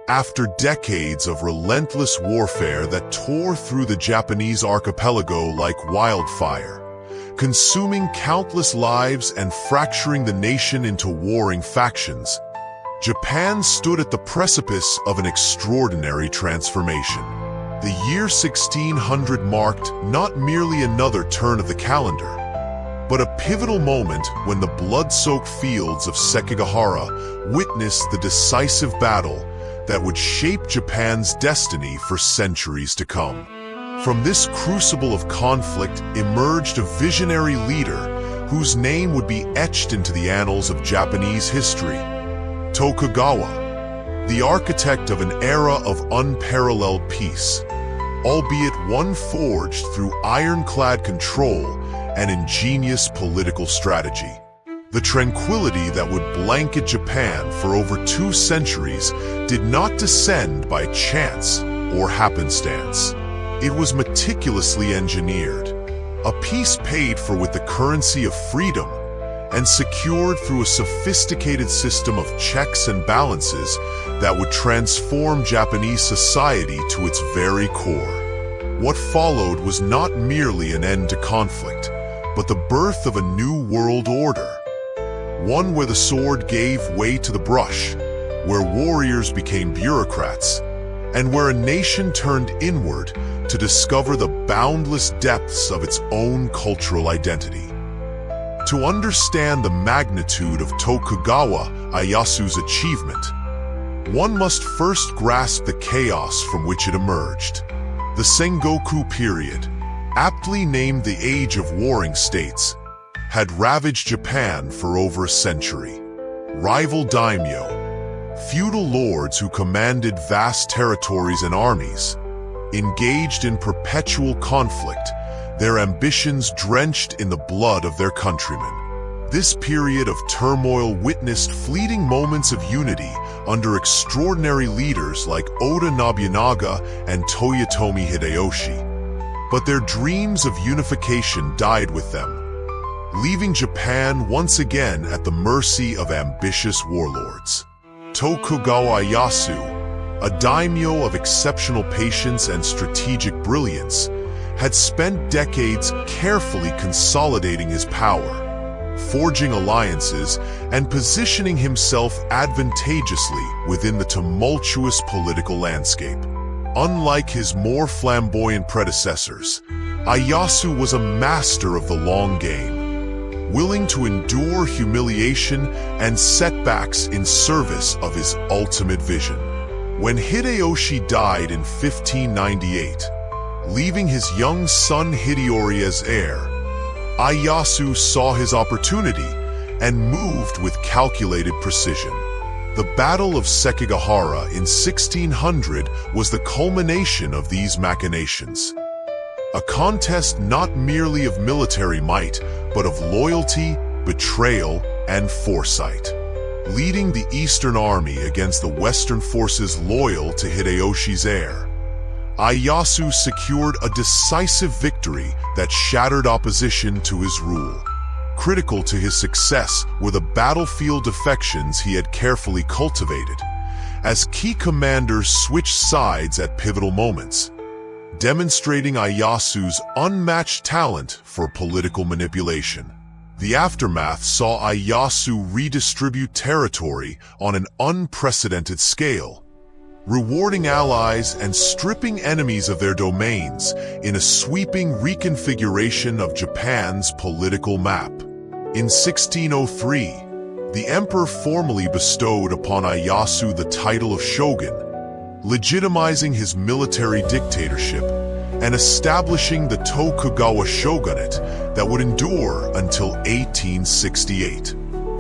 After decades of relentless warfare that tore through the Japanese archipelago like wildfire, consuming countless lives and fracturing the nation into warring factions, Japan stood at the precipice of an extraordinary transformation. The year 1600 marked not merely another turn of the calendar, but a pivotal moment when the blood-soaked fields of Sekigahara witnessed the decisive battle that would shape Japan's destiny for centuries to come. From this crucible of conflict emerged a visionary leader whose name would be etched into the annals of Japanese history. Tokugawa, the architect of an era of unparalleled peace, albeit one forged through ironclad control and ingenious political strategy. The tranquility that would blanket Japan for over 2 centuries did not descend by chance or happenstance. It was meticulously engineered, a peace paid for with the currency of freedom and secured through a sophisticated system of checks and balances that would transform Japanese society to its very core. What followed was not merely an end to conflict, but the birth of a new world order. One where the sword gave way to the brush, where warriors became bureaucrats, and where a nation turned inward to discover the boundless depths of its own cultural identity. To understand the magnitude of Tokugawa Ieyasu's achievement, one must first grasp the chaos from which it emerged. The Sengoku period, aptly named the Age of Warring States, had ravaged Japan for over a century. Rival daimyo, feudal lords who commanded vast territories and armies, engaged in perpetual conflict, their ambitions drenched in the blood of their countrymen. This period of turmoil witnessed fleeting moments of unity under extraordinary leaders like Oda Nobunaga and Toyotomi Hideyoshi. But their dreams of unification died with them, leaving Japan once again at the mercy of ambitious warlords. Tokugawa Ieyasu, a daimyo of exceptional patience and strategic brilliance, had spent decades carefully consolidating his power, forging alliances, and positioning himself advantageously within the tumultuous political landscape. Unlike his more flamboyant predecessors, Ieyasu was a master of the long game, willing to endure humiliation and setbacks in service of his ultimate vision. When Hideyoshi died in 1598, leaving his young son Hideyori as heir, Ieyasu saw his opportunity and moved with calculated precision. The Battle of Sekigahara in 1600 was the culmination of these machinations. A contest not merely of military might, but of loyalty, betrayal, and foresight. Leading the Eastern Army against the Western forces loyal to Hideyoshi's heir, Ieyasu secured a decisive victory that shattered opposition to his rule. Critical to his success were the battlefield defections he had carefully cultivated, as key commanders switched sides at pivotal moments, demonstrating Ieyasu's unmatched talent for political manipulation. The aftermath saw Ieyasu redistribute territory on an unprecedented scale, rewarding allies and stripping enemies of their domains in a sweeping reconfiguration of Japan's political map. In 1603, the emperor formally bestowed upon Ieyasu the title of shogun, legitimizing his military dictatorship and establishing the Tokugawa shogunate that would endure until 1868.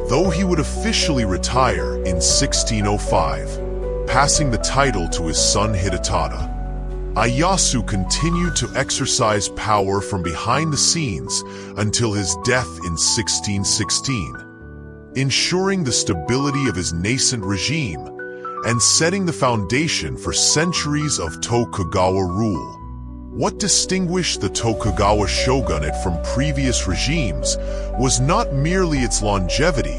Though he would officially retire in 1605, passing the title to his son Hidetada, Ieyasu continued to exercise power from behind the scenes until his death in 1616, ensuring the stability of his nascent regime and setting the foundation for centuries of Tokugawa rule. What distinguished the Tokugawa shogunate from previous regimes was not merely its longevity,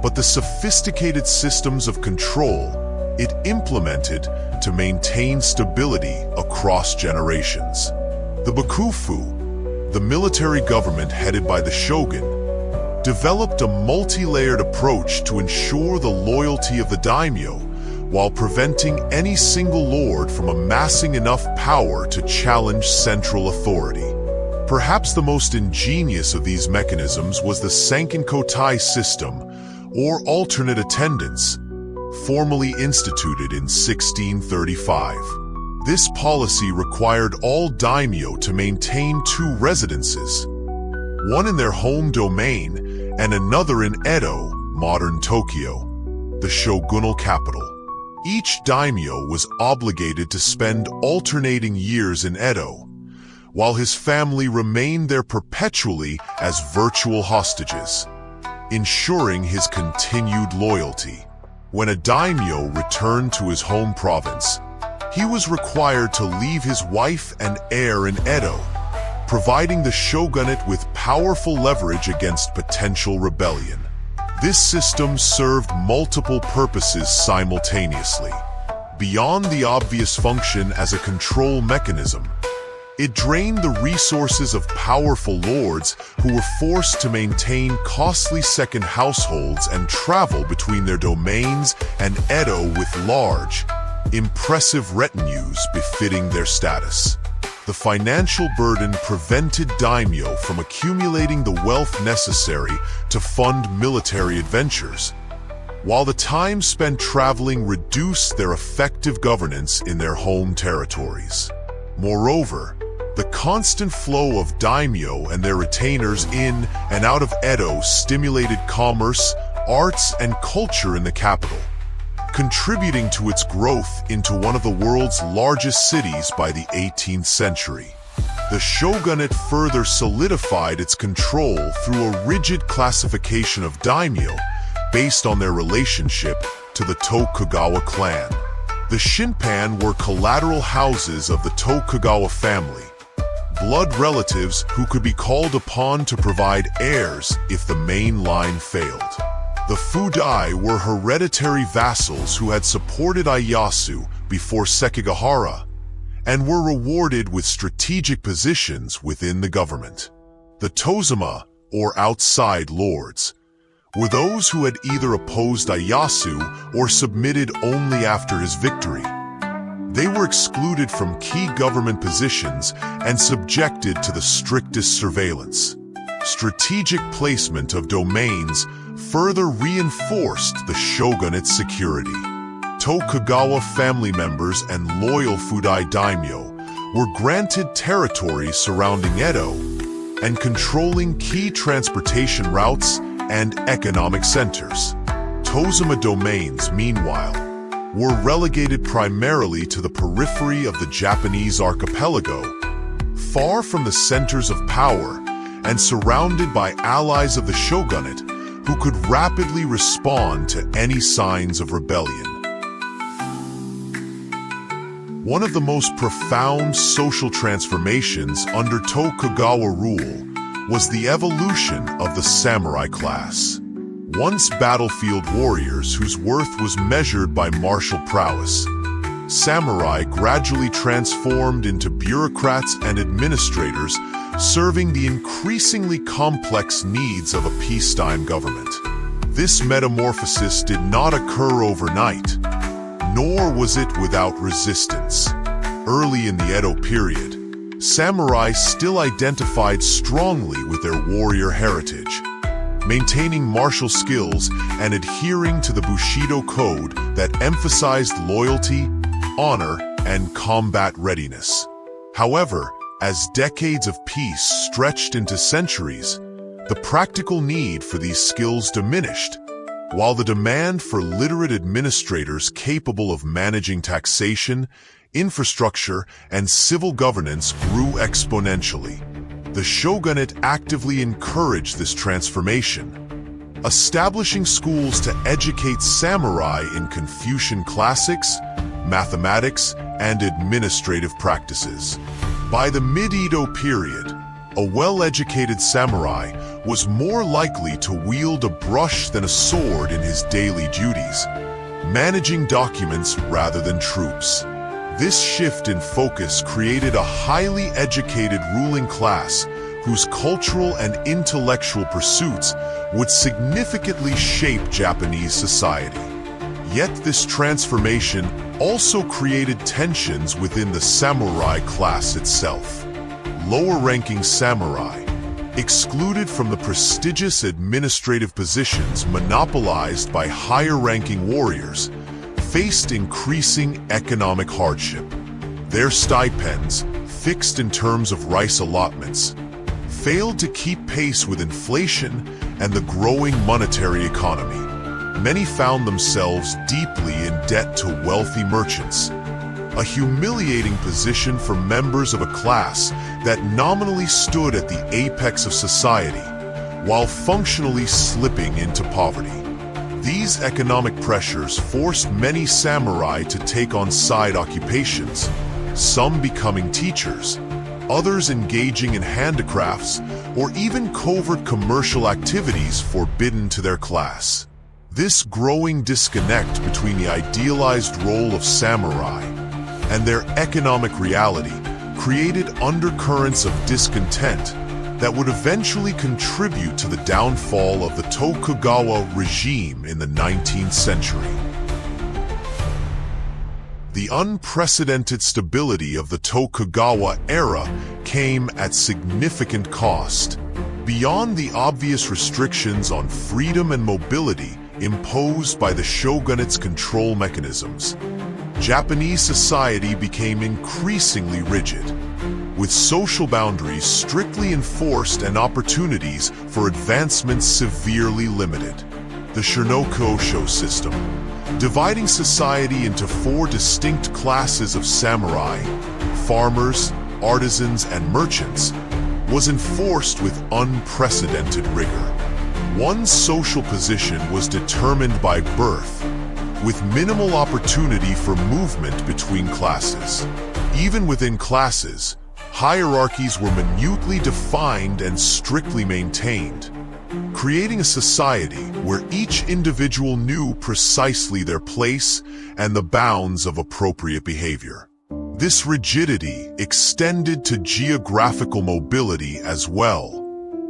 but the sophisticated systems of control it implemented to maintain stability across generations. The Bakufu, the military government headed by the shogun, developed a multi-layered approach to ensure the loyalty of the daimyo while preventing any single lord from amassing enough power to challenge central authority. Perhaps the most ingenious of these mechanisms was the Sankin-Kotai system, or alternate attendance, formally instituted in 1635. This policy required all daimyo to maintain two residences, one in their home domain and another in Edo, modern Tokyo, the shogunal capital. Each daimyo was obligated to spend alternating years in Edo, while his family remained there perpetually as virtual hostages, ensuring his continued loyalty. When a daimyo returned to his home province, he was required to leave his wife and heir in Edo, providing the shogunate with powerful leverage against potential rebellion. This system served multiple purposes simultaneously. Beyond the obvious function as a control mechanism, it drained the resources of powerful lords who were forced to maintain costly second households and travel between their domains and Edo with large, impressive retinues befitting their status. The financial burden prevented daimyo from accumulating the wealth necessary to fund military adventures, while the time spent traveling reduced their effective governance in their home territories. Moreover, the constant flow of daimyo and their retainers in and out of Edo stimulated commerce, arts, and culture in the capital, contributing to its growth into one of the world's largest cities by the 18th century. The shogunate further solidified its control through a rigid classification of daimyo based on their relationship to the Tokugawa clan. The Shinpan were collateral houses of the Tokugawa family, blood relatives who could be called upon to provide heirs if the main line failed. The Fudai were hereditary vassals who had supported Ieyasu before Sekigahara and were rewarded with strategic positions within the government. The Tozama, or outside lords, were those who had either opposed Ieyasu or submitted only after his victory. They were excluded from key government positions and subjected to the strictest surveillance. Strategic placement of domains further reinforced the shogunate's security. Tokugawa family members and loyal Fudai daimyo were granted territories surrounding Edo and controlling key transportation routes and economic centers. Tozama domains, meanwhile, were relegated primarily to the periphery of the Japanese archipelago, far from the centers of power and surrounded by allies of the shogunate who could rapidly respond to any signs of rebellion. One of the most profound social transformations under Tokugawa rule was the evolution of the samurai class. Once battlefield warriors whose worth was measured by martial prowess, samurai gradually transformed into bureaucrats and administrators serving the increasingly complex needs of a peacetime government. This metamorphosis did not occur overnight, nor was it without resistance. Early in the Edo period, samurai still identified strongly with their warrior heritage, maintaining martial skills and adhering to the Bushido code that emphasized loyalty, honor, and combat readiness. However, as decades of peace stretched into centuries, the practical need for these skills diminished, while the demand for literate administrators capable of managing taxation, infrastructure, and civil governance grew exponentially. The shogunate actively encouraged this transformation, establishing schools to educate samurai in Confucian classics, mathematics, and administrative practices. By the mid-Edo period, a well-educated samurai was more likely to wield a brush than a sword in his daily duties, managing documents rather than troops. This shift in focus created a highly educated ruling class whose cultural and intellectual pursuits would significantly shape Japanese society. Yet this transformation also created tensions within the samurai class itself. Lower-ranking samurai, excluded from the prestigious administrative positions monopolized by higher-ranking warriors, faced increasing economic hardship. Their stipends, fixed in terms of rice allotments, failed to keep pace with inflation and the growing monetary economy. Many found themselves deeply in debt to wealthy merchants, a humiliating position for members of a class that nominally stood at the apex of society, while functionally slipping into poverty. These economic pressures forced many samurai to take on side occupations, some becoming teachers, others engaging in handicrafts, or even covert commercial activities forbidden to their class. This growing disconnect between the idealized role of samurai and their economic reality created undercurrents of discontent that would eventually contribute to the downfall of the Tokugawa regime in the 19th century. The unprecedented stability of the Tokugawa era came at significant cost. Beyond the obvious restrictions on freedom and mobility imposed by the shogunate's control mechanisms, Japanese society became increasingly rigid, with social boundaries strictly enforced and opportunities for advancement severely limited. The Shirokosho system, dividing society into 4 distinct classes of samurai, farmers, artisans, and merchants, was enforced with unprecedented rigor. One's social position was determined by birth, with minimal opportunity for movement between classes. Even within classes, hierarchies were minutely defined and strictly maintained, creating a society where each individual knew precisely their place and the bounds of appropriate behavior. This rigidity extended to geographical mobility as well.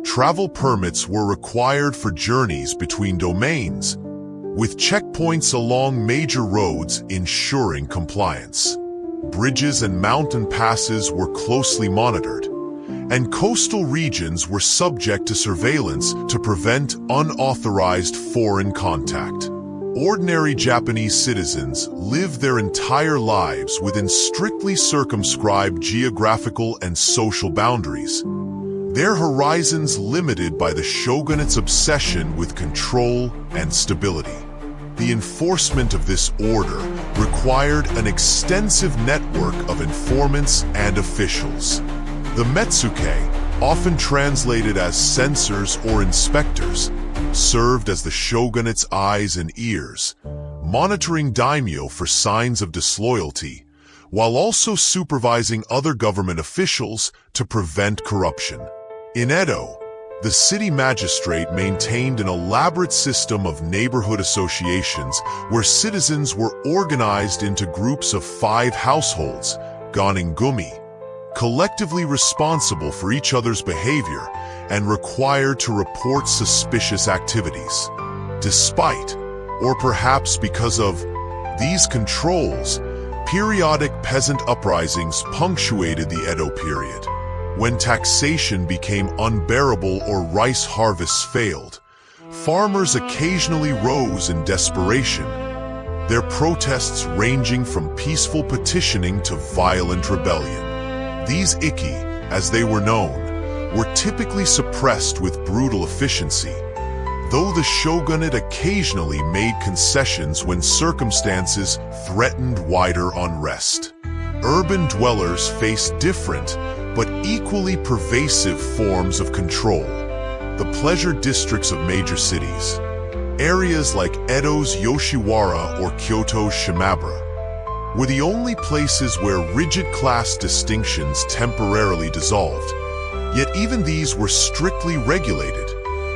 Travel permits were required for journeys between domains, with checkpoints along major roads ensuring compliance. Bridges and mountain passes were closely monitored, and coastal regions were subject to surveillance to prevent unauthorized foreign contact. Ordinary Japanese citizens lived their entire lives within strictly circumscribed geographical and social boundaries, their horizons limited by the shogunate's obsession with control and stability. The enforcement of this order required an extensive network of informants and officials. The metsuke, often translated as censors or inspectors, served as the shogunate's eyes and ears, monitoring daimyo for signs of disloyalty, while also supervising other government officials to prevent corruption. In Edo, the city magistrate maintained an elaborate system of neighborhood associations where citizens were organized into groups of 5 households, ganengumi, collectively responsible for each other's behavior and required to report suspicious activities. Despite, or perhaps because of, these controls, periodic peasant uprisings punctuated the Edo period. When taxation became unbearable or rice harvests failed, farmers occasionally rose in desperation, their protests ranging from peaceful petitioning to violent rebellion. These ikki, as they were known, were typically suppressed with brutal efficiency, though the shogunate occasionally made concessions when circumstances threatened wider unrest. Urban dwellers faced different, but equally pervasive forms of control. The pleasure districts of major cities, areas like Edo's Yoshiwara or Kyoto's Shimabara, were the only places where rigid class distinctions temporarily dissolved. Yet even these were strictly regulated,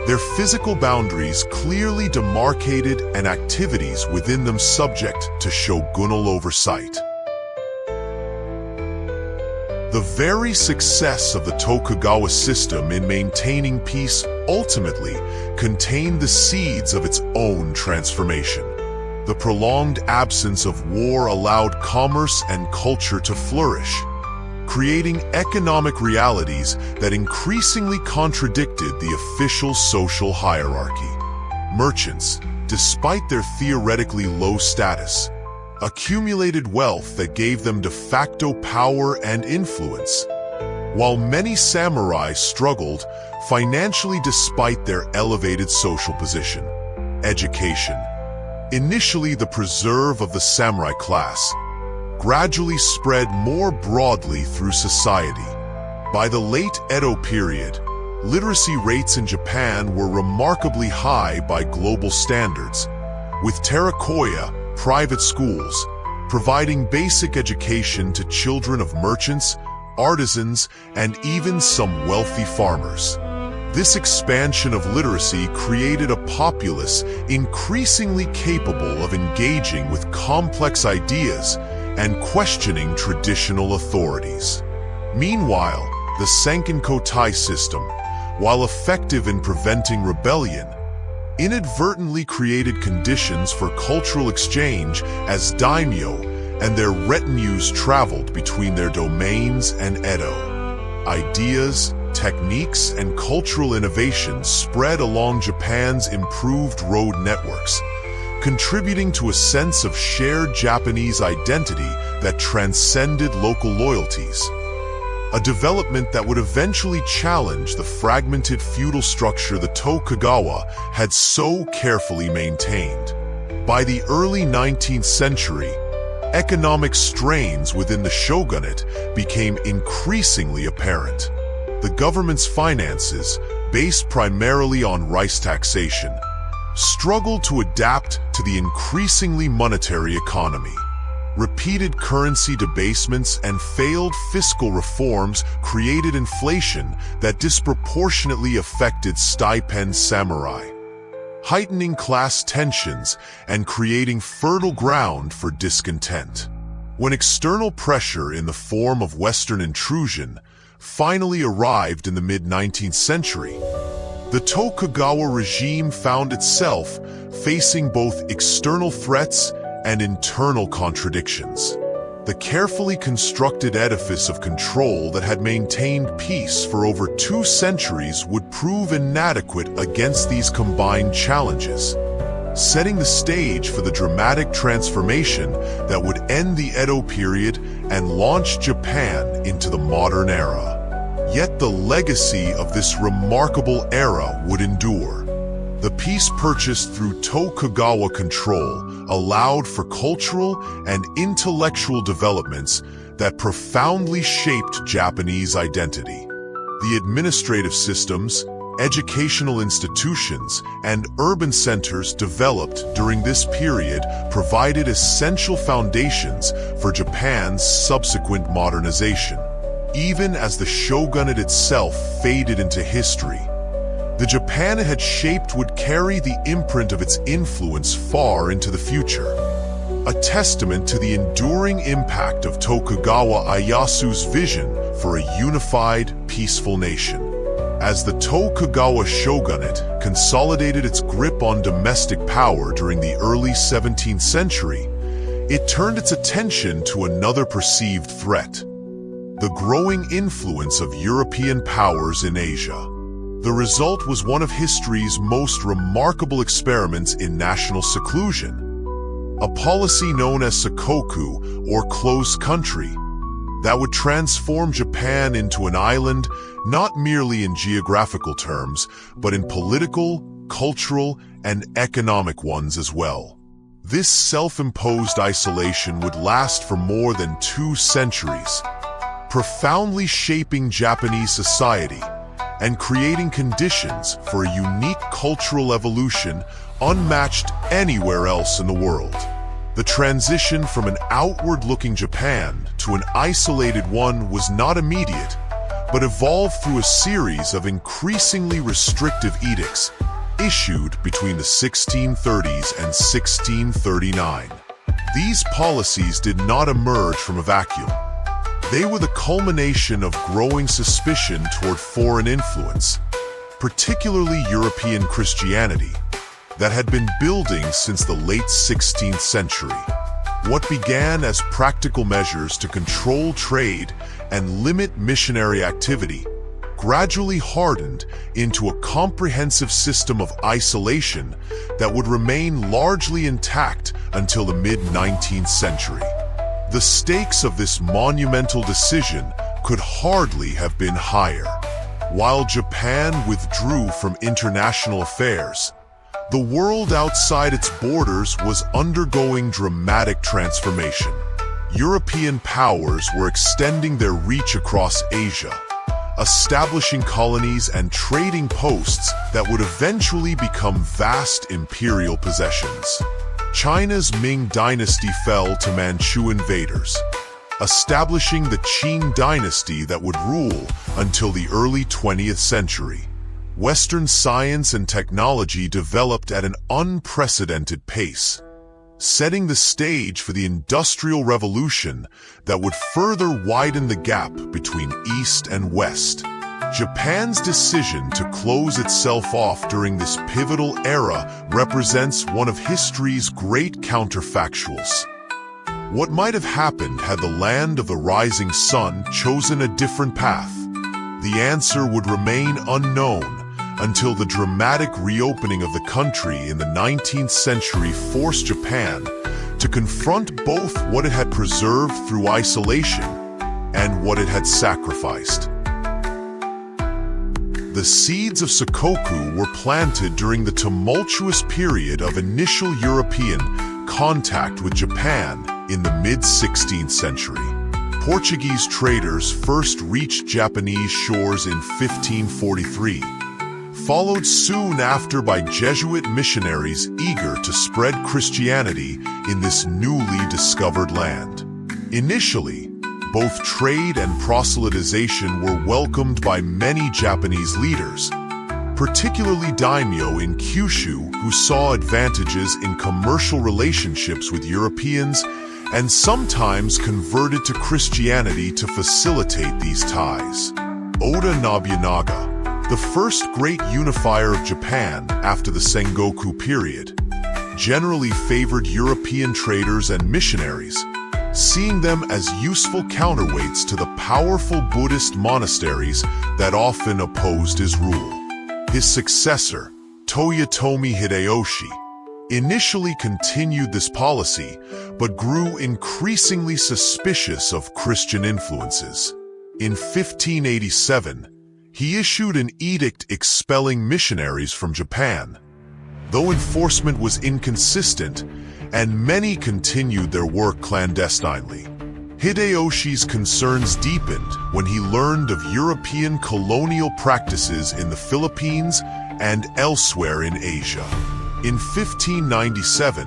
their physical boundaries clearly demarcated and activities within them subject to shogunal oversight. The very success of the Tokugawa system in maintaining peace ultimately contained the seeds of its own transformation. The prolonged absence of war allowed commerce and culture to flourish, creating economic realities that increasingly contradicted the official social hierarchy. Merchants, despite their theoretically low status, accumulated wealth that gave them de facto power and influence, while many samurai struggled financially despite their elevated social position. Education, initially the preserve of the samurai class, gradually spread more broadly through society. By the late Edo period, literacy rates in Japan were remarkably high by global standards, with Terakoya private schools providing basic education to children of merchants, artisans, and even some wealthy farmers. This expansion of literacy created a populace increasingly capable of engaging with complex ideas and questioning traditional authorities. Meanwhile, the Senkin-Kotai system, while effective in preventing rebellion, inadvertently created conditions for cultural exchange as daimyo and their retinues traveled between their domains and Edo. Ideas, techniques, and cultural innovations spread along Japan's improved road networks, contributing to a sense of shared Japanese identity that transcended local loyalties. A development that would eventually challenge the fragmented feudal structure the Tokugawa had so carefully maintained. By the early 19th century, economic strains within the shogunate became increasingly apparent. The government's finances, based primarily on rice taxation, struggled to adapt to the increasingly monetary economy. Repeated currency debasements and failed fiscal reforms created inflation that disproportionately affected stipend samurai, heightening class tensions and creating fertile ground for discontent. When external pressure in the form of Western intrusion finally arrived in the mid-19th century, the Tokugawa regime found itself facing both external threats and internal contradictions. The carefully constructed edifice of control that had maintained peace for over 2 centuries would prove inadequate against these combined challenges, setting the stage for the dramatic transformation that would end the Edo period and launch Japan into the modern era. Yet the legacy of this remarkable era would endure. The peace purchased through Tokugawa control allowed for cultural and intellectual developments that profoundly shaped Japanese identity. The administrative systems, educational institutions, and urban centers developed during this period provided essential foundations for Japan's subsequent modernization. Even as the shogunate itself faded into history, the Japan it had shaped would carry the imprint of its influence far into the future, a testament to the enduring impact of Tokugawa Ieyasu's vision for a unified, peaceful nation. As the Tokugawa shogunate consolidated its grip on domestic power during the early 17th century, it turned its attention to another perceived threat: the growing influence of European powers in Asia. The result was one of history's most remarkable experiments in national seclusion, a policy known as Sakoku, or closed country, that would transform Japan into an island not merely in geographical terms, but in political, cultural, and economic ones as well. This self-imposed isolation would last for more than 2 centuries, profoundly shaping Japanese society and creating conditions for a unique cultural evolution unmatched anywhere else in the world. The transition from an outward-looking Japan to an isolated one was not immediate, but evolved through a series of increasingly restrictive edicts issued between the 1630s and 1639. These policies did not emerge from a vacuum. They were the culmination of growing suspicion toward foreign influence, particularly European Christianity, that had been building since the late 16th century. What began as practical measures to control trade and limit missionary activity gradually hardened into a comprehensive system of isolation that would remain largely intact until the mid-19th century. The stakes of this monumental decision could hardly have been higher. While Japan withdrew from international affairs, the world outside its borders was undergoing dramatic transformation. European powers were extending their reach across Asia, establishing colonies and trading posts that would eventually become vast imperial possessions. China's Ming dynasty fell to Manchu invaders, establishing the Qing dynasty that would rule until the early 20th century. Western science and technology developed at an unprecedented pace, setting the stage for the Industrial Revolution that would further widen the gap between East and West. Japan's decision to close itself off during this pivotal era represents one of history's great counterfactuals. What might have happened had the land of the rising sun chosen a different path? The answer would remain unknown until the dramatic reopening of the country in the 19th century forced Japan to confront both what it had preserved through isolation and what it had sacrificed. The seeds of Sakoku were planted during the tumultuous period of initial European contact with Japan in the mid-16th century. Portuguese traders first reached Japanese shores in 1543, followed soon after by Jesuit missionaries eager to spread Christianity in this newly discovered land. Initially, both trade and proselytization were welcomed by many Japanese leaders, particularly daimyo in Kyushu, who saw advantages in commercial relationships with Europeans and sometimes converted to Christianity to facilitate these ties. Oda Nobunaga, the first great unifier of Japan after the Sengoku period, generally favored European traders and missionaries, seeing them as useful counterweights to the powerful Buddhist monasteries that often opposed his rule. His successor, Toyotomi Hideyoshi, initially continued this policy, but grew increasingly suspicious of Christian influences. In 1587, he issued an edict expelling missionaries from Japan. Though enforcement was inconsistent, and many continued their work clandestinely, Hideyoshi's concerns deepened when he learned of European colonial practices in the Philippines and elsewhere in Asia. In 1597,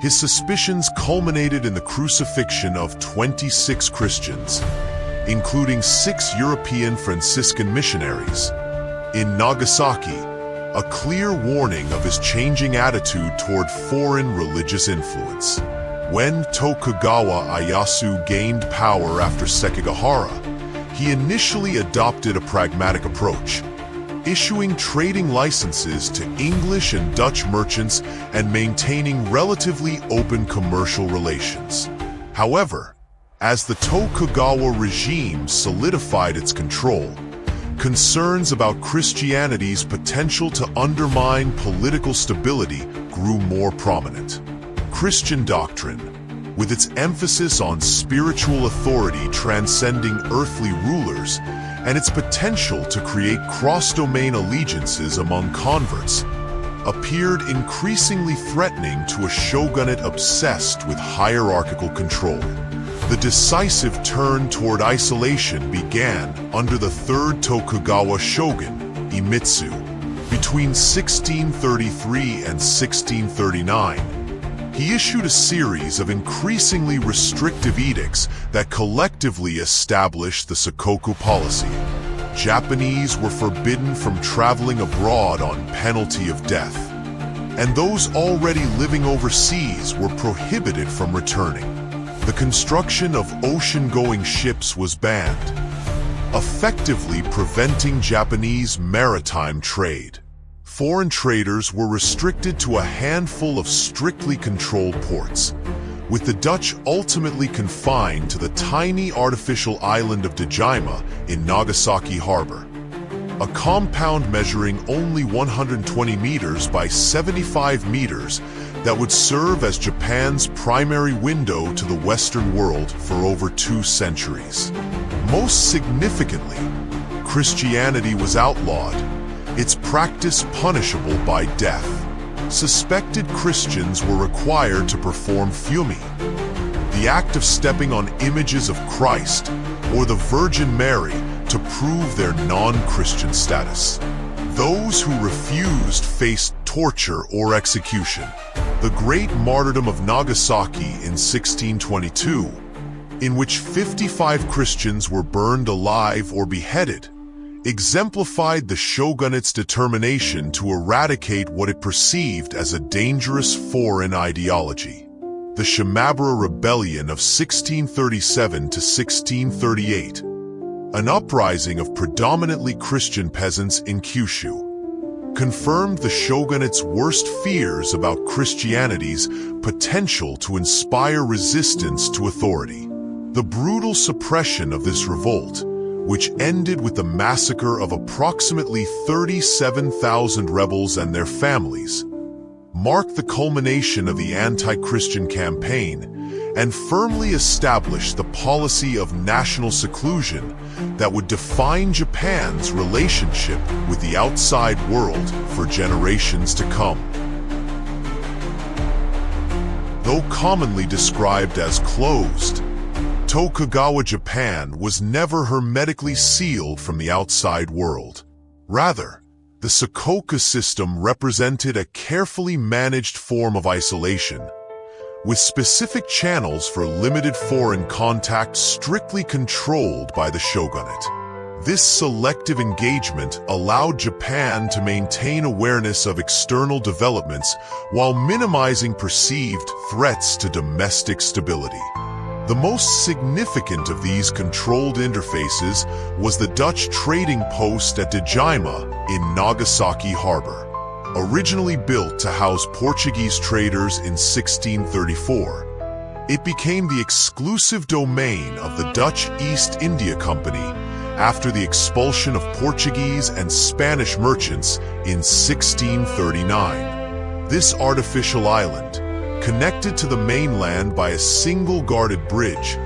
his suspicions culminated in the crucifixion of 26 Christians, including 6 European Franciscan missionaries. In Nagasaki, a clear warning of his changing attitude toward foreign religious influence. When Tokugawa Ieyasu gained power after Sekigahara, he initially adopted a pragmatic approach, issuing trading licenses to English and Dutch merchants and maintaining relatively open commercial relations. However, as the Tokugawa regime solidified its control, concerns about Christianity's potential to undermine political stability grew more prominent. Christian doctrine, with its emphasis on spiritual authority transcending earthly rulers and its potential to create cross-domain allegiances among converts, appeared increasingly threatening to a shogunate obsessed with hierarchical control. The decisive turn toward isolation began under the third Tokugawa shogun, Iemitsu. Between 1633 and 1639, he issued a series of increasingly restrictive edicts that collectively established the Sakoku policy. Japanese were forbidden from traveling abroad on penalty of death, and those already living overseas were prohibited from returning. The construction of ocean-going ships was banned, effectively preventing Japanese maritime trade. Foreign traders were restricted to a handful of strictly controlled ports, with the Dutch ultimately confined to the tiny artificial island of Dejima in Nagasaki Harbor, a compound measuring only 120 meters by 75 meters that would serve as Japan's primary window to the Western world for over 2 centuries. Most significantly, Christianity was outlawed, its practice punishable by death. Suspected Christians were required to perform fumi, the act of stepping on images of Christ or the Virgin Mary to prove their non-Christian status. Those who refused faced torture or execution. The Great Martyrdom of Nagasaki in 1622, in which 55 Christians were burned alive or beheaded, exemplified the shogunate's determination to eradicate what it perceived as a dangerous foreign ideology. The Shimabara Rebellion of 1637 to 1638, an uprising of predominantly Christian peasants in Kyushu, confirmed the shogunate's worst fears about Christianity's potential to inspire resistance to authority. The brutal suppression of this revolt, which ended with the massacre of approximately 37,000 rebels and their families, marked the culmination of the anti-Christian campaign and firmly established the policy of national seclusion that would define Japan's relationship with the outside world for generations to come. Though commonly described as closed, Tokugawa Japan was never hermetically sealed from the outside world. Rather, the Sakoku system represented a carefully managed form of isolation, with specific channels for limited foreign contact strictly controlled by the shogunate. This selective engagement allowed Japan to maintain awareness of external developments while minimizing perceived threats to domestic stability. The most significant of these controlled interfaces was the Dutch trading post at Dejima in Nagasaki Harbor. Originally built to house Portuguese traders in 1634, it became the exclusive domain of the Dutch East India Company after the expulsion of Portuguese and Spanish merchants in 1639. This artificial island, connected to the mainland by a single guarded bridge,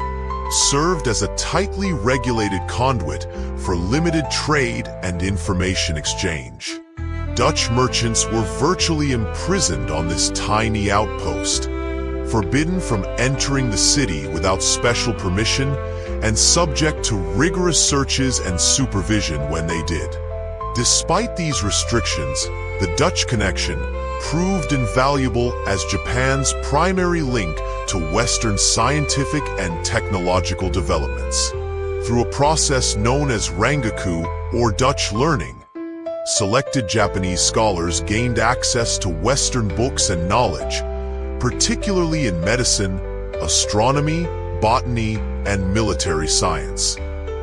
served as a tightly regulated conduit for limited trade and information exchange. Dutch merchants were virtually imprisoned on this tiny outpost, forbidden from entering the city without special permission and subject to rigorous searches and supervision when they did. Despite these restrictions, the Dutch connection proved invaluable as Japan's primary link to Western scientific and technological developments. Through a process known as Rangaku, or Dutch learning, selected Japanese scholars gained access to Western books and knowledge, particularly in medicine, astronomy, botany, and military science.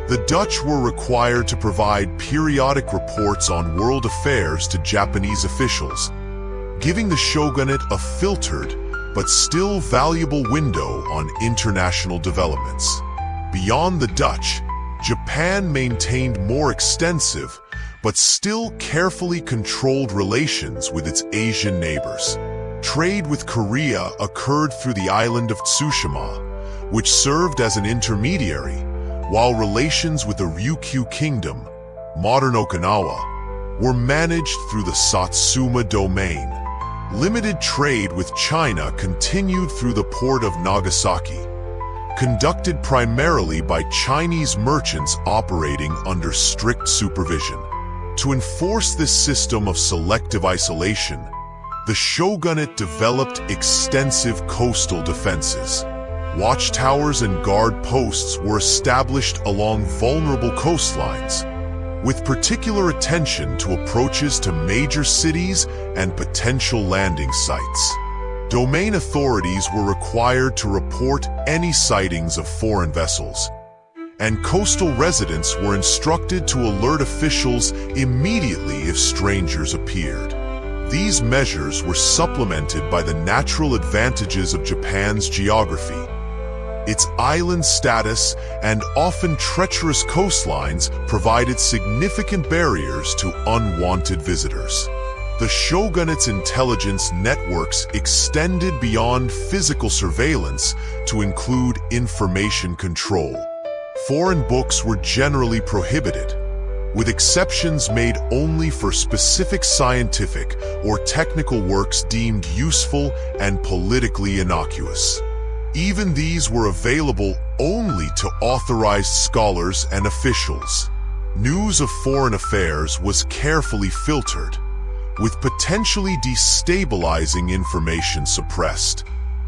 The Dutch were required to provide periodic reports on world affairs to Japanese officials, giving the shogunate a filtered but still valuable window on international developments. Beyond the Dutch, Japan maintained more extensive but still carefully controlled relations with its Asian neighbors. Trade with Korea occurred through the island of Tsushima, which served as an intermediary, while relations with the Ryukyu Kingdom, modern Okinawa, were managed through the Satsuma domain. Limited trade with China continued through the port of Nagasaki, conducted primarily by Chinese merchants operating under strict supervision. To enforce this system of selective isolation, the shogunate developed extensive coastal defenses. Watchtowers and guard posts were established along vulnerable coastlines, with particular attention to approaches to major cities and potential landing sites. Domain authorities were required to report any sightings of foreign vessels, and coastal residents were instructed to alert officials immediately if strangers appeared. These measures were supplemented by the natural advantages of Japan's geography. Its island status and often treacherous coastlines provided significant barriers to unwanted visitors. The shogunate's intelligence networks extended beyond physical surveillance to include information control. Foreign books were generally prohibited, with exceptions made only for specific scientific or technical works deemed useful and politically innocuous. Even these were available only to authorized scholars and officials. News of foreign affairs was carefully filtered, with potentially destabilizing information suppressed.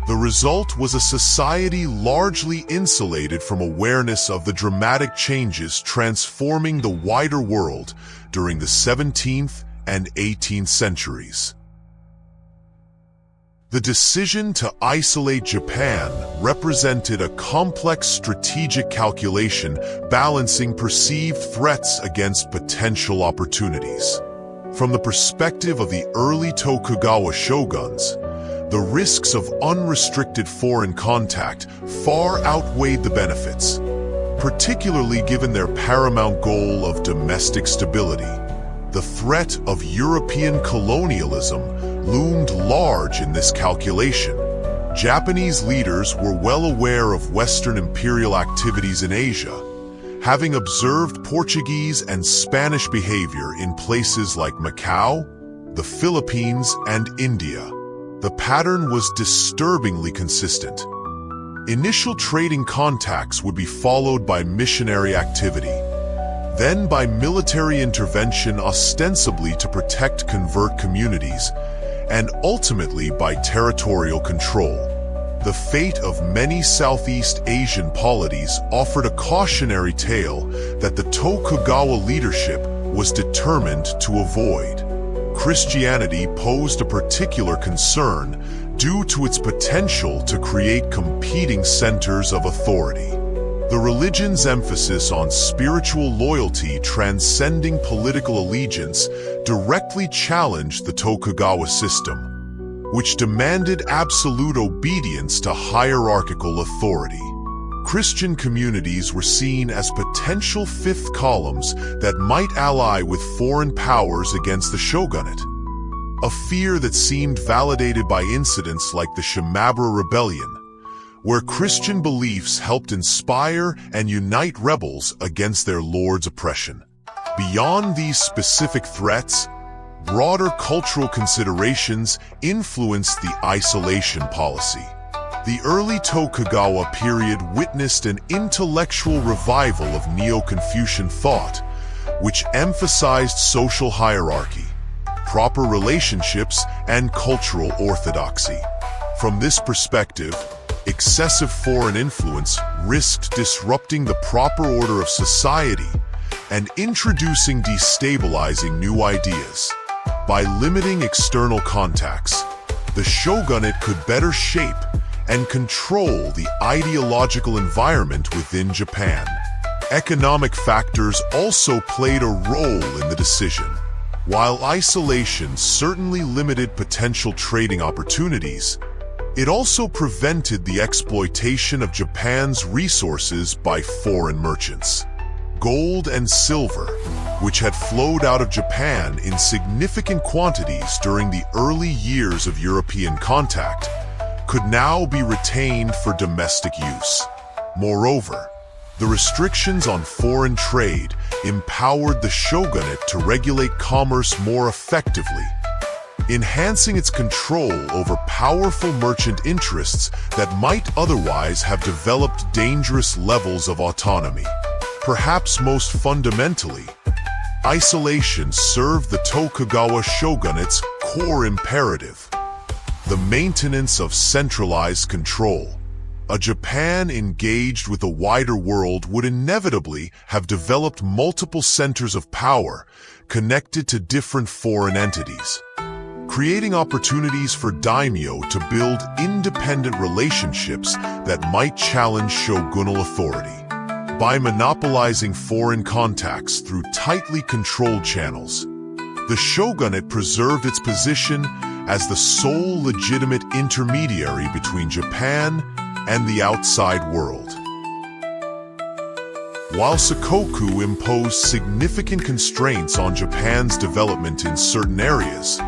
The result was a society largely insulated from awareness of the dramatic changes transforming the wider world during the 17th and 18th centuries. The decision to isolate Japan represented a complex strategic calculation balancing perceived threats against potential opportunities. From the perspective of the early Tokugawa shoguns, the risks of unrestricted foreign contact far outweighed the benefits, particularly given their paramount goal of domestic stability. The threat of European colonialism loomed large in this calculation. Japanese leaders were well aware of Western imperial activities in Asia, having observed Portuguese and Spanish behavior in places like Macau, the Philippines, and India. The pattern was disturbingly consistent. Initial trading contacts would be followed by missionary activity, then by military intervention ostensibly to protect convert communities, and ultimately by territorial control. The fate of many Southeast Asian polities offered a cautionary tale that the Tokugawa leadership was determined to avoid. Christianity posed a particular concern due to its potential to create competing centers of authority. The religion's emphasis on spiritual loyalty transcending political allegiance directly challenged the Tokugawa system, which demanded absolute obedience to hierarchical authority. Christian communities were seen as potential fifth columns that might ally with foreign powers against the shogunate, a fear that seemed validated by incidents like the Shimabara Rebellion, where Christian beliefs helped inspire and unite rebels against their lord's oppression. Beyond these specific threats, broader cultural considerations influenced the isolation policy. The early Tokugawa period witnessed an intellectual revival of Neo-Confucian thought, which emphasized social hierarchy, proper relationships, and cultural orthodoxy. From this perspective, excessive foreign influence risked disrupting the proper order of society and introducing destabilizing new ideas. By limiting external contacts, the shogunate could better shape and control the ideological environment within Japan. Economic factors also played a role in the decision. While isolation certainly limited potential trading opportunities, it also prevented the exploitation of Japan's resources by foreign merchants. Gold and silver, which had flowed out of Japan in significant quantities during the early years of European contact, could now be retained for domestic use. Moreover, the restrictions on foreign trade empowered the shogunate to regulate commerce more effectively, enhancing its control over powerful merchant interests that might otherwise have developed dangerous levels of autonomy. Perhaps most fundamentally, isolation served the Tokugawa shogunate's core imperative: the maintenance of centralized control. A Japan engaged with a wider world would inevitably have developed multiple centers of power connected to different foreign entities, creating opportunities for daimyo to build independent relationships that might challenge shogunal authority. By monopolizing foreign contacts through tightly controlled channels, the shogunate preserved its position as the sole legitimate intermediary between Japan and the outside world. While Sakoku imposed significant constraints on Japan's development in certain areas,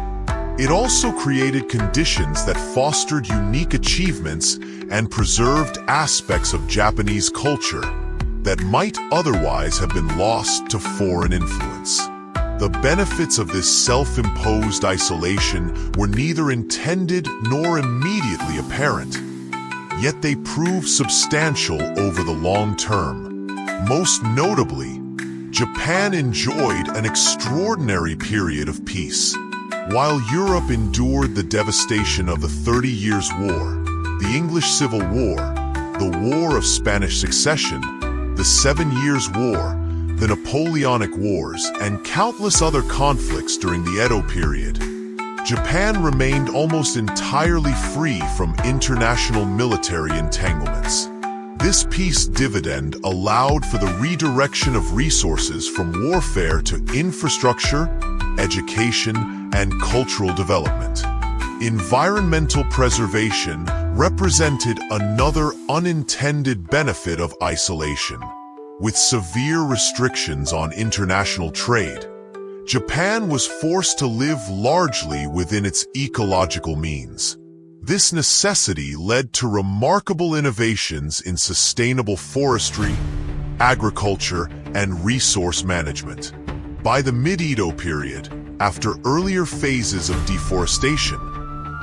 it also created conditions that fostered unique achievements and preserved aspects of Japanese culture that might otherwise have been lost to foreign influence. The benefits of this self-imposed isolation were neither intended nor immediately apparent, yet they proved substantial over the long term. Most notably, Japan enjoyed an extraordinary period of peace. While Europe endured the devastation of the 30 Years' War, the English Civil War, the War of Spanish Succession, the 7 Years' War, the Napoleonic Wars, and countless other conflicts during the Edo period, Japan remained almost entirely free from international military entanglements. This peace dividend allowed for the redirection of resources from warfare to infrastructure, education, and cultural development. Environmental preservation represented another unintended benefit of isolation. With severe restrictions on international trade, Japan was forced to live largely within its ecological means. This necessity led to remarkable innovations in sustainable forestry, agriculture, and resource management. By the mid-Edo period, after earlier phases of deforestation,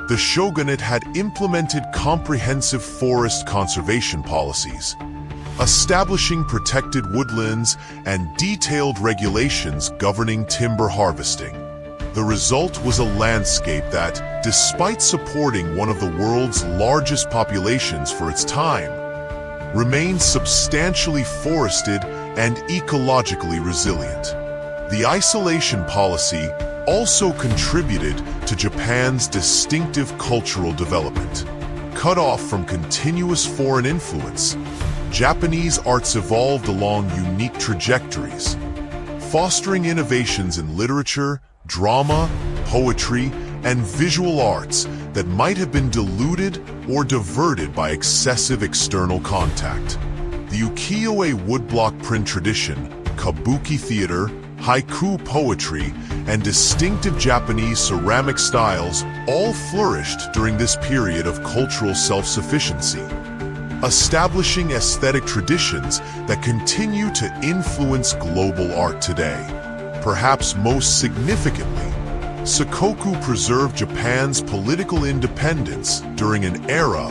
the shogunate had implemented comprehensive forest conservation policies, establishing protected woodlands and detailed regulations governing timber harvesting. The result was a landscape that, despite supporting one of the world's largest populations for its time, remained substantially forested and ecologically resilient. The isolation policy also contributed to Japan's distinctive cultural development. Cut off from continuous foreign influence, Japanese arts evolved along unique trajectories, fostering innovations in literature, drama, poetry, and visual arts that might have been diluted or diverted by excessive external contact. The ukiyo-e woodblock print tradition, kabuki theater, haiku poetry, and distinctive Japanese ceramic styles all flourished during this period of cultural self-sufficiency, establishing aesthetic traditions that continue to influence global art today. Perhaps most significantly, Sakoku preserved Japan's political independence during an era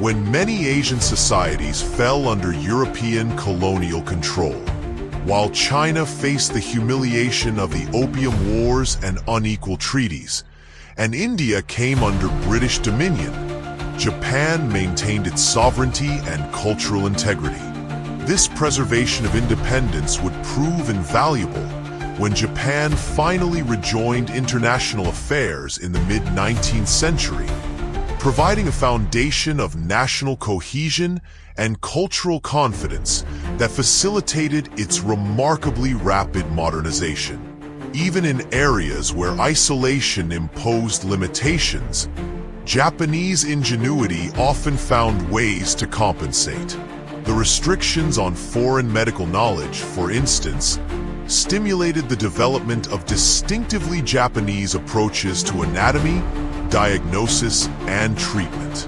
when many Asian societies fell under European colonial control. While China faced the humiliation of the Opium Wars and unequal treaties, and India came under British dominion, Japan maintained its sovereignty and cultural integrity. This preservation of independence would prove invaluable when Japan finally rejoined international affairs in the mid-19th century, providing a foundation of national cohesion and cultural confidence that facilitated its remarkably rapid modernization. Even in areas where isolation imposed limitations, Japanese ingenuity often found ways to compensate. The restrictions on foreign medical knowledge, for instance, stimulated the development of distinctively Japanese approaches to anatomy, diagnosis, and treatment.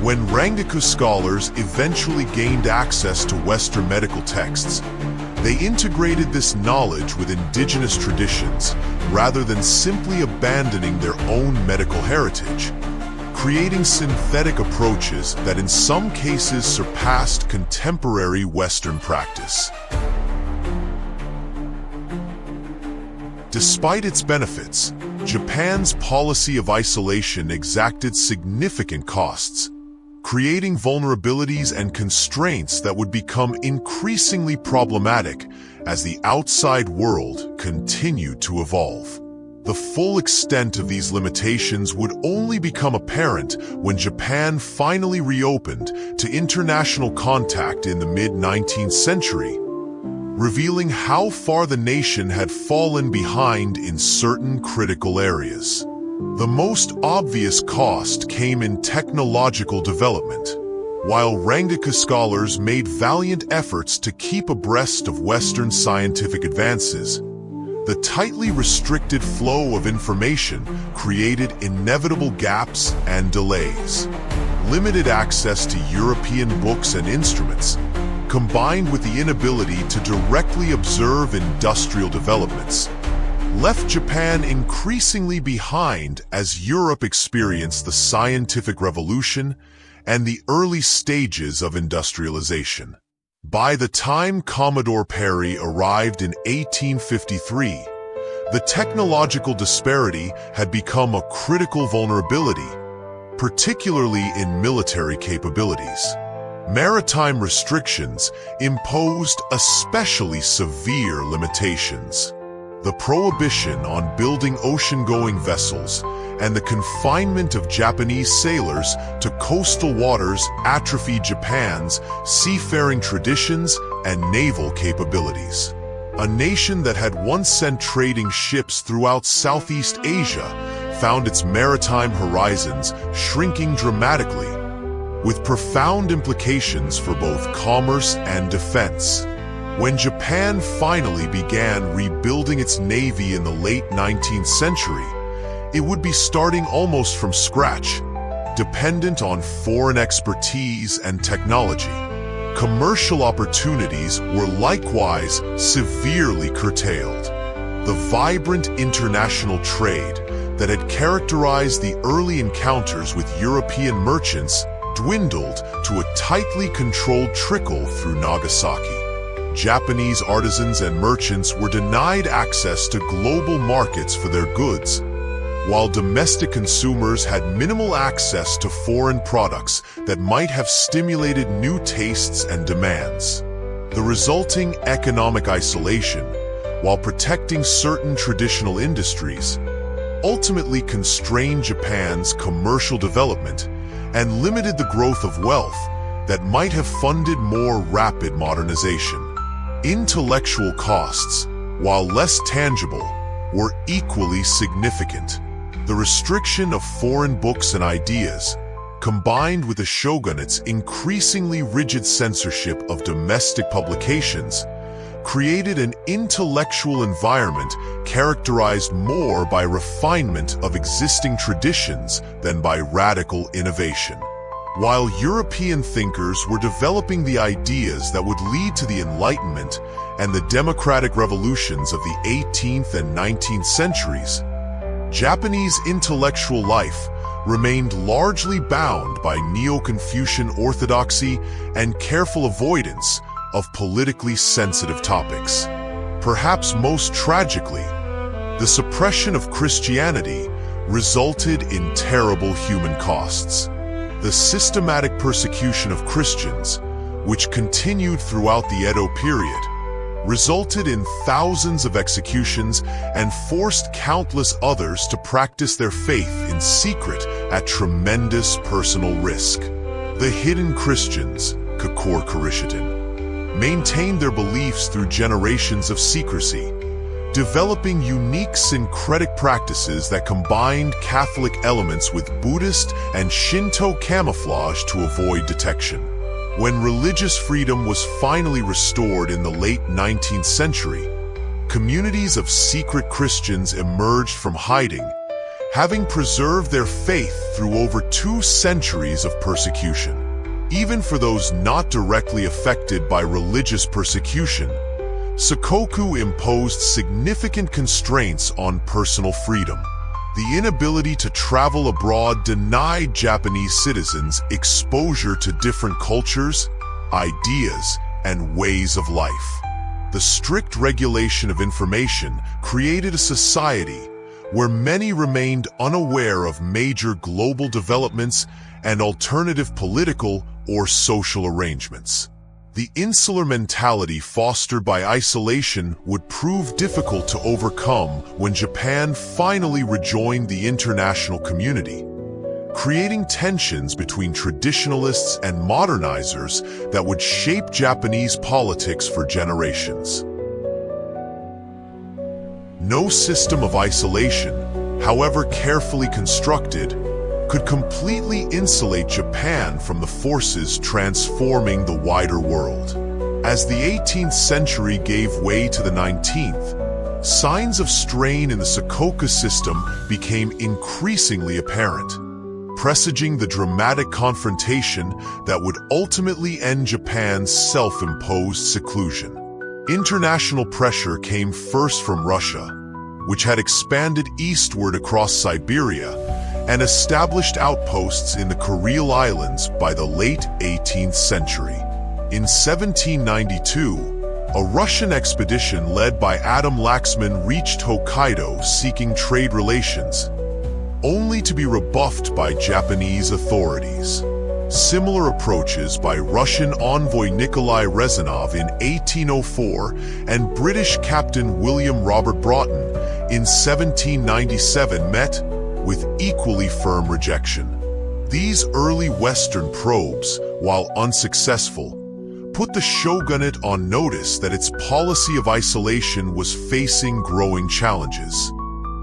When Rangaku scholars eventually gained access to Western medical texts, they integrated this knowledge with indigenous traditions rather than simply abandoning their own medical heritage, creating synthetic approaches that in some cases surpassed contemporary Western practice. Despite its benefits, Japan's policy of isolation exacted significant costs. creating vulnerabilities and constraints that would become increasingly problematic as the outside world continued to evolve. The full extent of these limitations would only become apparent when Japan finally reopened to international contact in the mid-19th century, revealing how far the nation had fallen behind in certain critical areas. The most obvious cost came in technological development. While Rangaka scholars made valiant efforts to keep abreast of Western scientific advances, the tightly restricted flow of information created inevitable gaps and delays. Limited access to European books and instruments, combined with the inability to directly observe industrial developments, left Japan increasingly behind as Europe experienced the scientific revolution and the early stages of industrialization. By the time Commodore Perry arrived in 1853, the technological disparity had become a critical vulnerability, particularly in military capabilities. Maritime restrictions imposed especially severe limitations. The prohibition on building ocean-going vessels and the confinement of Japanese sailors to coastal waters atrophied Japan's seafaring traditions and naval capabilities. A nation that had once sent trading ships throughout Southeast Asia found its maritime horizons shrinking dramatically, with profound implications for both commerce and defense. When Japan finally began rebuilding its navy in the late 19th century, it would be starting almost from scratch, dependent on foreign expertise and technology. Commercial opportunities were likewise severely curtailed. The vibrant international trade that had characterized the early encounters with European merchants dwindled to a tightly controlled trickle through Nagasaki. Japanese artisans and merchants were denied access to global markets for their goods, while domestic consumers had minimal access to foreign products that might have stimulated new tastes and demands. The resulting economic isolation, while protecting certain traditional industries, ultimately constrained Japan's commercial development and limited the growth of wealth that might have funded more rapid modernization. Intellectual costs, while less tangible, were equally significant. The restriction of foreign books and ideas, combined with the shogunate's increasingly rigid censorship of domestic publications, created an intellectual environment characterized more by refinement of existing traditions than by radical innovation. While European thinkers were developing the ideas that would lead to the Enlightenment and the democratic revolutions of the 18th and 19th centuries, Japanese intellectual life remained largely bound by Neo-Confucian orthodoxy and careful avoidance of politically sensitive topics. Perhaps most tragically, the suppression of Christianity resulted in terrible human costs. The systematic persecution of Christians, which continued throughout the Edo period, resulted in thousands of executions and forced countless others to practice their faith in secret at tremendous personal risk. The hidden Christians, Kokoro Kurishiten, maintained their beliefs through generations of secrecy, developing unique syncretic practices that combined Catholic elements with Buddhist and Shinto camouflage to avoid detection. When religious freedom was finally restored in the late 19th century, communities of secret Christians emerged from hiding, having preserved their faith through over 2 centuries of persecution. Even for those not directly affected by religious persecution, Sakoku imposed significant constraints on personal freedom. The inability to travel abroad denied Japanese citizens exposure to different cultures, ideas, and ways of life. The strict regulation of information created a society where many remained unaware of major global developments and alternative political or social arrangements. The insular mentality fostered by isolation would prove difficult to overcome when Japan finally rejoined the international community, creating tensions between traditionalists and modernizers that would shape Japanese politics for generations. No system of isolation, however carefully constructed, could completely insulate Japan from the forces transforming the wider world. As the 18th century gave way to the 19th, signs of strain in the Sakoku system became increasingly apparent, presaging the dramatic confrontation that would ultimately end Japan's self-imposed seclusion. International pressure came first from Russia, which had expanded eastward across Siberia and established outposts in the Kuril Islands by the late 18th century. In 1792, a Russian expedition led by Adam Laxman reached Hokkaido seeking trade relations, only to be rebuffed by Japanese authorities. Similar approaches by Russian envoy Nikolai Rezanov in 1804 and British Captain William Robert Broughton in 1797 met with equally firm rejection. These early Western probes, while unsuccessful, put the shogunate on notice that its policy of isolation was facing growing challenges.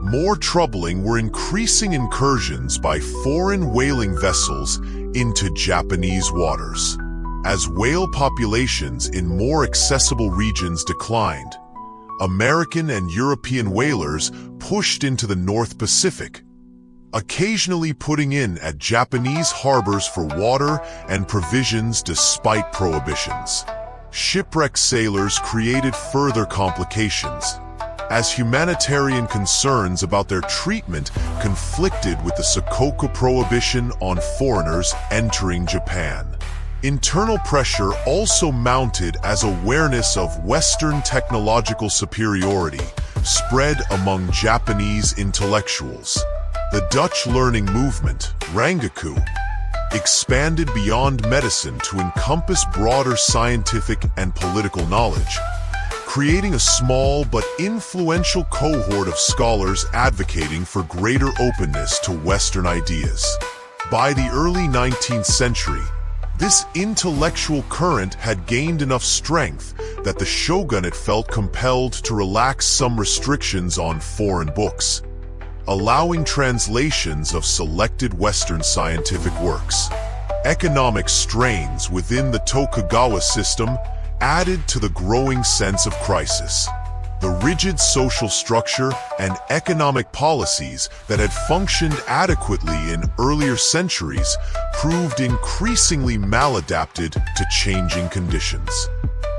More troubling were increasing incursions by foreign whaling vessels into Japanese waters. As whale populations in more accessible regions declined, American and European whalers pushed into the North Pacific, occasionally putting in at Japanese harbors for water and provisions despite prohibitions. Shipwrecked sailors created further complications, as humanitarian concerns about their treatment conflicted with the Sakoku prohibition on foreigners entering Japan. Internal pressure also mounted as awareness of Western technological superiority spread among Japanese intellectuals. The Dutch learning movement, Rangaku, expanded beyond medicine to encompass broader scientific and political knowledge, creating a small but influential cohort of scholars advocating for greater openness to Western ideas. By the early 19th century, this intellectual current had gained enough strength that the shogunate felt compelled to relax some restrictions on foreign books, allowing translations of selected Western scientific works. Economic strains within the Tokugawa system added to the growing sense of crisis. The rigid social structure and economic policies that had functioned adequately in earlier centuries proved increasingly maladapted to changing conditions.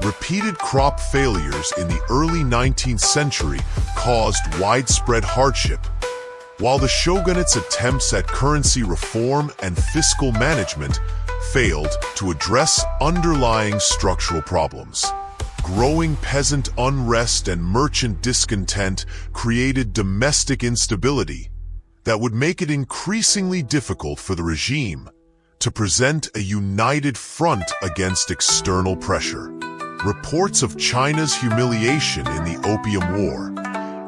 Repeated crop failures in the early 19th century caused widespread hardship, while the shogunate's attempts at currency reform and fiscal management failed to address underlying structural problems. Growing peasant unrest and merchant discontent created domestic instability that would make it increasingly difficult for the regime to present a united front against external pressure. Reports of China's humiliation in the Opium War,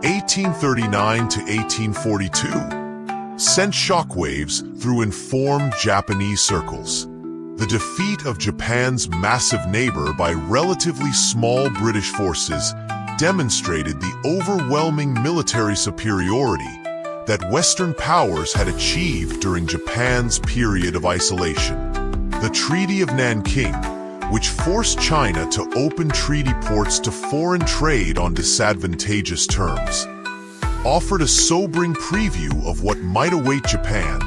1839 to 1842, sent shockwaves through informed Japanese circles. The defeat of Japan's massive neighbor by relatively small British forces demonstrated the overwhelming military superiority that Western powers had achieved during Japan's period of isolation. The Treaty of Nanking, which forced China to open treaty ports to foreign trade on disadvantageous terms, offered a sobering preview of what might await Japan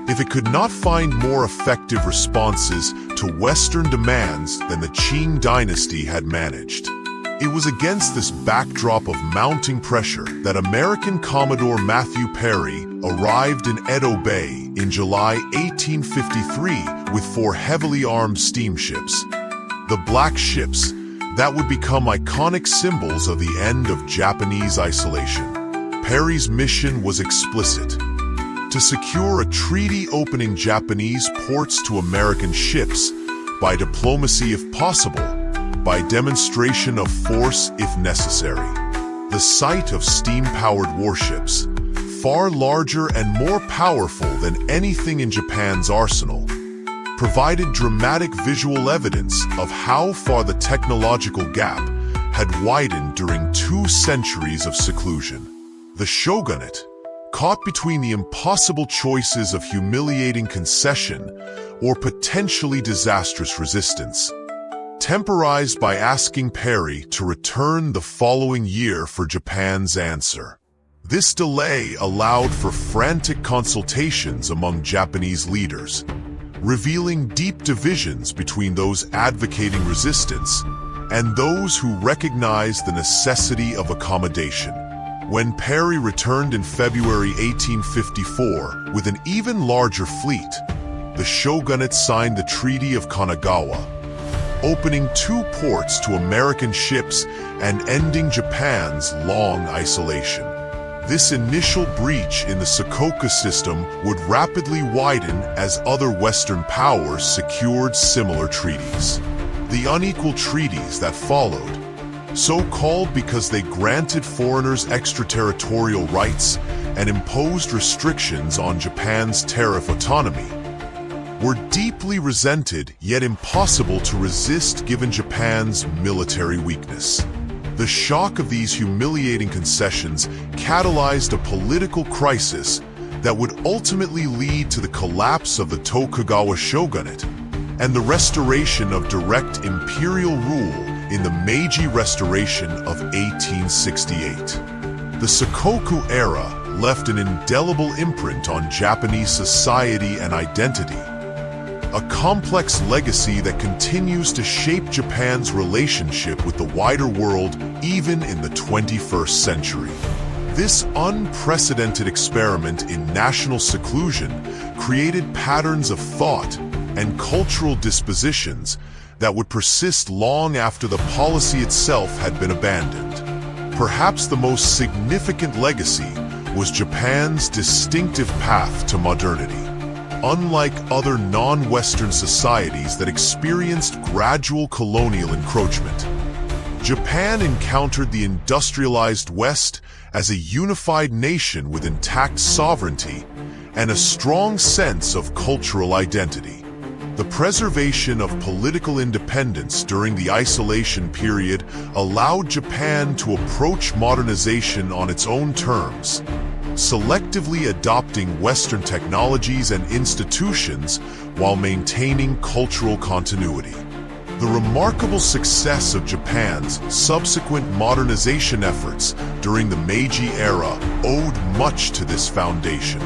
if it could not find more effective responses to Western demands than the Qing dynasty had managed. It was against this backdrop of mounting pressure that American Commodore Matthew Perry arrived in Edo Bay in July 1853 with 4 heavily armed steamships, the Black Ships, that would become iconic symbols of the end of Japanese isolation. Perry's mission was explicit: to secure a treaty opening Japanese ports to American ships by diplomacy if possible, by demonstration of force if necessary. The sight of steam-powered warships, far larger and more powerful than anything in Japan's arsenal, provided dramatic visual evidence of how far the technological gap had widened during 2 centuries of seclusion. The shogunate, caught between the impossible choices of humiliating concession or potentially disastrous resistance, temporized by asking Perry to return the following year for Japan's answer. This delay allowed for frantic consultations among Japanese leaders, revealing deep divisions between those advocating resistance and those who recognized the necessity of accommodation. When Perry returned in February 1854 with an even larger fleet, the shogunate signed the Treaty of Kanagawa, opening 2 ports to American ships and ending Japan's long isolation. This initial breach in the Senkaku system would rapidly widen as other Western powers secured similar treaties. The unequal treaties that followed, so called because they granted foreigners extraterritorial rights and imposed restrictions on Japan's tariff autonomy, were deeply resented yet impossible to resist given Japan's military weakness. The shock of these humiliating concessions catalyzed a political crisis that would ultimately lead to the collapse of the Tokugawa shogunate and the restoration of direct imperial rule in the Meiji Restoration of 1868. The Senkaku era left an indelible imprint on Japanese society and identity, a complex legacy that continues to shape Japan's relationship with the wider world even in the 21st century. This unprecedented experiment in national seclusion created patterns of thought and cultural dispositions that would persist long after the policy itself had been abandoned. Perhaps the most significant legacy was Japan's distinctive path to modernity. Unlike other non-Western societies that experienced gradual colonial encroachment, Japan encountered the industrialized West as a unified nation with intact sovereignty and a strong sense of cultural identity. The preservation of political independence during the isolation period allowed Japan to approach modernization on its own terms, selectively adopting Western technologies and institutions while maintaining cultural continuity. The remarkable success of Japan's subsequent modernization efforts during the Meiji era owed much to this foundation.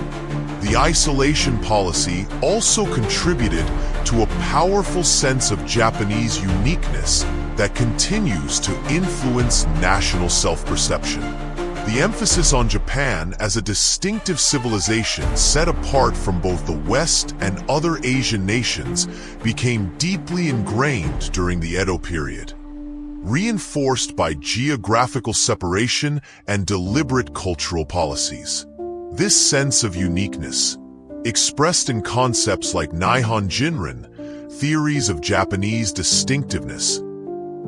The isolation policy also contributed to a powerful sense of Japanese uniqueness that continues to influence national self-perception. The emphasis on Japan as a distinctive civilization set apart from both the West and other Asian nations became deeply ingrained during the Edo period, reinforced by geographical separation and deliberate cultural policies. This sense of uniqueness, expressed in concepts like Nihon Jinrin, theories of Japanese distinctiveness,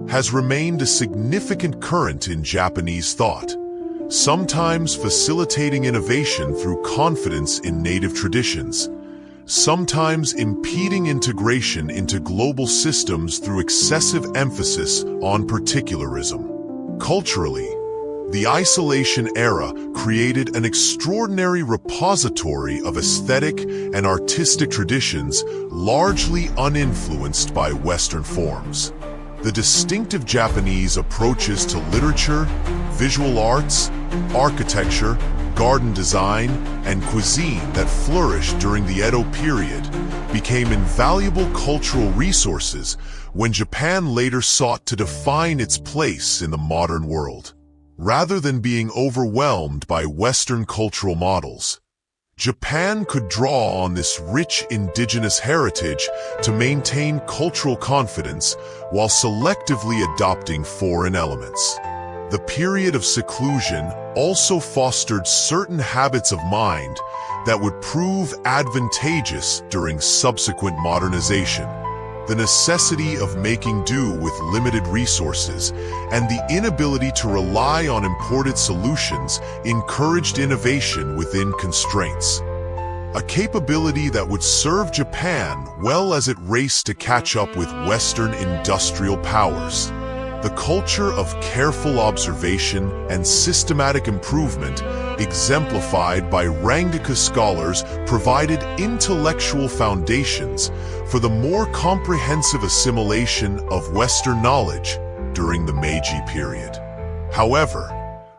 has remained a significant current in Japanese thought, sometimes facilitating innovation through confidence in native traditions, sometimes impeding integration into global systems through excessive emphasis on particularism. Culturally, the isolation era created an extraordinary repository of aesthetic and artistic traditions largely uninfluenced by Western forms. The distinctive Japanese approaches to literature, visual arts, architecture, garden design, and cuisine that flourished during the Edo period became invaluable cultural resources when Japan later sought to define its place in the modern world. Rather than being overwhelmed by Western cultural models, Japan could draw on this rich indigenous heritage to maintain cultural confidence while selectively adopting foreign elements. The period of seclusion also fostered certain habits of mind that would prove advantageous during subsequent modernization. The necessity of making do with limited resources and the inability to rely on imported solutions encouraged innovation within constraints. A capability that would serve Japan well as it raced to catch up with Western industrial powers. The culture of careful observation and systematic improvement, exemplified by Rangaka scholars, provided intellectual foundations for the more comprehensive assimilation of Western knowledge during the Meiji period. However,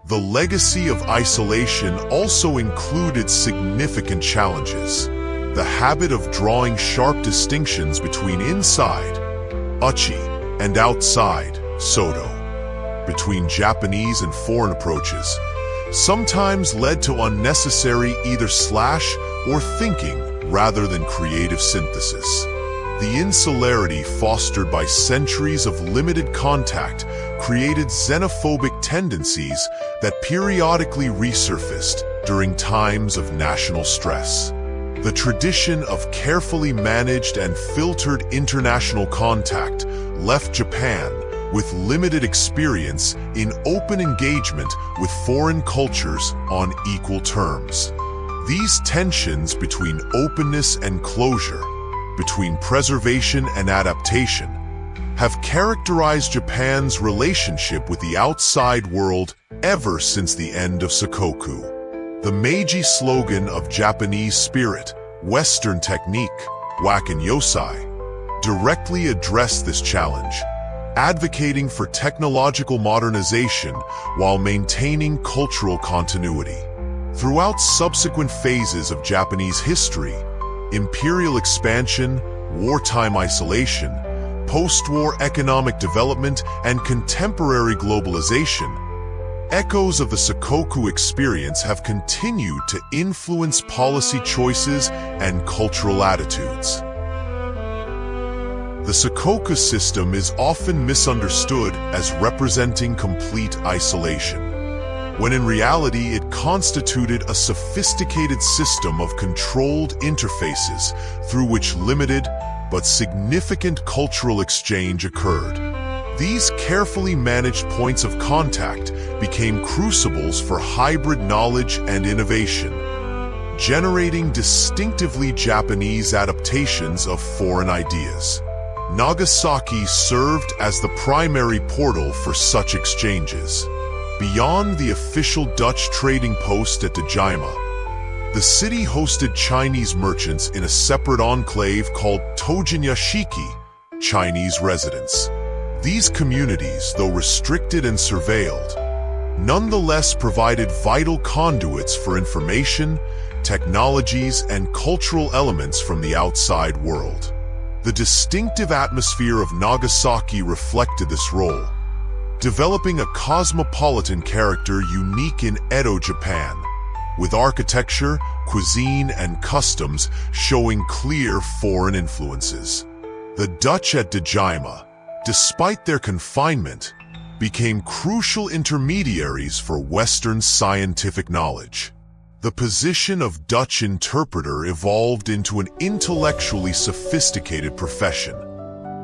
the legacy of isolation also included significant challenges. The habit of drawing sharp distinctions between inside, uchi, and outside, soto, between Japanese and foreign approaches, sometimes led to unnecessary either slash or thinking rather than creative synthesis. The insularity fostered by centuries of limited contact created xenophobic tendencies that periodically resurfaced during times of national stress. The tradition of carefully managed and filtered international contact left Japan with limited experience in open engagement with foreign cultures on equal terms. These tensions between openness and closure, between preservation and adaptation, have characterized Japan's relationship with the outside world ever since the end of Sakoku. The Meiji slogan of Japanese spirit, Western technique, Wakan Yosai, directly addressed this challenge, advocating for technological modernization while maintaining cultural continuity. Throughout subsequent phases of Japanese history, imperial expansion, wartime isolation, post-war economic development, and contemporary globalization, echoes of the Sakoku experience have continued to influence policy choices and cultural attitudes. The Sakoku system is often misunderstood as representing complete isolation, when in reality it constituted a sophisticated system of controlled interfaces through which limited but significant cultural exchange occurred. These carefully managed points of contact became crucibles for hybrid knowledge and innovation, generating distinctively Japanese adaptations of foreign ideas. Nagasaki served as the primary portal for such exchanges. Beyond the official Dutch trading post at Dejima, the city hosted Chinese merchants in a separate enclave called Tojinyashiki, Chinese residents. These communities, though restricted and surveilled, nonetheless provided vital conduits for information, technologies, and cultural elements from the outside world. The distinctive atmosphere of Nagasaki reflected this role, developing a cosmopolitan character unique in Edo, Japan, with architecture, cuisine, and customs showing clear foreign influences. The Dutch at Dejima, despite their confinement, became crucial intermediaries for Western scientific knowledge. The position of Dutch interpreter evolved into an intellectually sophisticated profession,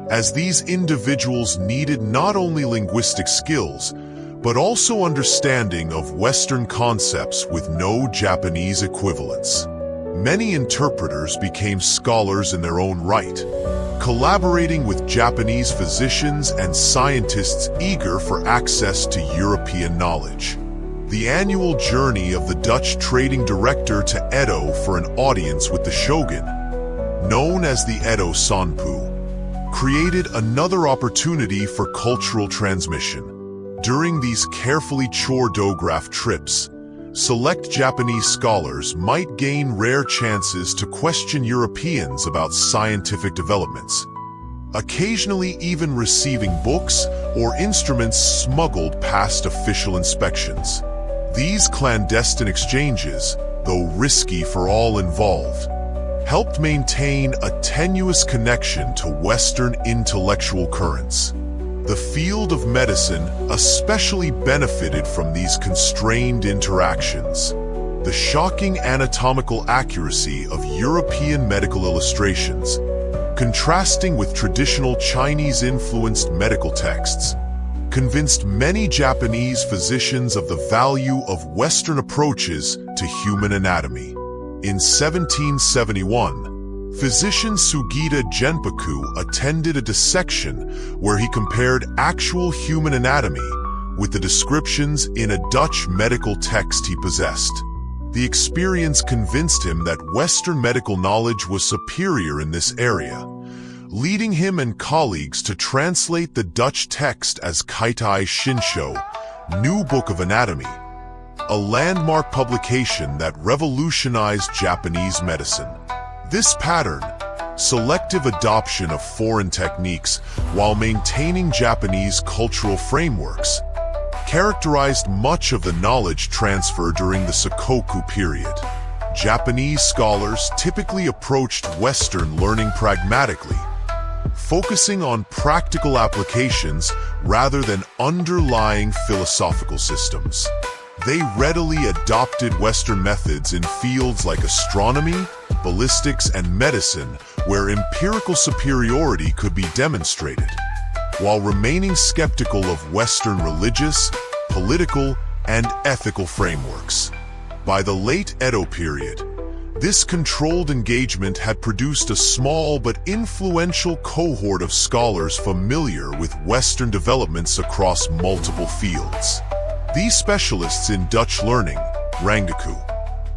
as these individuals needed not only linguistic skills, but also understanding of Western concepts with no Japanese equivalents. Many interpreters became scholars in their own right, collaborating with Japanese physicians and scientists eager for access to European knowledge. The annual journey of the Dutch trading director to Edo for an audience with the shogun, known as the Edo Sanpu, created another opportunity for cultural transmission. During these carefully choreographed trips, select Japanese scholars might gain rare chances to question Europeans about scientific developments, occasionally even receiving books or instruments smuggled past official inspections. These clandestine exchanges, though risky for all involved, helped maintain a tenuous connection to Western intellectual currents. The field of medicine especially benefited from these constrained interactions. The shocking anatomical accuracy of European medical illustrations, contrasting with traditional Chinese-influenced medical texts, convinced many Japanese physicians of the value of Western approaches to human anatomy. In 1771, physician Sugita Genpaku attended a dissection where he compared actual human anatomy with the descriptions in a Dutch medical text he possessed. The experience convinced him that Western medical knowledge was superior in this area, leading him and colleagues to translate the Dutch text as Kaitai Shinsho, New Book of Anatomy, a landmark publication that revolutionized Japanese medicine. This pattern, selective adoption of foreign techniques while maintaining Japanese cultural frameworks, characterized much of the knowledge transfer during the Sakoku period. Japanese scholars typically approached Western learning pragmatically, focusing on practical applications rather than underlying philosophical systems. They readily adopted Western methods in fields like astronomy, ballistics, and medicine, where empirical superiority could be demonstrated, while remaining skeptical of Western religious, political, and ethical frameworks. By the late Edo period, this controlled engagement had produced a small but influential cohort of scholars familiar with Western developments across multiple fields. These specialists in Dutch learning, Rangaku,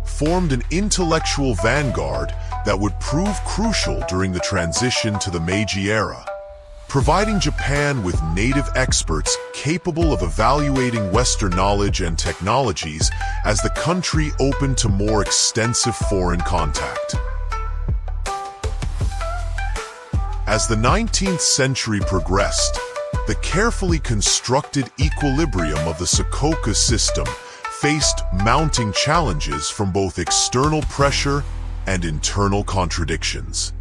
formed an intellectual vanguard that would prove crucial during the transition to the Meiji era, providing Japan with native experts capable of evaluating Western knowledge and technologies as the country opened to more extensive foreign contact. As the 19th century progressed, the carefully constructed equilibrium of the Sakoku system faced mounting challenges from both external pressure and internal contradictions.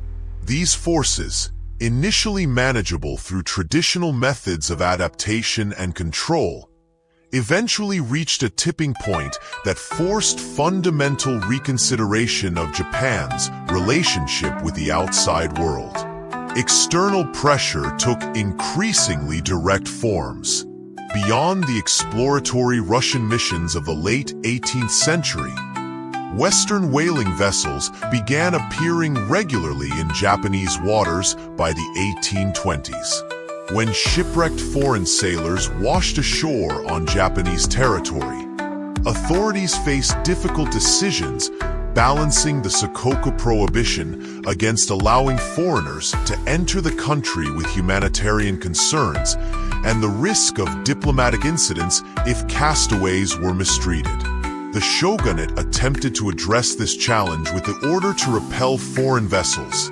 These forces, initially manageable through traditional methods of adaptation and control, eventually reached a tipping point that forced fundamental reconsideration of Japan's relationship with the outside world. External pressure took increasingly direct forms. Beyond the exploratory Russian missions of the late 18th century, Western whaling vessels began appearing regularly in Japanese waters by the 1820s. When shipwrecked foreign sailors washed ashore on Japanese territory, authorities faced difficult decisions balancing the Sakoku prohibition against allowing foreigners to enter the country with humanitarian concerns and the risk of diplomatic incidents if castaways were mistreated. The shogunate attempted to address this challenge with the order to repel foreign vessels,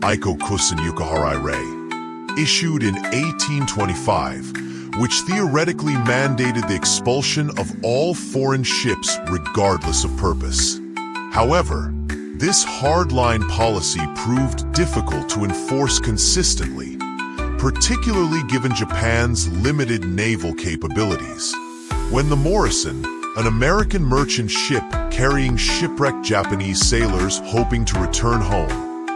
Iko Kusen Yukaharai Rei, issued in 1825, which theoretically mandated the expulsion of all foreign ships regardless of purpose. However, this hardline policy proved difficult to enforce consistently, particularly given Japan's limited naval capabilities. When the Morrison, an American merchant ship carrying shipwrecked Japanese sailors hoping to return home,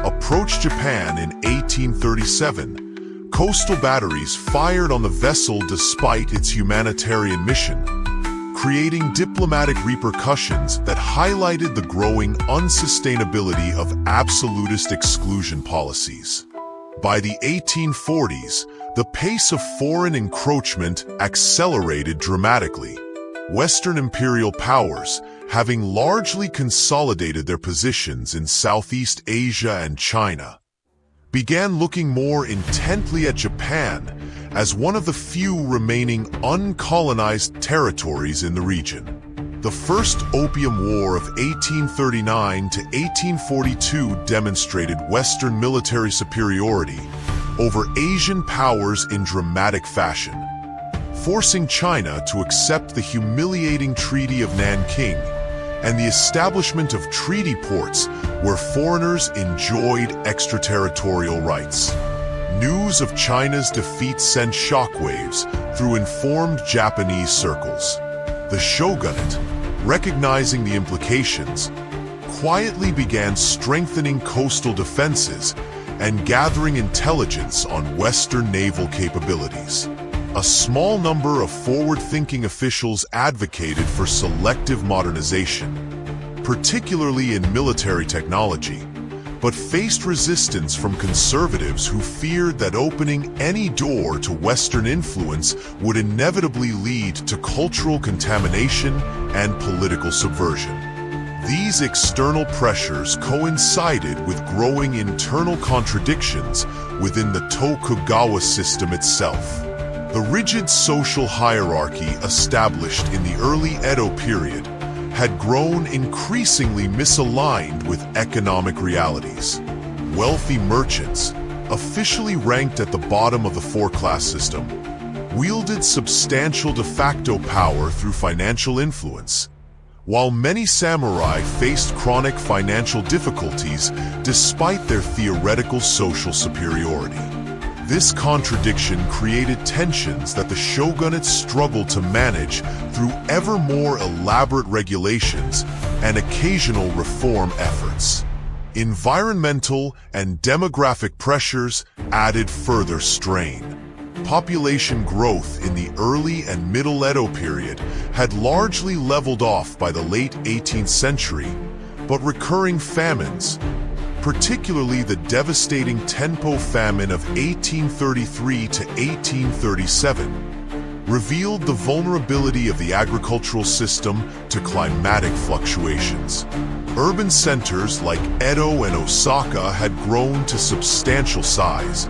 approached Japan in 1837, coastal batteries fired on the vessel despite its humanitarian mission, creating diplomatic repercussions that highlighted the growing unsustainability of absolutist exclusion policies. By the 1840s, the pace of foreign encroachment accelerated dramatically. Western imperial powers, having largely consolidated their positions in Southeast Asia and China, began looking more intently at Japan as one of the few remaining uncolonized territories in the region. The First Opium War of 1839 to 1842 demonstrated Western military superiority over Asian powers in dramatic fashion, forcing China to accept the humiliating Treaty of Nanking and the establishment of treaty ports where foreigners enjoyed extraterritorial rights. News of China's defeat sent shockwaves through informed Japanese circles. The shogunate, recognizing the implications, quietly began strengthening coastal defenses and gathering intelligence on Western naval capabilities. A small number of forward-thinking officials advocated for selective modernization, particularly in military technology, but faced resistance from conservatives who feared that opening any door to Western influence would inevitably lead to cultural contamination and political subversion. These external pressures coincided with growing internal contradictions within the Tokugawa system itself. The rigid social hierarchy established in the early Edo period had grown increasingly misaligned with economic realities. Wealthy merchants, officially ranked at the bottom of the four-class system, wielded substantial de facto power through financial influence, while many samurai faced chronic financial difficulties despite their theoretical social superiority. This contradiction created tensions that the shogunate struggled to manage through ever more elaborate regulations and occasional reform efforts. Environmental and demographic pressures added further strain. Population growth in the early and middle Edo period had largely leveled off by the late 18th century, but recurring famines, particularly the devastating Tenpo famine of 1833 to 1837, revealed the vulnerability of the agricultural system to climatic fluctuations. Urban centers like Edo and Osaka had grown to substantial size,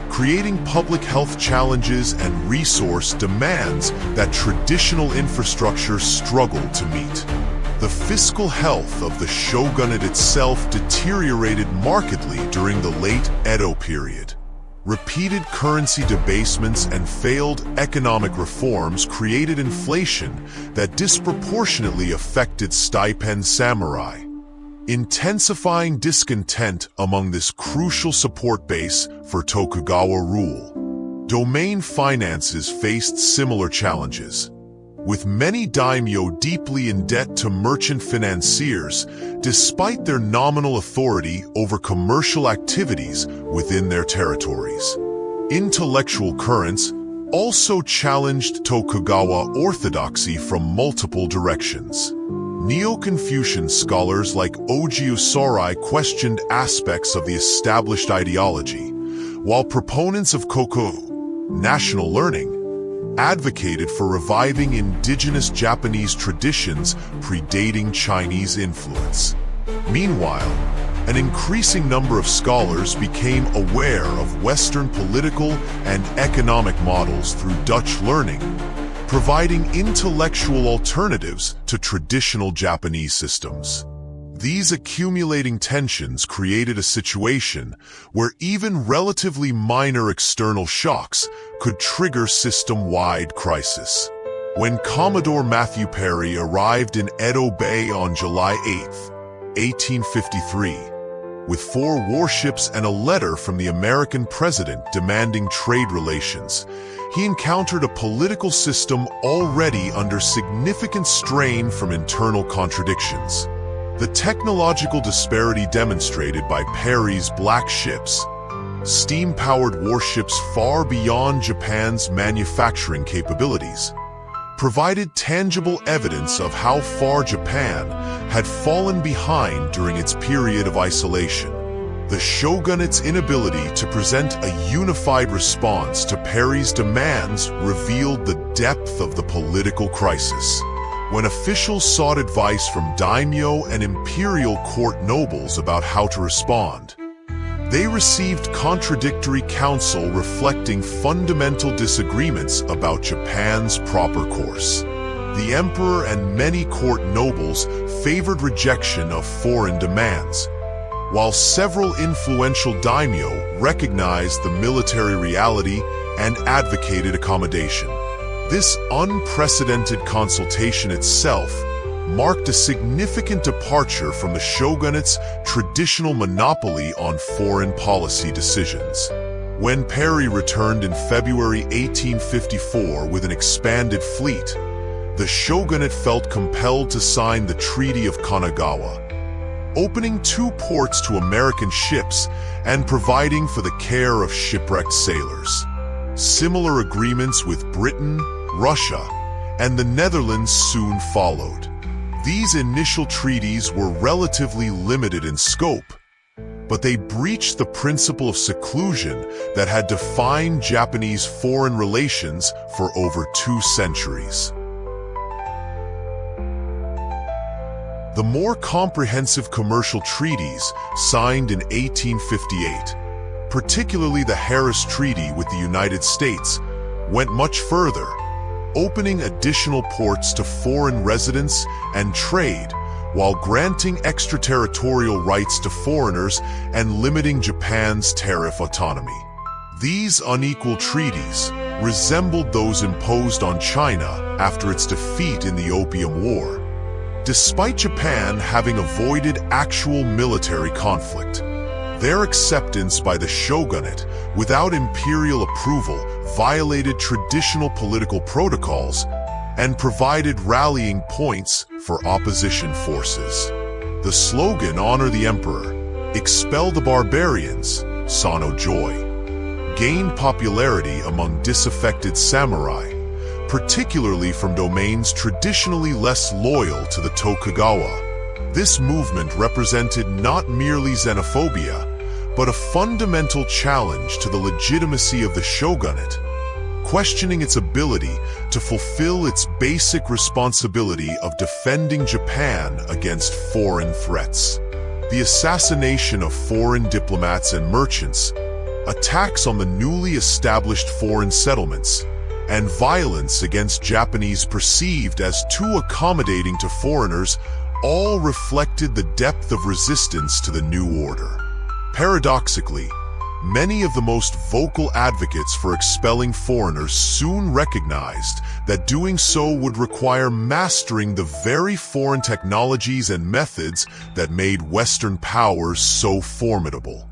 creating public health challenges and resource demands that traditional infrastructure struggled to meet. The fiscal health of the shogunate itself deteriorated markedly during the late Edo period. Repeated currency debastements and failed economic reforms created inflation that disproportionately affected stipend samurai, intensifying discontent among this crucial support base for Tokugawa rule. Domain finances faced similar challenges, with many daimyo deeply in debt to merchant financiers despite their nominal authority over commercial activities within their territories. Intellectual currents also challenged Tokugawa orthodoxy from multiple directions. Neo-Confucian scholars like Ojiu Sorai questioned aspects of the established ideology, while proponents of Koku, national learning, advocated for reviving indigenous Japanese traditions predating Chinese influence. Meanwhile, an increasing number of scholars became aware of Western political and economic models through Dutch learning, providing intellectual alternatives to traditional Japanese systems. These accumulating tensions created a situation where even relatively minor external shocks could trigger system-wide crisis. When Commodore Matthew Perry arrived in Edo Bay on July 8, 1853, with 4 warships and a letter from the American president demanding trade relations, he encountered a political system already under significant strain from internal contradictions. The technological disparity demonstrated by Perry's black ships, steam-powered warships far beyond Japan's manufacturing capabilities, provided tangible evidence of how far Japan had fallen behind during its period of isolation. The shogunate's inability to present a unified response to Perry's demands revealed the depth of the political crisis. When officials sought advice from daimyo and imperial court nobles about how to respond, they received contradictory counsel reflecting fundamental disagreements about Japan's proper course. The emperor and many court nobles favored rejection of foreign demands, while several influential daimyo recognized the military reality and advocated accommodation. This unprecedented consultation itself marked a significant departure from the shogunate's traditional monopoly on foreign policy decisions. When Perry returned in February 1854 with an expanded fleet, the shogunate felt compelled to sign the Treaty of Kanagawa, opening 2 ports to American ships and providing for the care of shipwrecked sailors. Similar agreements with Britain, Russia, and the Netherlands soon followed. These initial treaties were relatively limited in scope, but they breached the principle of seclusion that had defined Japanese foreign relations for over 2 centuries. The more comprehensive commercial treaties signed in 1858, particularly the Harris Treaty with the United States, went much further, opening additional ports to foreign residents and trade while granting extraterritorial rights to foreigners and limiting Japan's tariff autonomy. These unequal treaties resembled those imposed on China after its defeat in the Opium War. Despite Japan having avoided actual military conflict, their acceptance by the shogunate without imperial approval violated traditional political protocols and provided rallying points for opposition forces. The slogan, "Honor the Emperor, Expel the Barbarians, Sano Joy," gained popularity among disaffected samurai, particularly from domains traditionally less loyal to the Tokugawa. This movement represented not merely xenophobia, but a fundamental challenge to the legitimacy of the shogunate, questioning its ability to fulfill its basic responsibility of defending Japan against foreign threats. The assassination of foreign diplomats and merchants, attacks on the newly established foreign settlements, and violence against Japanese perceived as too accommodating to foreigners all reflected the depth of resistance to the new order. Paradoxically, many of the most vocal advocates for expelling foreigners soon recognized that doing so would require mastering the very foreign technologies and methods that made Western powers so formidable.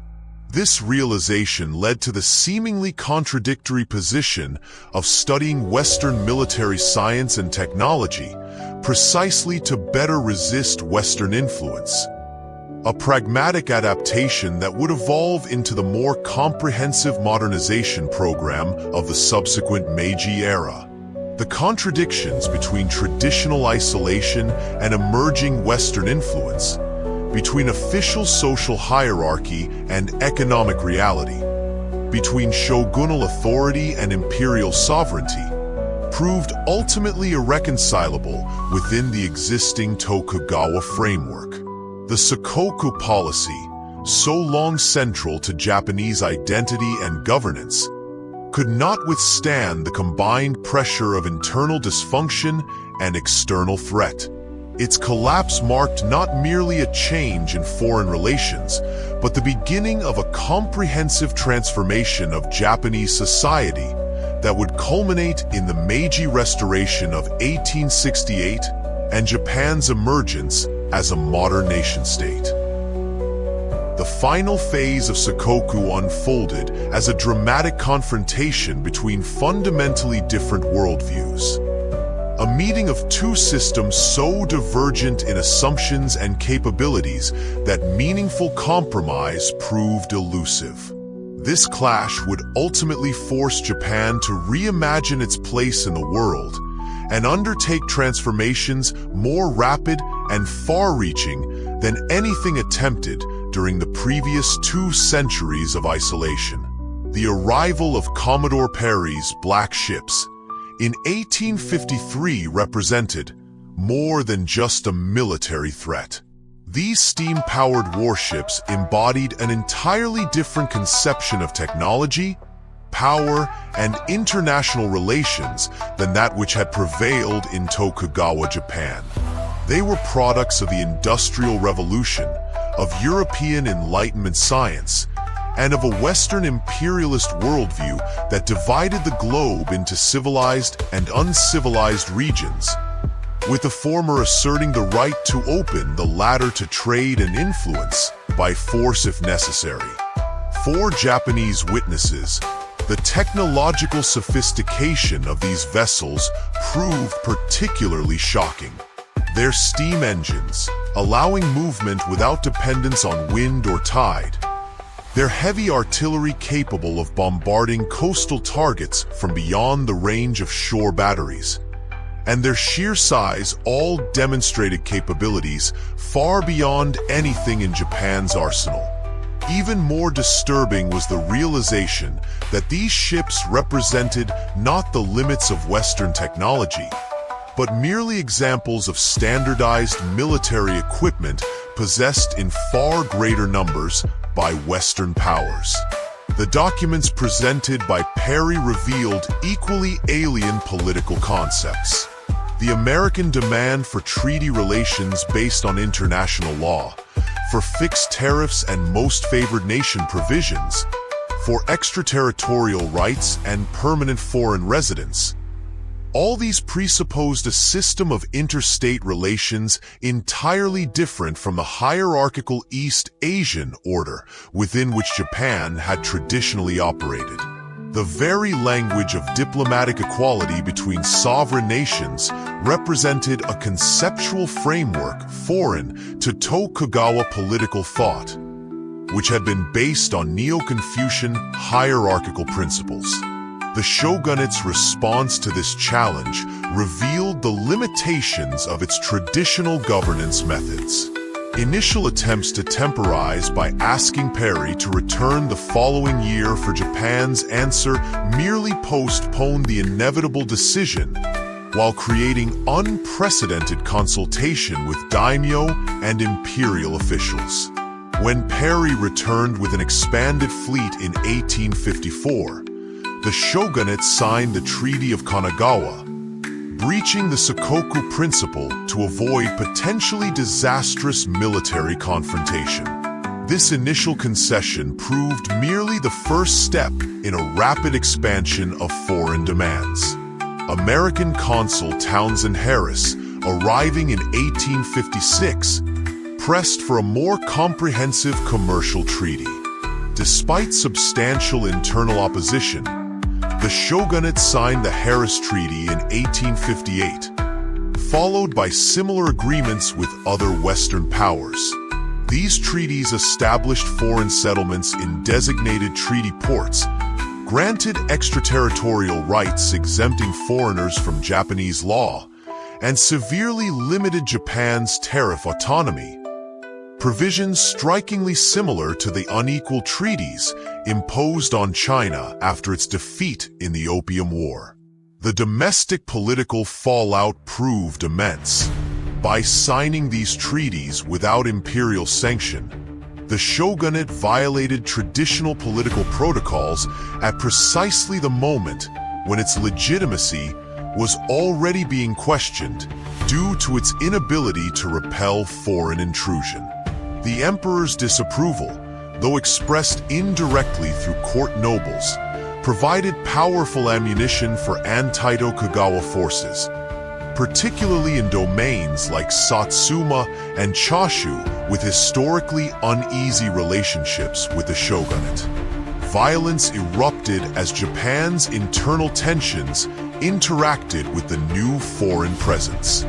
This realization led to the seemingly contradictory position of studying Western military science and technology precisely to better resist Western influence, a pragmatic adaptation that would evolve into the more comprehensive modernization program of the subsequent Meiji era. The contradictions between traditional isolation and emerging Western influence, between official social hierarchy and economic reality, between shogunal authority and imperial sovereignty, proved ultimately irreconcilable within the existing Tokugawa framework. The Sakoku policy, so long central to Japanese identity and governance, could not withstand the combined pressure of internal dysfunction and external threat. Its collapse marked not merely a change in foreign relations, but the beginning of a comprehensive transformation of Japanese society that would culminate in the Meiji Restoration of 1868 and Japan's emergence as a modern nation-state. The final phase of Sakoku unfolded as a dramatic confrontation between fundamentally different worldviews. A meeting of 2 systems so divergent in assumptions and capabilities that meaningful compromise proved elusive. This clash would ultimately force Japan to reimagine its place in the world and undertake transformations more rapid and far-reaching than anything attempted during the previous 2 centuries of isolation. The arrival of Commodore Perry's black ships in 1853 represented more than just a military threat. These steam-powered warships embodied an entirely different conception of technology, power, and international relations than that which had prevailed in Tokugawa Japan. They were products of the Industrial Revolution, of European Enlightenment science, and of a Western imperialist worldview that divided the globe into civilized and uncivilized regions, with the former asserting the right to open the latter to trade and influence by force if necessary. For Japanese witnesses, the technological sophistication of these vessels proved particularly shocking. Their steam engines, allowing movement without dependence on wind or tide. Their heavy artillery capable of bombarding coastal targets from beyond the range of shore batteries. And their sheer size all demonstrated capabilities far beyond anything in Japan's arsenal. Even more disturbing was the realization that these ships represented not the limits of Western technology, but merely examples of standardized military equipment possessed in far greater numbers by Western powers. The documents presented by Perry revealed equally alien political concepts. The American demand for treaty relations based on international law, for fixed tariffs and most favored nation provisions, for extraterritorial rights and permanent foreign residence. All these presupposed a system of interstate relations entirely different from the hierarchical East Asian order within which Japan had traditionally operated. The very language of diplomatic equality between sovereign nations represented a conceptual framework foreign to Tokugawa political thought, which had been based on Neo-Confucian hierarchical principles. The shogunate's response to this challenge revealed the limitations of its traditional governance methods. Initial attempts to temporize by asking Perry to return the following year for Japan's answer merely postponed the inevitable decision, while creating unprecedented consultation with daimyo and imperial officials. When Perry returned with an expanded fleet in 1854, the shogunate signed the Treaty of Kanagawa, breaching the Sakoku Principle to avoid potentially disastrous military confrontation. This initial concession proved merely the first step in a rapid expansion of foreign demands. American consul Townsend Harris, arriving in 1856, pressed for a more comprehensive commercial treaty. Despite substantial internal opposition, the shogunate signed the Harris Treaty in 1858, followed by similar agreements with other Western powers. These treaties established foreign settlements in designated treaty ports, granted extraterritorial rights exempting foreigners from Japanese law, and severely limited Japan's tariff autonomy. Provisions strikingly similar to the unequal treaties imposed on China after its defeat in the Opium War. The domestic political fallout proved immense. By signing these treaties without imperial sanction, the shogunate violated traditional political protocols at precisely the moment when its legitimacy was already being questioned due to its inability to repel foreign intrusion. The emperor's disapproval, though expressed indirectly through court nobles, provided powerful ammunition for anti-Tokugawa forces, particularly in domains like Satsuma and Chashu with historically uneasy relationships with the shogunate. Violence erupted as Japan's internal tensions interacted with the new foreign presence.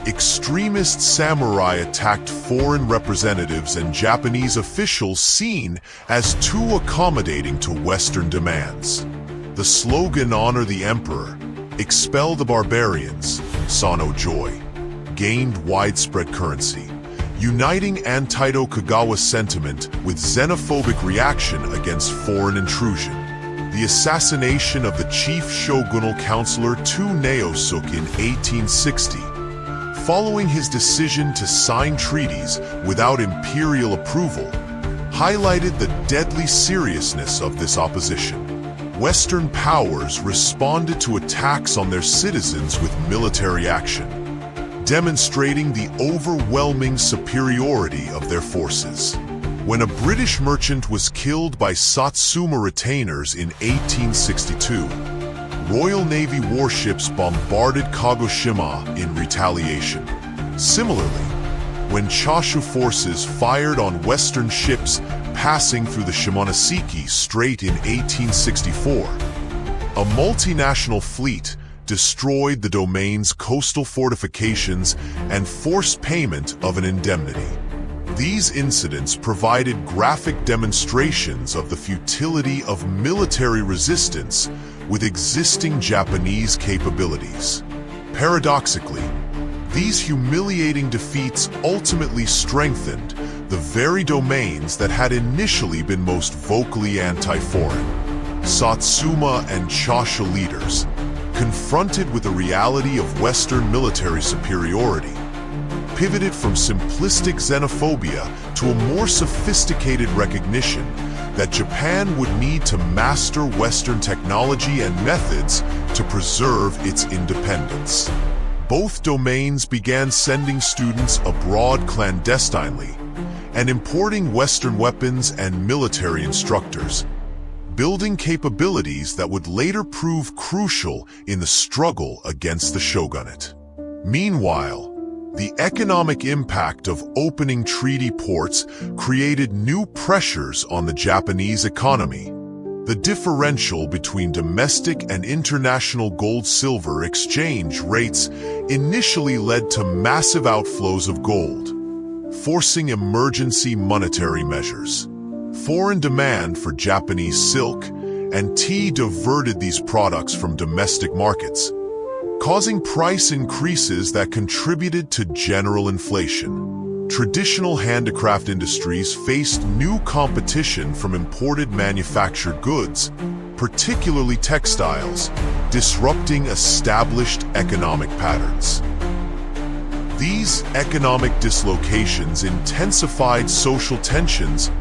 Extremist samurai attacked foreign representatives and Japanese officials seen as too accommodating to Western demands. The slogan "Honor the Emperor, Expel the Barbarians," Sano Joy, gained widespread currency, uniting anti-Tokugawa sentiment with xenophobic reaction against foreign intrusion. The assassination of the chief shogunal counselor Tsuneyosuke in 1860, following his decision to sign treaties without imperial approval, highlighted the deadly seriousness of this opposition. Western powers responded to attacks on their citizens with military action, demonstrating the overwhelming superiority of their forces. When a British merchant was killed by Satsuma retainers in 1862, Royal Navy warships bombarded Kagoshima in retaliation. Similarly, when Chashu forces fired on Western ships passing through the Shimonoseki Strait in 1864. A multinational fleet destroyed the domain's coastal fortifications and forced payment of an indemnity. These incidents provided graphic demonstrations of the futility of military resistance with existing Japanese capabilities. Paradoxically, these humiliating defeats ultimately strengthened the very domains that had initially been most vocally anti-foreign. Satsuma and Choshu leaders, confronted with the reality of Western military superiority, pivoted from simplistic xenophobia to a more sophisticated recognition that Japan would need to master Western technology and methods to preserve its independence. Both domains began sending students abroad clandestinely and importing Western weapons and military instructors, building capabilities that would later prove crucial in the struggle against the shogunate. Meanwhile, the economic impact of opening treaty ports created new pressures on the Japanese economy. The differential between domestic and international gold-silver exchange rates initially led to massive outflows of gold, forcing emergency monetary measures. Foreign demand for Japanese silk and tea diverted these products from domestic markets, causing price increases that contributed to general inflation. Traditional handicraft industries faced new competition from imported manufactured goods, particularly textiles, disrupting established economic patterns. These economic dislocations intensified social tensions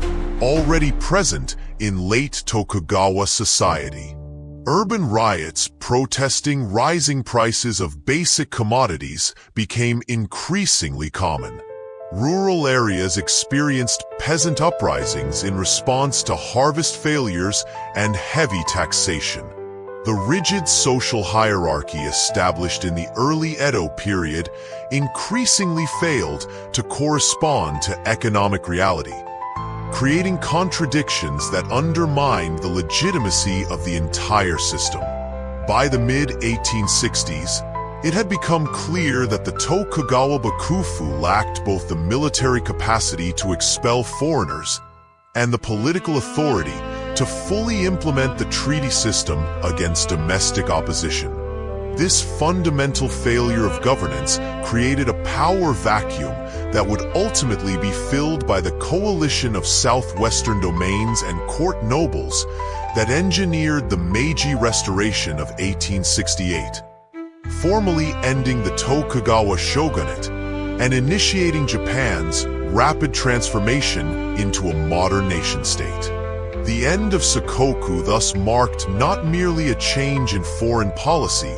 already present in late Tokugawa society. Urban riots protesting rising prices of basic commodities became increasingly common. Rural areas experienced peasant uprisings in response to harvest failures and heavy taxation. The rigid social hierarchy established in the early Edo period increasingly failed to correspond to economic reality, creating contradictions that undermined the legitimacy of the entire system. By the mid-1860s, it had become clear that the Tokugawa Bakufu lacked both the military capacity to expel foreigners and the political authority to fully implement the treaty system against domestic opposition. This fundamental failure of governance created a power vacuum that would ultimately be filled by the coalition of southwestern domains and court nobles that engineered the Meiji Restoration of 1868, formally ending the Tokugawa shogunate and initiating Japan's rapid transformation into a modern nation-state. The end of Sakoku thus marked not merely a change in foreign policy,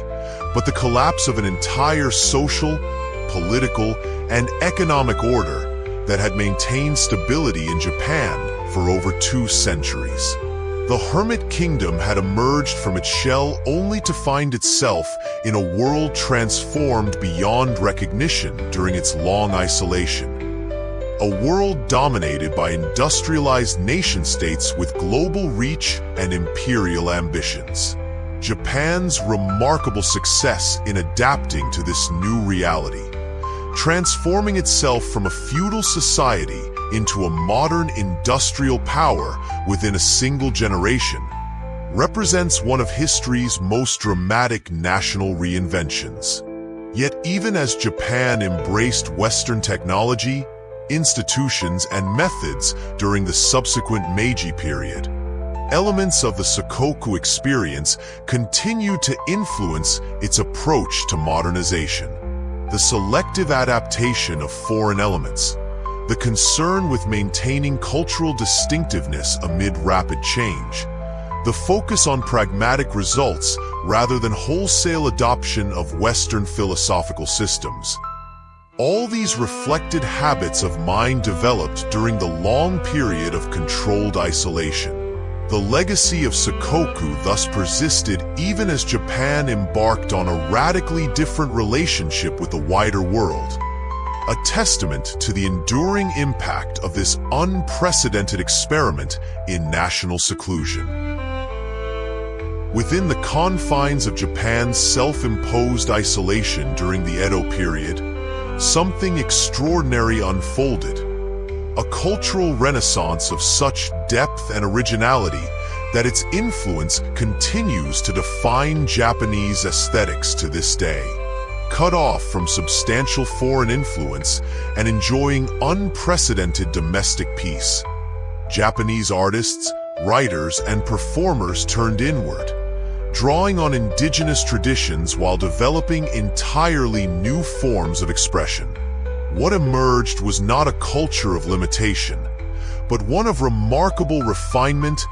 but the collapse of an entire social, political, and economic order that had maintained stability in Japan for over 2 centuries. The Hermit Kingdom had emerged from its shell only to find itself in a world transformed beyond recognition during its long isolation. A world dominated by industrialized nation-states with global reach and imperial ambitions. Japan's remarkable success in adapting to this new reality, transforming itself from a feudal society into a modern industrial power within a single generation, represents one of history's most dramatic national reinventions. Yet even as Japan embraced Western technology, institutions, and methods during the subsequent Meiji period, elements of the Sakoku experience continued to influence its approach to modernization. The selective adaptation of foreign elements, the concern with maintaining cultural distinctiveness amid rapid change, the focus on pragmatic results rather than wholesale adoption of Western philosophical systems. All these reflected habits of mind developed during the long period of controlled isolation. The legacy of Sakoku thus persisted even as Japan embarked on a radically different relationship with the wider world, a testament to the enduring impact of this unprecedented experiment in national seclusion. Within the confines of Japan's self-imposed isolation during the Edo period, something extraordinary unfolded, a cultural renaissance of such depth and originality that its influence continues to define Japanese aesthetics to this day. Cut off from substantial foreign influence and enjoying unprecedented domestic peace, Japanese artists, writers, and performers turned inward, drawing on indigenous traditions while developing entirely new forms of expression. What emerged was not a culture of limitation, but one of remarkable refinement,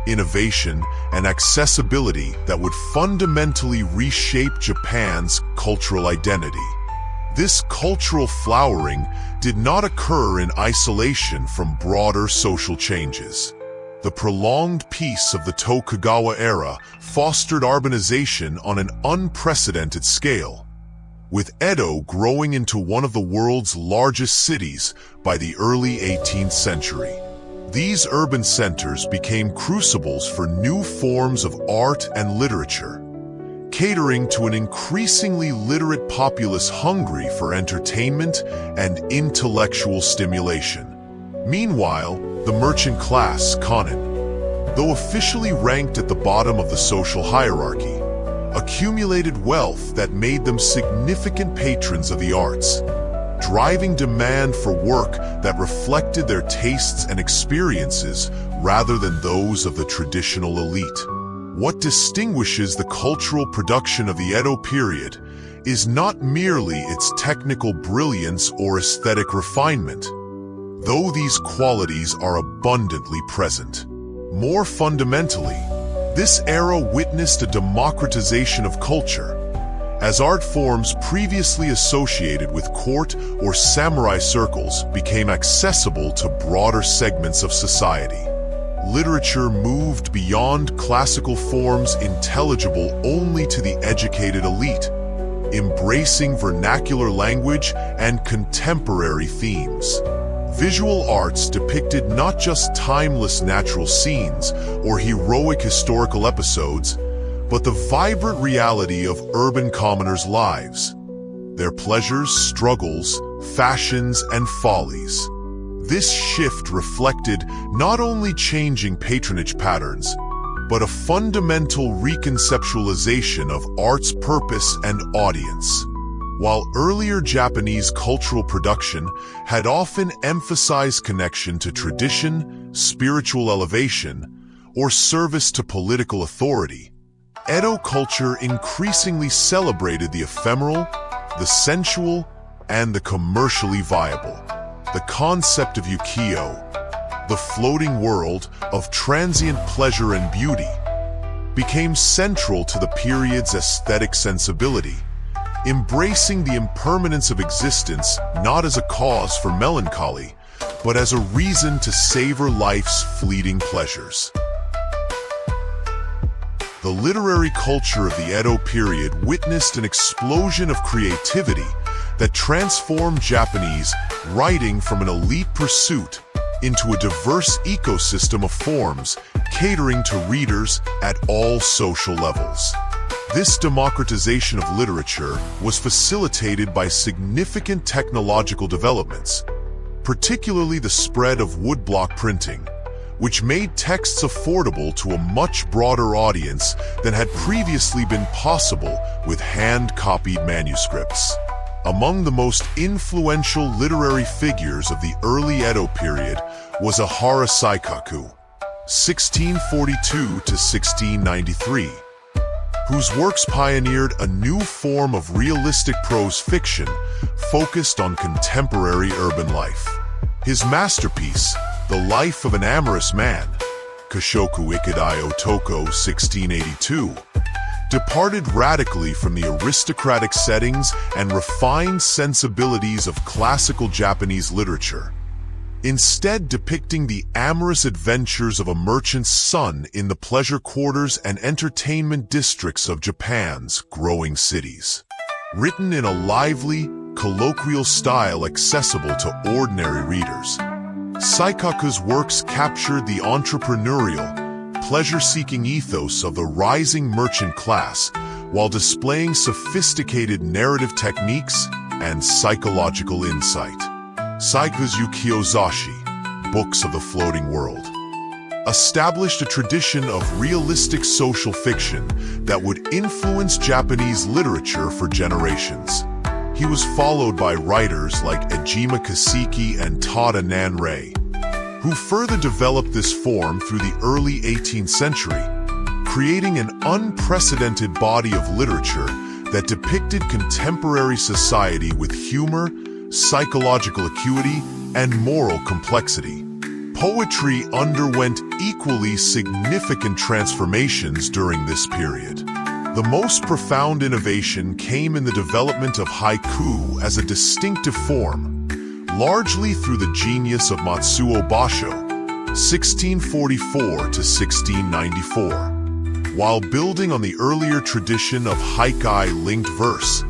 innovation, and accessibility that would fundamentally reshape Japan's cultural identity. This cultural flowering did not occur in isolation from broader social changes. The prolonged peace of the Tokugawa era fostered urbanization on an unprecedented scale, with Edo growing into one of the world's largest cities by the early 18th century. These urban centers became crucibles for new forms of art and literature, catering to an increasingly literate populace hungry for entertainment and intellectual stimulation. Meanwhile, the merchant class, Kanin, though officially ranked at the bottom of the social hierarchy, accumulated wealth that made them significant patrons of the arts, driving demand for work that reflected their tastes and experiences rather than those of the traditional elite. What distinguishes the cultural production of the Edo period is not merely its technical brilliance or aesthetic refinement, though these qualities are abundantly present. More fundamentally, this era witnessed a democratization of culture, as art forms previously associated with court or samurai circles became accessible to broader segments of society. Literature moved beyond classical forms intelligible only to the educated elite, embracing vernacular language and contemporary themes. Visual arts depicted not just timeless natural scenes or heroic historical episodes, but the vibrant reality of urban commoners' lives, their pleasures, struggles, fashions, and follies. This shift reflected not only changing patronage patterns, but a fundamental reconceptualization of art's purpose and audience. While earlier Japanese cultural production had often emphasized connection to tradition, spiritual elevation, or service to political authority, Edo culture increasingly celebrated the ephemeral, the sensual, and the commercially viable. The concept of ukiyo, the floating world of transient pleasure and beauty, became central to the period's aesthetic sensibility, embracing the impermanence of existence not as a cause for melancholy, but as a reason to savor life's fleeting pleasures. The literary culture of the Edo period witnessed an explosion of creativity that transformed Japanese writing from an elite pursuit into a diverse ecosystem of forms, catering to readers at all social levels. This democratization of literature was facilitated by significant technological developments, particularly the spread of woodblock printing, which made texts affordable to a much broader audience than had previously been possible with hand-copied manuscripts. Among the most influential literary figures of the early Edo period was Ihara Saikaku, 1642 to 1693, whose works pioneered a new form of realistic prose fiction focused on contemporary urban life. His masterpiece, The Life of an Amorous Man, Koshoku Ikidai Otoko 1682, departed radically from the aristocratic settings and refined sensibilities of classical Japanese literature, instead depicting the amorous adventures of a merchant's son in the pleasure quarters and entertainment districts of Japan's growing cities. Written in a lively, colloquial style accessible to ordinary readers. Saikaku's works captured the entrepreneurial, pleasure-seeking ethos of the rising merchant class while displaying sophisticated narrative techniques and psychological insight. Saikazu Kyozashi, Books of the Floating World, established a tradition of realistic social fiction that would influence Japanese literature for generations. He was followed by writers like Ejima Kaseki and Tada Nanrei, who further developed this form through the early 18th century, creating an unprecedented body of literature that depicted contemporary society with humor, psychological acuity, and moral complexity. Poetry underwent equally significant transformations during this period. The most profound innovation came in the development of haiku as a distinctive form, largely through the genius of Matsuo Basho, 1644 to 1694. While building on the earlier tradition of haikai-linked verse,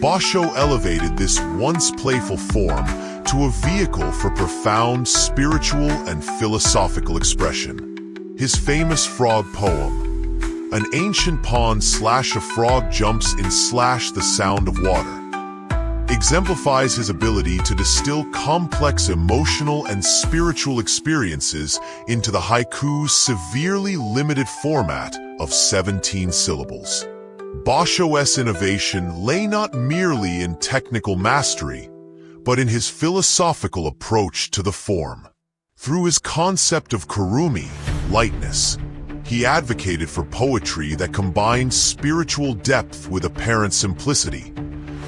Basho elevated this once playful form to a vehicle for profound spiritual and philosophical expression. His famous frog poem, "An ancient pond slash a frog jumps in slash the sound of water," exemplifies his ability to distill complex emotional and spiritual experiences into the haiku's severely limited format of 17 syllables. Basho's innovation lay not merely in technical mastery, but in his philosophical approach to the form. Through his concept of kurumi, lightness, he advocated for poetry that combined spiritual depth with apparent simplicity,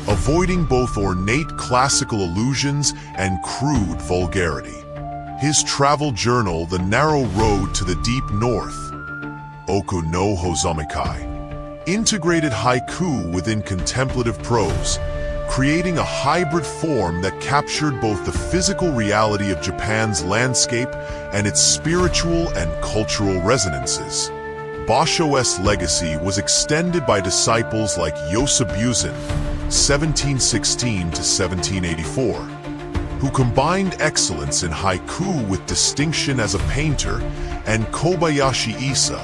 avoiding both ornate classical allusions and crude vulgarity. His travel journal, The Narrow Road to the Deep North, Oku no Hozomikai, integrated haiku within contemplative prose, creating a hybrid form that captured both the physical reality of Japan's landscape and its spiritual and cultural resonances. Basho's legacy was extended by disciples like Yosabuzen, 1716 to 1784, who combined excellence in haiku with distinction as a painter, and Kobayashi Isa,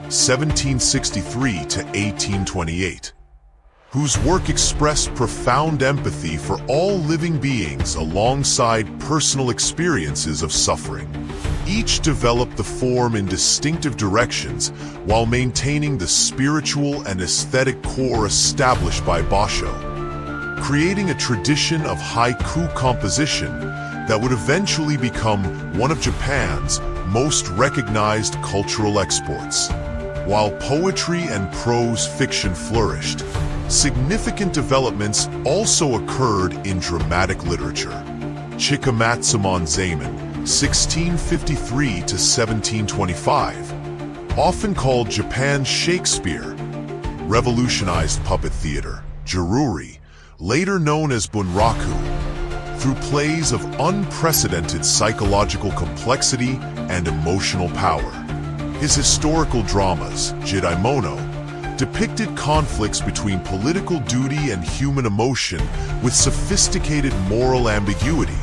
1763 to 1828, whose work expressed profound empathy for all living beings alongside personal experiences of suffering. Each developed the form in distinctive directions while maintaining the spiritual and aesthetic core established by Basho, creating a tradition of haiku composition that would eventually become one of Japan's most recognized cultural exports. While poetry and prose fiction flourished, significant developments also occurred in dramatic literature. Chikamatsu Monzaemon, 1653 to 1725, often called Japan's Shakespeare, revolutionized puppet theater, Jururi, later known as Bunraku, through plays of unprecedented psychological complexity and emotional power. His historical dramas, Jidaimono, depicted conflicts between political duty and human emotion with sophisticated moral ambiguity,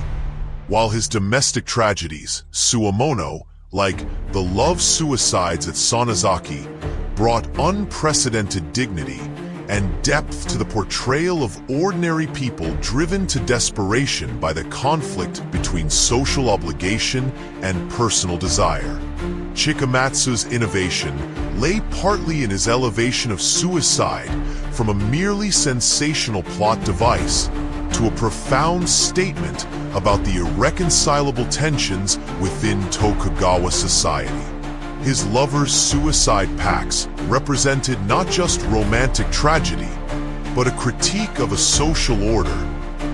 while his domestic tragedies, Suamono, like The Love Suicides at Sonozaki, brought unprecedented dignity and depth to the portrayal of ordinary people driven to desperation by the conflict between social obligation and personal desire. Chikamatsu's innovation lay partly in his elevation of suicide from a merely sensational plot device to a profound statement about the irreconcilable tensions within Tokugawa society. His lovers' suicide pacts represented not just romantic tragedy, but a critique of a social order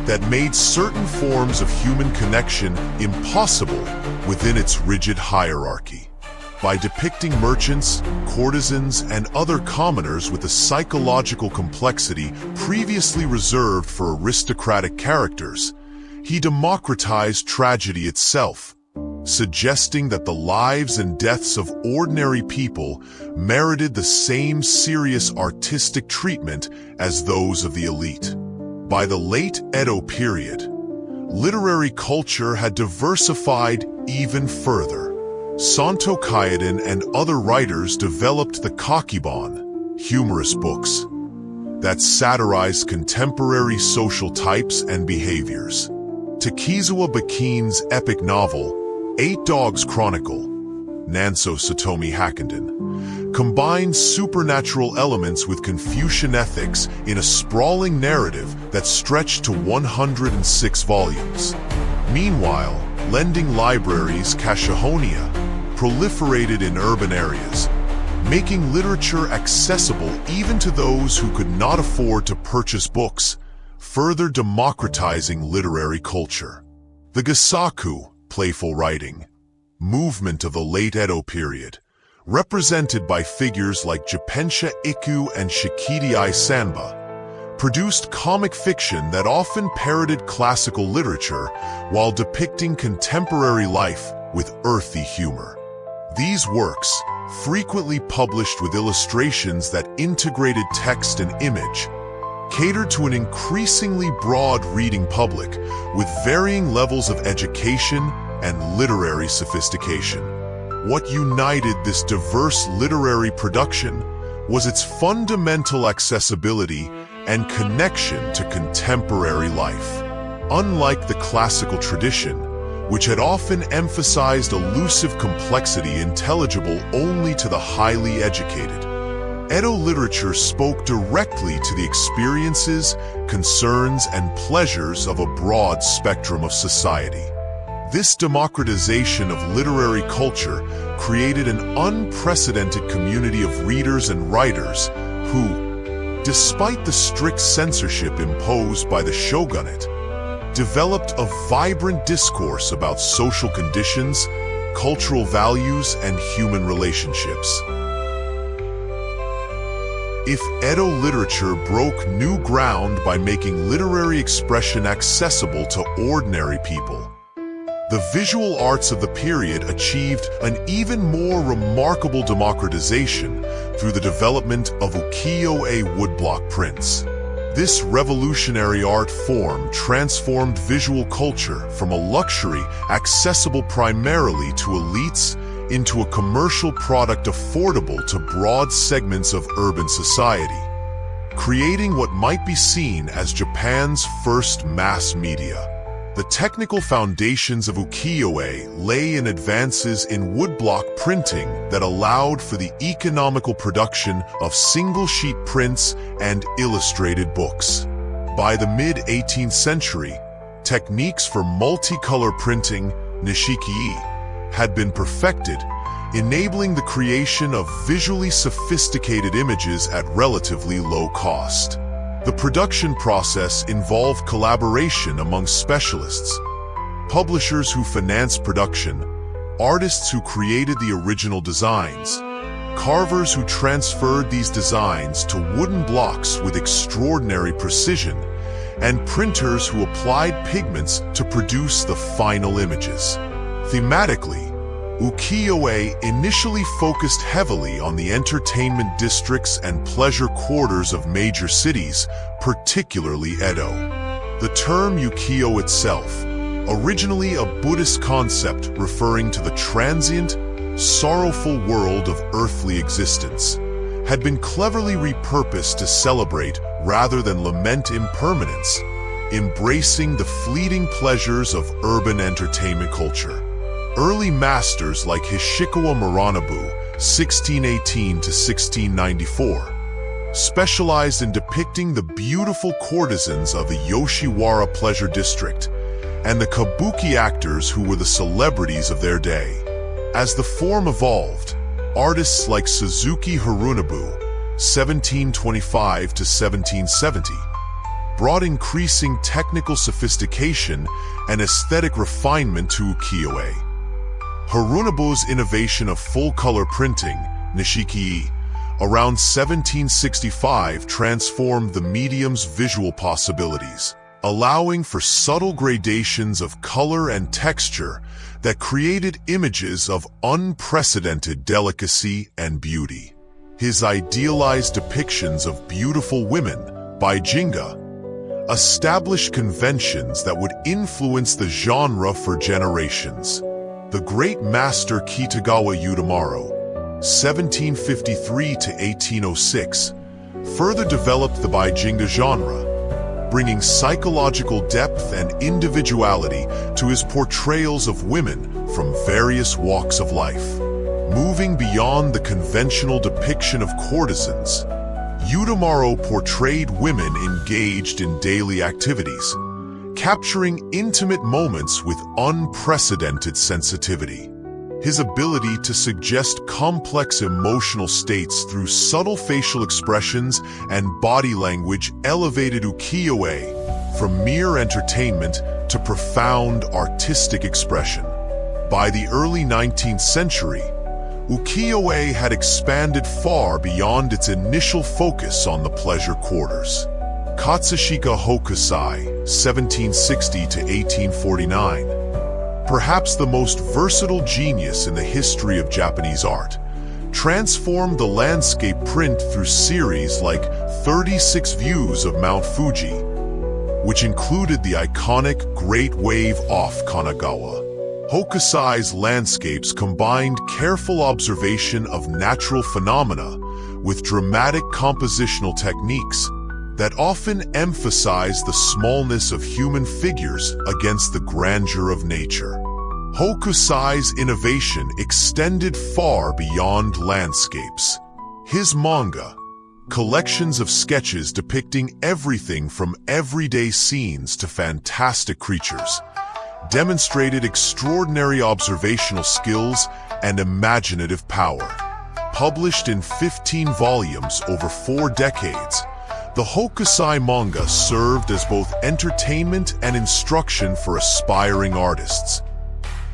that made certain forms of human connection impossible within its rigid hierarchy. By depicting merchants, courtesans, and other commoners with a psychological complexity previously reserved for aristocratic characters, he democratized tragedy itself, suggesting that the lives and deaths of ordinary people merited the same serious artistic treatment as those of the elite. By the late Edo period, literary culture had diversified even further. Santo Kayiden and other writers developed the Kakibon, humorous books, that satirized contemporary social types and behaviors. Takizawa Bakin's epic novel, Eight Dogs Chronicle, Nanso Satomi Hakkenden, combined supernatural elements with Confucian ethics in a sprawling narrative that stretched to 106 volumes. Meanwhile, lending libraries Kashihonia proliferated in urban areas, making literature accessible even to those who could not afford to purchase books, further democratizing literary culture. The Gasaku, playful writing, movement of the late Edo period, represented by figures like Japensha Ikku and Shikidai Sanba, produced comic fiction that often parodied classical literature while depicting contemporary life with earthy humor. These works, frequently published with illustrations that integrated text and image, catered to an increasingly broad reading public with varying levels of education and literary sophistication. What united this diverse literary production was its fundamental accessibility and connection to contemporary life. Unlike the classical tradition, which had often emphasized elusive complexity intelligible only to the highly educated, Edo literature spoke directly to the experiences, concerns, and pleasures of a broad spectrum of society. This democratization of literary culture created an unprecedented community of readers and writers who, despite the strict censorship imposed by the shogunate, developed a vibrant discourse about social conditions, cultural values, and human relationships. If Edo literature broke new ground by making literary expression accessible to ordinary people, the visual arts of the period achieved an even more remarkable democratization through the development of ukiyo-e woodblock prints. This revolutionary art form transformed visual culture from a luxury accessible primarily to elites into a commercial product affordable to broad segments of urban society, creating what might be seen as Japan's first mass media. The technical foundations of ukiyo-e lay in advances in woodblock printing that allowed for the economical production of single-sheet prints and illustrated books. By the mid-18th century, techniques for multicolor printing, nishiki-e, had been perfected, enabling the creation of visually sophisticated images at relatively low cost. The production process involved collaboration among specialists, publishers who financed production, artists who created the original designs, carvers who transferred these designs to wooden blocks with extraordinary precision, and printers who applied pigments to produce the final images. Thematically, ukiyo-e initially focused heavily on the entertainment districts and pleasure quarters of major cities, particularly Edo. The term ukiyo itself, originally a Buddhist concept referring to the transient, sorrowful world of earthly existence, had been cleverly repurposed to celebrate rather than lament impermanence, embracing the fleeting pleasures of urban entertainment culture. Early masters like Hishikawa Muranobu, 1618–1694, specialized in depicting the beautiful courtesans of the Yoshiwara pleasure district and the kabuki actors who were the celebrities of their day. As the form evolved, artists like Suzuki Harunobu, 1725–1770, brought increasing technical sophistication and aesthetic refinement to ukiyo-e. Harunobu's innovation of full-color printing, nishiki-e, around 1765 transformed the medium's visual possibilities, allowing for subtle gradations of color and texture that created images of unprecedented delicacy and beauty. His idealized depictions of beautiful women, Baijinga, established conventions that would influence the genre for generations. The great master Kitagawa Utamaro, 1753 to 1806, further developed the Baijinga genre, bringing psychological depth and individuality to his portrayals of women from various walks of life. Moving beyond the conventional depiction of courtesans, Utamaro portrayed women engaged in daily activities, capturing intimate moments with unprecedented sensitivity. His ability to suggest complex emotional states through subtle facial expressions and body language elevated ukiyo-e from mere entertainment to profound artistic expression. By the early 19th century, ukiyo-e had expanded far beyond its initial focus on the pleasure quarters. Katsushika Hokusai, 1760 to 1849, perhaps the most versatile genius in the history of Japanese art, transformed the landscape print through series like 36 Views of Mount Fuji, which included the iconic Great Wave off Kanagawa. Hokusai's landscapes combined careful observation of natural phenomena with dramatic compositional techniques that often emphasize the smallness of human figures against the grandeur of nature. Hokusai's innovation extended far beyond landscapes. His manga, collections of sketches depicting everything from everyday scenes to fantastic creatures, demonstrated extraordinary observational skills and imaginative power. Published in 15 volumes over 4 decades, the Hokusai manga served as both entertainment and instruction for aspiring artists,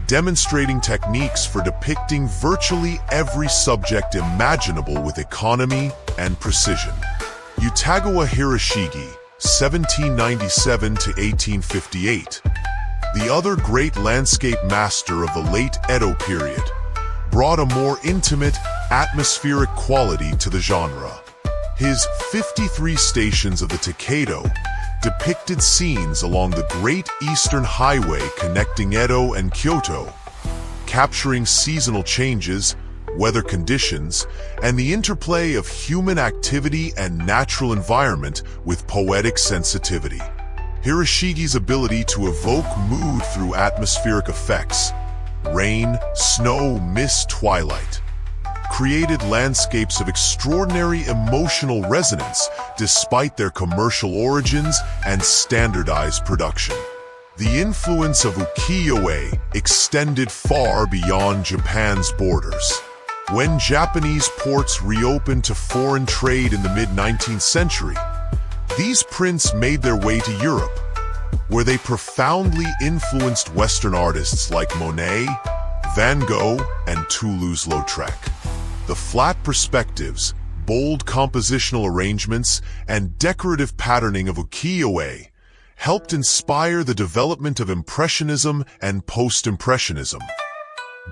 demonstrating techniques for depicting virtually every subject imaginable with economy and precision. Utagawa Hiroshige, 1797 to 1858, the other great landscape master of the late Edo period, brought a more intimate, atmospheric quality to the genre. His 53 Stations of the Takedo depicted scenes along the Great Eastern Highway connecting Edo and Kyoto, capturing seasonal changes, weather conditions, and the interplay of human activity and natural environment with poetic sensitivity. Hiroshige's ability to evoke mood through atmospheric effects, rain, snow, mist, twilight, created landscapes of extraordinary emotional resonance despite their commercial origins and standardized production. The influence of ukiyo-e extended far beyond Japan's borders. When Japanese ports reopened to foreign trade in the mid-19th century, these prints made their way to Europe, where they profoundly influenced Western artists like Monet, Van Gogh, and Toulouse-Lautrec. The flat perspectives, bold compositional arrangements, and decorative patterning of ukiyo-e helped inspire the development of Impressionism and Post-Impressionism,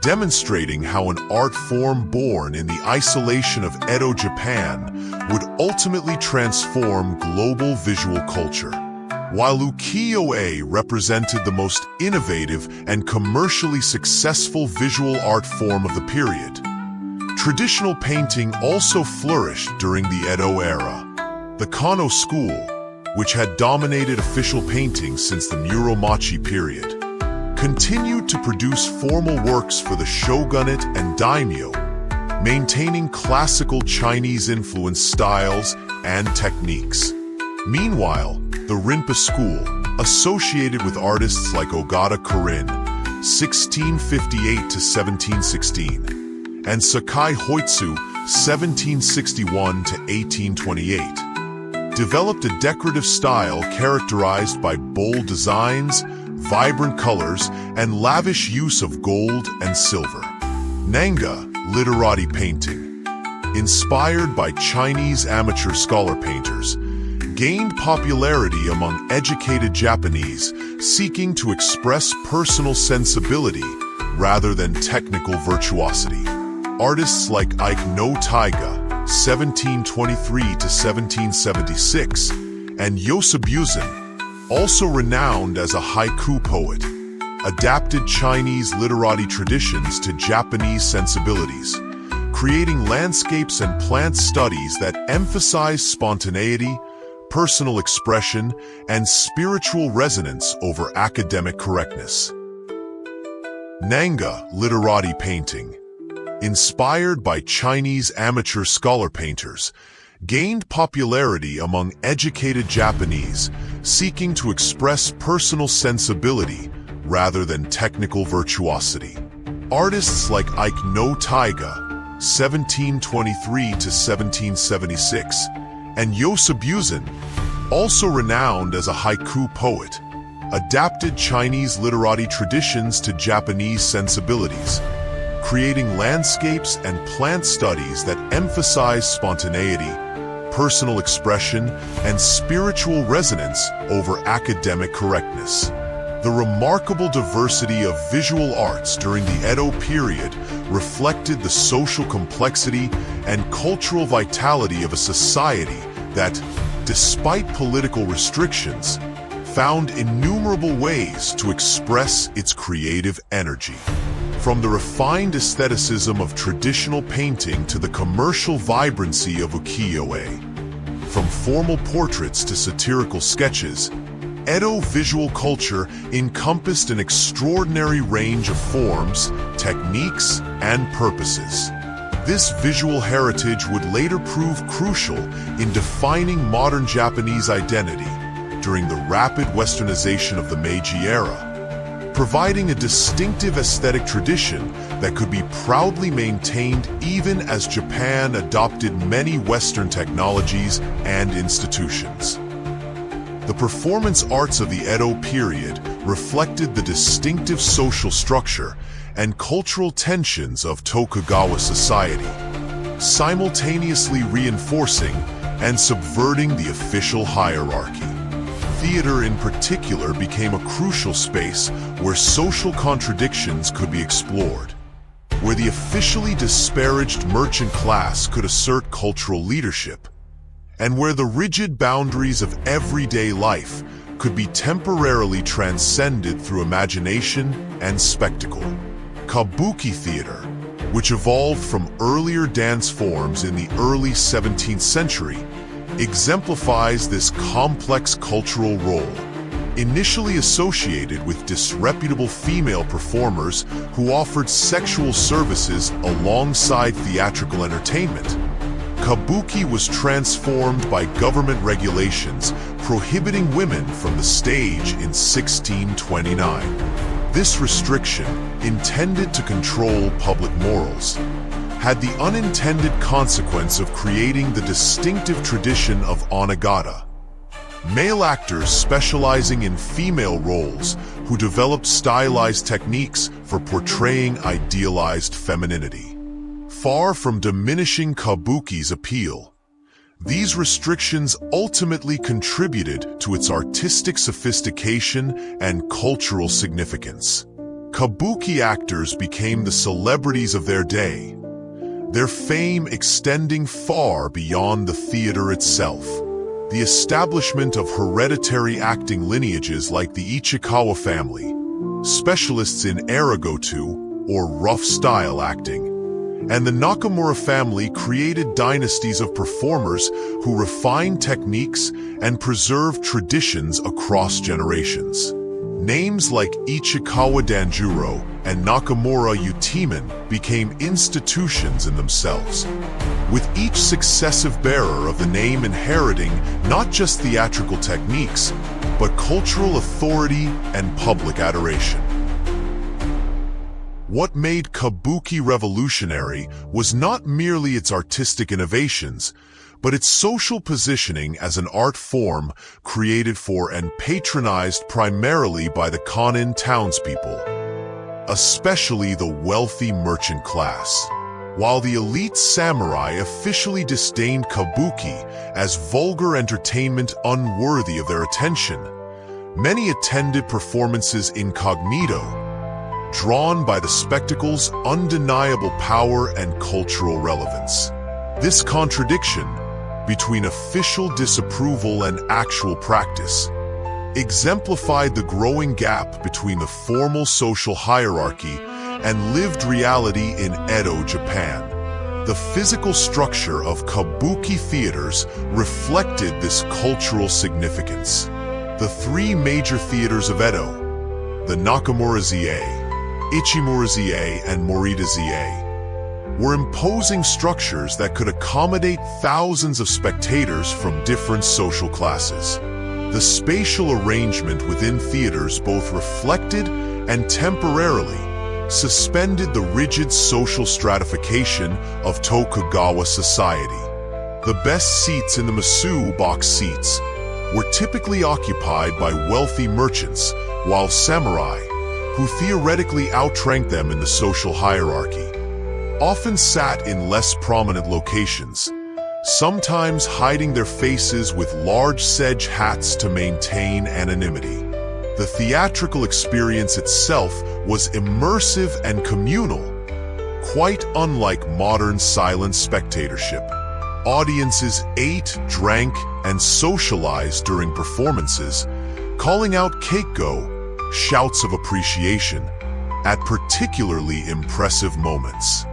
demonstrating how an art form born in the isolation of Edo, Japan, would ultimately transform global visual culture. While ukiyo-e represented the most innovative and commercially successful visual art form of the period, traditional painting also flourished during the Edo era. The Kano school, which had dominated official painting since the Muromachi period, continued to produce formal works for the shogunate and daimyo, maintaining classical Chinese-influenced styles and techniques. Meanwhile, the Rinpa school, associated with artists like Ogata Kurin, 1658 to 1716, and Sakai Hoitsu, 1761 to 1828, developed a decorative style characterized by bold designs, vibrant colors, and lavish use of gold and silver. Nanga, literati painting, inspired by Chinese amateur scholar painters, gained popularity among educated Japanese seeking to express personal sensibility rather than technical virtuosity. Artists like Ike no Taiga, 1723 to 1776, and Yoshibuzan, also renowned as a haiku poet, adapted Chinese literati traditions to Japanese sensibilities, creating landscapes and plant studies that emphasize spontaneity, personal expression, and spiritual resonance over academic correctness. Nanga literati painting, inspired by Chinese amateur scholar painters, gained popularity among educated Japanese seeking to express personal sensibility rather than technical virtuosity. Artists like Ike no Taiga, 1723 to 1776, and Yosubuzan, also renowned as a haiku poet, adapted Chinese literati traditions to Japanese sensibilities, creating landscapes and plant studies that emphasize spontaneity, personal expression, and spiritual resonance over academic correctness. The remarkable diversity of visual arts during the Edo period reflected the social complexity and cultural vitality of a society that, despite political restrictions, found innumerable ways to express its creative energy. From the refined aestheticism of traditional painting to the commercial vibrancy of ukiyo-e, from formal portraits to satirical sketches, Edo visual culture encompassed an extraordinary range of forms, techniques, and purposes. This visual heritage would later prove crucial in defining modern Japanese identity during the rapid westernization of the Meiji era, providing a distinctive aesthetic tradition that could be proudly maintained even as Japan adopted many Western technologies and institutions. The performance arts of the Edo period reflected the distinctive social structure and cultural tensions of Tokugawa society, simultaneously reinforcing and subverting the official hierarchy. Theater in particular became a crucial space where social contradictions could be explored, where the officially disparaged merchant class could assert cultural leadership, and where the rigid boundaries of everyday life could be temporarily transcended through imagination and spectacle. Kabuki theater, which evolved from earlier dance forms in the early 17th century, exemplifies this complex cultural role. Initially associated with disreputable female performers who offered sexual services alongside theatrical entertainment, Kabuki was transformed by government regulations prohibiting women from the stage in 1629. This restriction, intended to control public morals, had the unintended consequence of creating the distinctive tradition of onagata, male actors specializing in female roles who developed stylized techniques for portraying idealized femininity. Far from diminishing Kabuki's appeal, these restrictions ultimately contributed to its artistic sophistication and cultural significance. Kabuki actors became the celebrities of their day, their fame extending far beyond the theater itself. The establishment of hereditary acting lineages like the Ichikawa family, specialists in arigoto, or rough-style acting, and the Nakamura family created dynasties of performers who refined techniques and preserved traditions across generations. Names like Ichikawa Danjuro and Nakamura Uteman became institutions in themselves, with each successive bearer of the name inheriting not just theatrical techniques, but cultural authority and public adoration. What made Kabuki revolutionary was not merely its artistic innovations, but its social positioning as an art form created for and patronized primarily by the Kannin townspeople, especially the wealthy merchant class. While the elite samurai officially disdained Kabuki as vulgar entertainment unworthy of their attention, many attended performances incognito, drawn by the spectacle's undeniable power and cultural relevance. This contradiction between official disapproval and actual practice exemplified the growing gap between the formal social hierarchy and lived reality in Edo, Japan. The physical structure of kabuki theaters reflected this cultural significance. The three major theaters of Edo, the Nakamura-zie, Ichimura-zie, and Morita-zie, were imposing structures that could accommodate thousands of spectators from different social classes. The spatial arrangement within theaters both reflected and temporarily suspended the rigid social stratification of Tokugawa society. The best seats in the Masu box seats were typically occupied by wealthy merchants, while samurai, who theoretically outranked them in the social hierarchy, often sat in less prominent locations, sometimes hiding their faces with large sedge hats to maintain anonymity. The theatrical experience itself was immersive and communal, quite unlike modern silent spectatorship. Audiences ate, drank, and socialized during performances, calling out keiko, shouts of appreciation, at particularly impressive moments.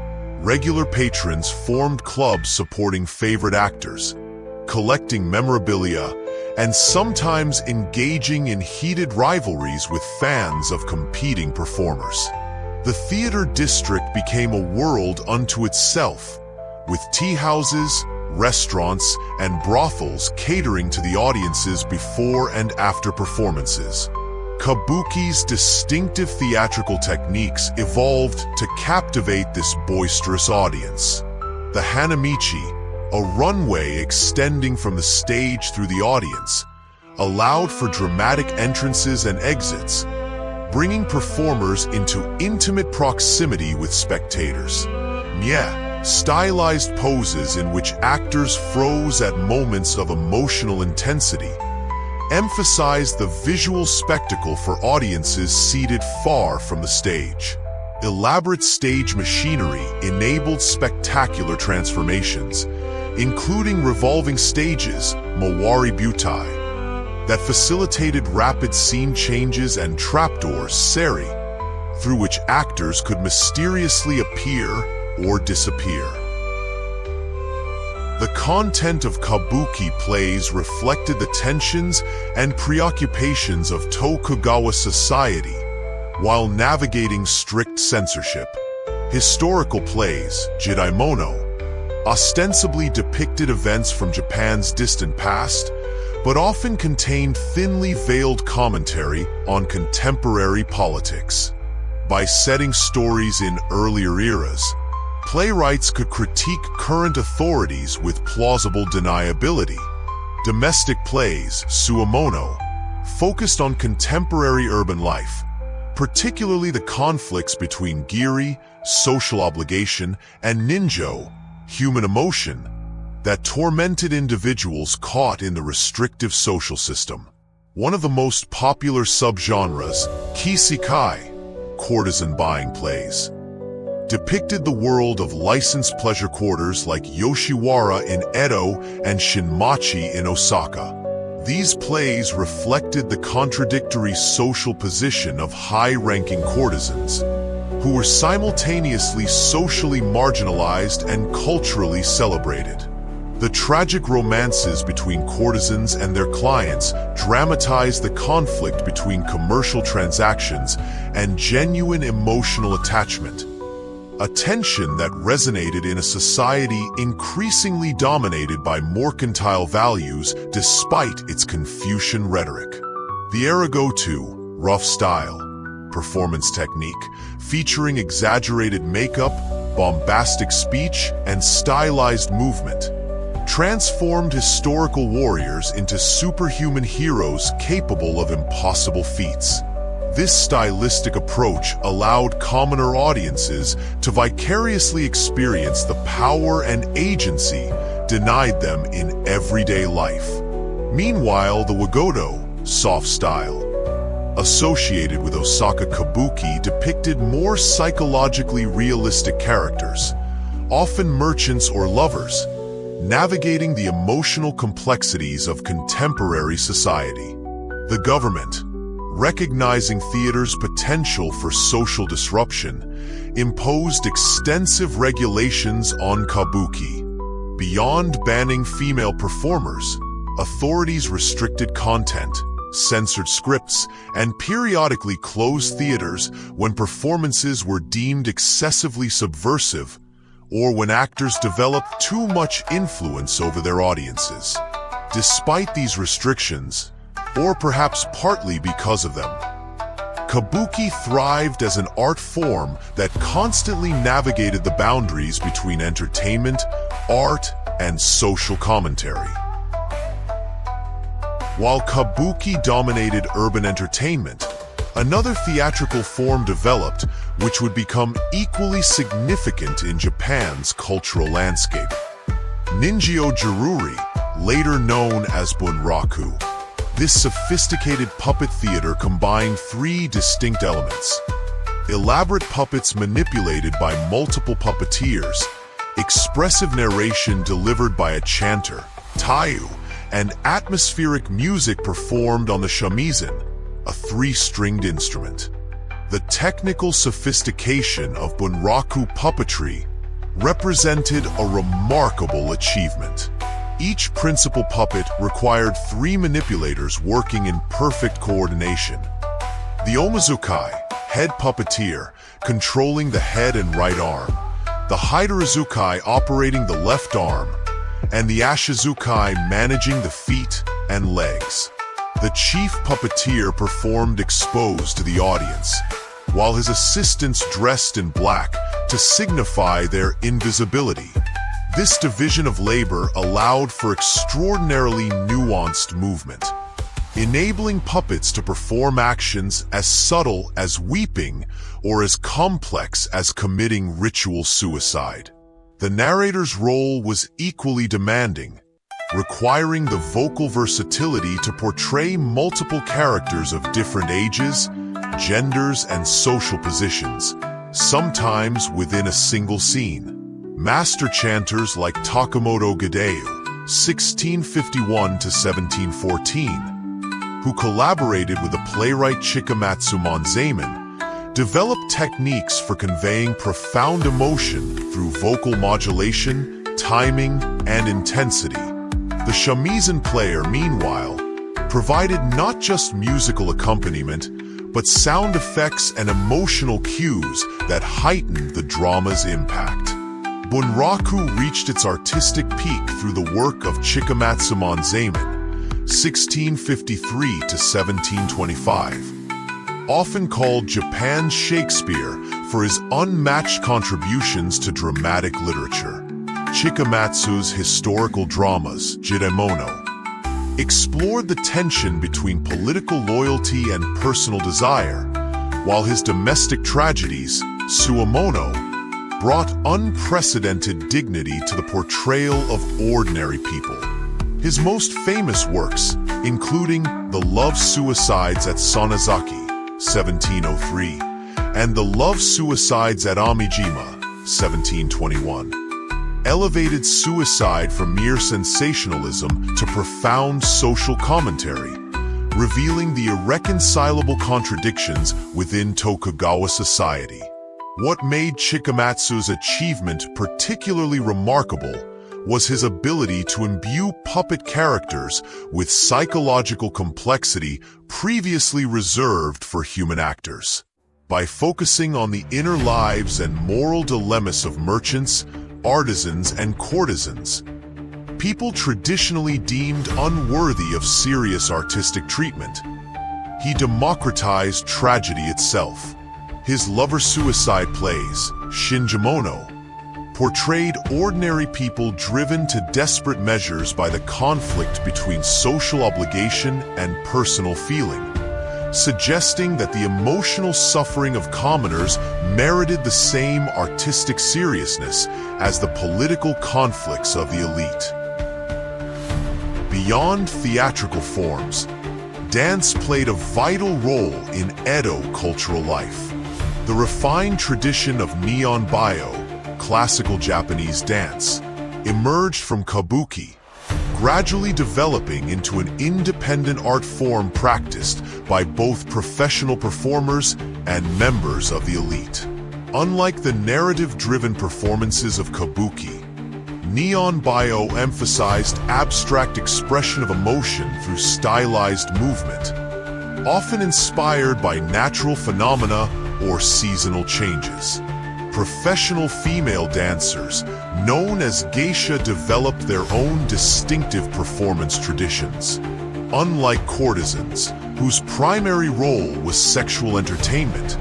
Regular patrons formed clubs supporting favorite actors, collecting memorabilia, and sometimes engaging in heated rivalries with fans of competing performers. The theater district became a world unto itself, with tea houses, restaurants, and brothels catering to the audiences before and after performances. Kabuki's distinctive theatrical techniques evolved to captivate this boisterous audience. The Hanamichi, a runway extending from the stage through the audience, allowed for dramatic entrances and exits, bringing performers into intimate proximity with spectators. Nye, stylized poses in which actors froze at moments of emotional intensity, emphasized the visual spectacle for audiences seated far from the stage. Elaborate stage machinery enabled spectacular transformations, including revolving stages, Mawari Butai, that facilitated rapid scene changes, and trapdoors, Seri, through which actors could mysteriously appear or disappear. The content of kabuki plays reflected the tensions and preoccupations of Tokugawa society while navigating strict censorship. Historical plays, Jidaimono, ostensibly depicted events from Japan's distant past, but often contained thinly veiled commentary on contemporary politics. By setting stories in earlier eras, playwrights could critique current authorities with plausible deniability. Domestic plays, Suamono, focused on contemporary urban life, particularly the conflicts between giri, social obligation, and ninjo, human emotion, that tormented individuals caught in the restrictive social system. One of the most popular subgenres, Kisekai, courtesan buying plays, depicted the world of licensed pleasure quarters like Yoshiwara in Edo and Shinmachi in Osaka. These plays reflected the contradictory social position of high-ranking courtesans, who were simultaneously socially marginalized and culturally celebrated. The tragic romances between courtesans and their clients dramatized the conflict between commercial transactions and genuine emotional attachment, a tension that resonated in a society increasingly dominated by mercantile values despite its Confucian rhetoric. The Arigoto, rough style, performance technique, featuring exaggerated makeup, bombastic speech, and stylized movement, transformed historical warriors into superhuman heroes capable of impossible feats. This stylistic approach allowed commoner audiences to vicariously experience the power and agency denied them in everyday life. Meanwhile, the Wagoto, soft style, associated with Osaka Kabuki, depicted more psychologically realistic characters, often merchants or lovers, navigating the emotional complexities of contemporary society. The government, recognizing theater's potential for social disruption, imposed extensive regulations on kabuki. Beyond banning female performers, authorities restricted content, censored scripts, and periodically closed theaters when performances were deemed excessively subversive or when actors developed too much influence over their audiences. Despite these restrictions, or perhaps partly because of them, kabuki thrived as an art form that constantly navigated the boundaries between entertainment, art, and social commentary. While kabuki dominated urban entertainment, another theatrical form developed which would become equally significant in Japan's cultural landscape. Ninjyo Jiruri, later known as bunraku. This sophisticated puppet theater combined three distinct elements: elaborate puppets manipulated by multiple puppeteers, expressive narration delivered by a chanter, taiyu, and atmospheric music performed on the shamisen, a three-stringed instrument. The technical sophistication of bunraku puppetry represented a remarkable achievement. Each principal puppet required three manipulators working in perfect coordination. The omazukai, head puppeteer, controlling the head and right arm, the hidarazukai operating the left arm, and the ashizukai managing the feet and legs. The chief puppeteer performed exposed to the audience, while his assistants dressed in black to signify their invisibility. This division of labor allowed for extraordinarily nuanced movement, enabling puppets to perform actions as subtle as weeping or as complex as committing ritual suicide. The narrator's role was equally demanding, requiring the vocal versatility to portray multiple characters of different ages, genders, and social positions, sometimes within a single scene. Master chanters like Takamoto Gadeu, 1651–1714, who collaborated with the playwright Chikamatsu Monzaemon, developed techniques for conveying profound emotion through vocal modulation, timing, and intensity. The shamisen player, meanwhile, provided not just musical accompaniment, but sound effects and emotional cues that heightened the drama's impact. Bunraku reached its artistic peak through the work of Chikamatsu Monzaemon, 1653–1725. Often called Japan's Shakespeare for his unmatched contributions to dramatic literature. Chikamatsu's historical dramas, Jidemono, explored the tension between political loyalty and personal desire, while his domestic tragedies, Suamono, brought unprecedented dignity to the portrayal of ordinary people. His most famous works, including The Love Suicides at Sonozaki, 1703, and The Love Suicides at Amijima, 1721, elevated suicide from mere sensationalism to profound social commentary, revealing the irreconcilable contradictions within Tokugawa society. What made Chikamatsu's achievement particularly remarkable was his ability to imbue puppet characters with psychological complexity previously reserved for human actors. By focusing on the inner lives and moral dilemmas of merchants, artisans, and courtesans, people traditionally deemed unworthy of serious artistic treatment, he democratized tragedy itself. His lover-suicide plays, Shinjumono, portrayed ordinary people driven to desperate measures by the conflict between social obligation and personal feeling, suggesting that the emotional suffering of commoners merited the same artistic seriousness as the political conflicts of the elite. Beyond theatrical forms, dance played a vital role in Edo cultural life. The refined tradition of Nihon-Bio, classical Japanese dance, emerged from kabuki, gradually developing into an independent art form practiced by both professional performers and members of the elite. Unlike the narrative-driven performances of kabuki, Neon Bio emphasized abstract expression of emotion through stylized movement, often inspired by natural phenomena or seasonal changes. Professional female dancers, known as geisha, developed their own distinctive performance traditions. Unlike courtesans, whose primary role was sexual entertainment,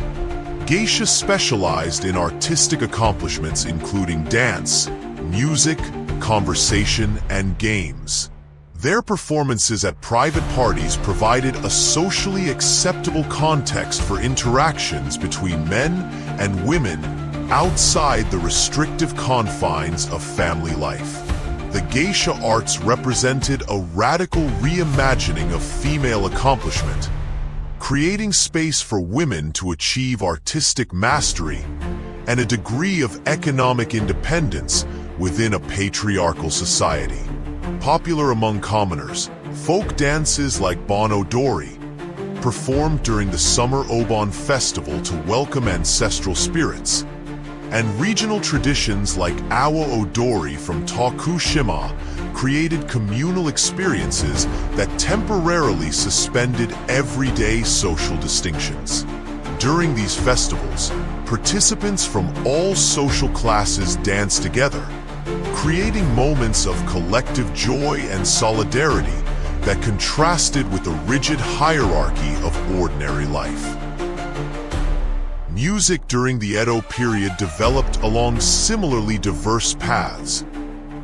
geisha specialized in artistic accomplishments including dance, music, conversation, and games. Their performances at private parties provided a socially acceptable context for interactions between men and women outside the restrictive confines of family life. The geisha arts represented a radical reimagining of female accomplishment, creating space for women to achieve artistic mastery and a degree of economic independence within a patriarchal society. Popular among commoners, folk dances like Bon Odori, performed during the Summer Obon Festival to welcome ancestral spirits, and regional traditions like Awa Odori from Tokushima created communal experiences that temporarily suspended everyday social distinctions. During these festivals, participants from all social classes danced together, creating moments of collective joy and solidarity that contrasted with the rigid hierarchy of ordinary life. Music during the Edo period developed along similarly diverse paths,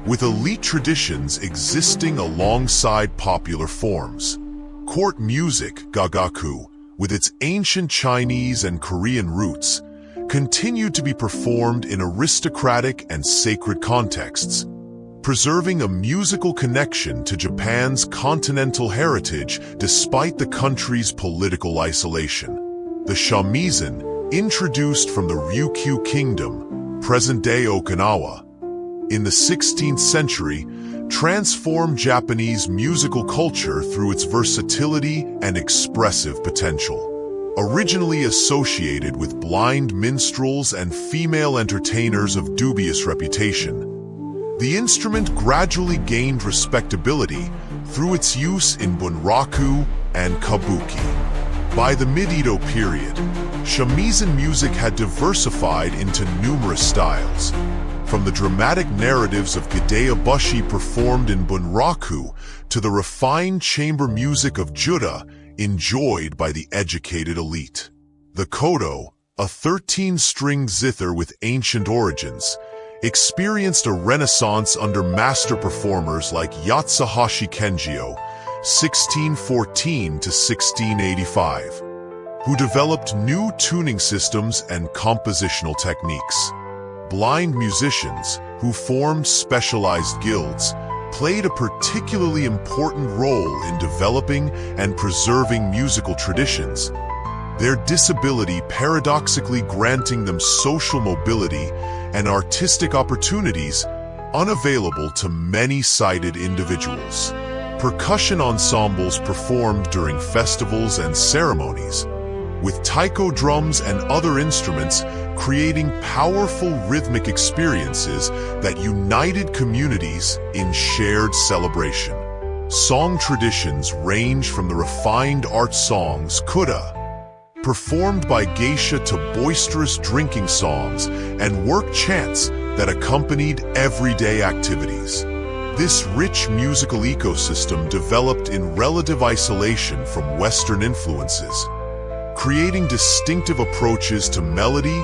with elite traditions existing alongside popular forms. Court music, gagaku, with its ancient Chinese and Korean roots, continued to be performed in aristocratic and sacred contexts, preserving a musical connection to Japan's continental heritage despite the country's political isolation. The shamisen, introduced from the Ryukyu Kingdom, present-day Okinawa, in the 16th century, transformed Japanese musical culture through its versatility and expressive potential. Originally associated with blind minstrels and female entertainers of dubious reputation, the instrument gradually gained respectability through its use in bunraku and kabuki. By the mid-Edo period, shamisen music had diversified into numerous styles, from the dramatic narratives of Gideabushi performed in bunraku to the refined chamber music of Juda enjoyed by the educated elite. The koto, a 13-string zither with ancient origins, experienced a renaissance under master performers like Yatsuhashi Kengyo, 1614 to 1685, who developed new tuning systems and compositional techniques. Blind musicians, who formed specialized guilds, played a particularly important role in developing and preserving musical traditions, their disability paradoxically granting them social mobility and artistic opportunities unavailable to many sighted individuals. Percussion ensembles performed during festivals and ceremonies, with taiko drums and other instruments creating powerful rhythmic experiences that united communities in shared celebration. Song traditions range from the refined art songs Kuda, performed by geisha, to boisterous drinking songs and work chants that accompanied everyday activities. This rich musical ecosystem developed in relative isolation from Western influences, creating distinctive approaches to melody,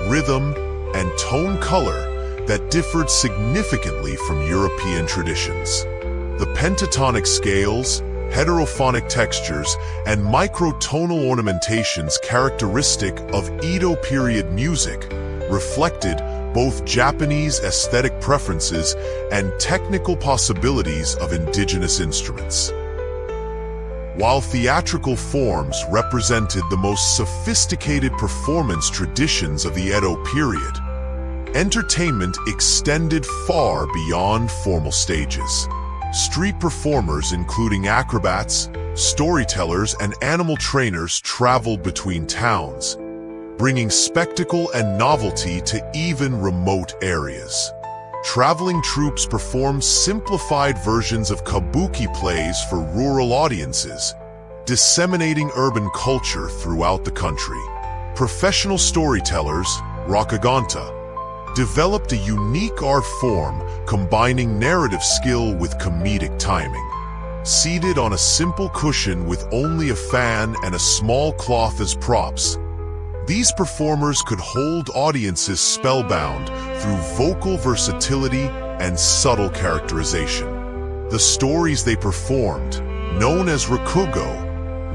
rhythm, and tone color that differed significantly from European traditions. The pentatonic scales, heterophonic textures, and microtonal ornamentations characteristic of Edo period music reflected both Japanese aesthetic preferences and technical possibilities of indigenous instruments. While theatrical forms represented the most sophisticated performance traditions of the Edo period, entertainment extended far beyond formal stages. Street performers, including acrobats, storytellers, and animal trainers, traveled between towns, bringing spectacle and novelty to even remote areas. Traveling troupes performed simplified versions of kabuki plays for rural audiences, disseminating urban culture throughout the country. Professional storytellers, Rakuganta, developed a unique art form combining narrative skill with comedic timing. Seated on a simple cushion with only a fan and a small cloth as props, these performers could hold audiences spellbound through vocal versatility and subtle characterization. The stories they performed, known as rakugo,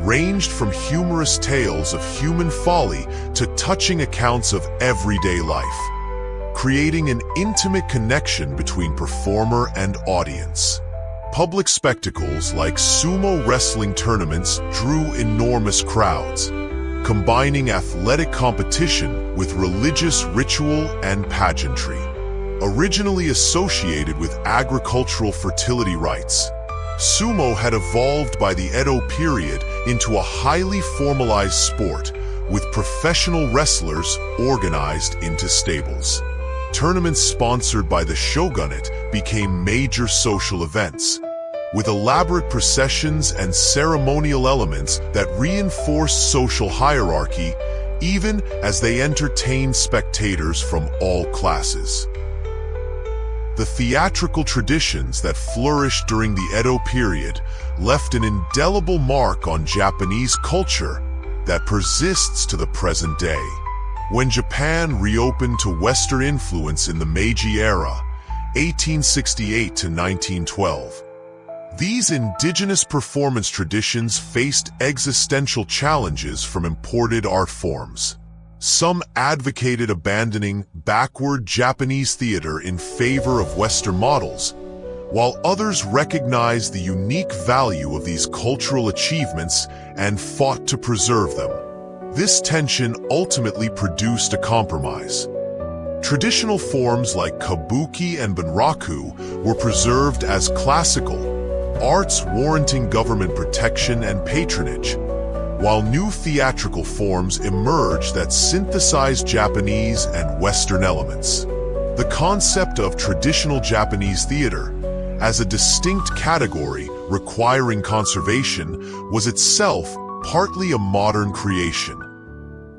ranged from humorous tales of human folly to touching accounts of everyday life, creating an intimate connection between performer and audience. Public spectacles like sumo wrestling tournaments drew enormous crowds, combining athletic competition with religious ritual and pageantry. Originally associated with agricultural fertility rites, sumo had evolved by the Edo period into a highly formalized sport with professional wrestlers organized into stables. Tournaments sponsored by the shogunate became major social events, with elaborate processions and ceremonial elements that reinforced social hierarchy even as they entertained spectators from all classes. The theatrical traditions that flourished during the Edo period left an indelible mark on Japanese culture that persists to the present day. When Japan reopened to Western influence in the Meiji era, 1868 to 1912, these indigenous performance traditions faced existential challenges from imported art forms. Some advocated abandoning backward Japanese theater in favor of Western models, while others recognized the unique value of these cultural achievements and fought to preserve them. This tension ultimately produced a compromise. Traditional forms like kabuki and bunraku were preserved as classical, arts warranting government protection and patronage, while new theatrical forms emerged that synthesized Japanese and Western elements. The concept of traditional Japanese theater as a distinct category requiring conservation was itself partly a modern creation,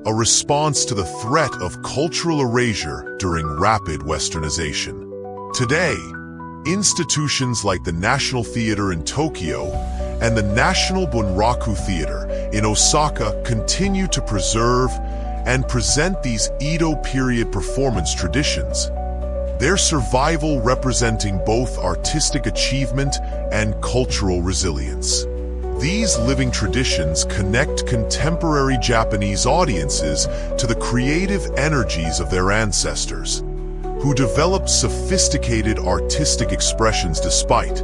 a response to the threat of cultural erasure during rapid Westernization. Today, institutions like the National Theater in Tokyo and the National Bunraku Theater in Osaka continue to preserve and present these Edo period performance traditions, their survival representing both artistic achievement and cultural resilience. These living traditions connect contemporary Japanese audiences to the creative energies of their ancestors, who developed sophisticated artistic expressions despite,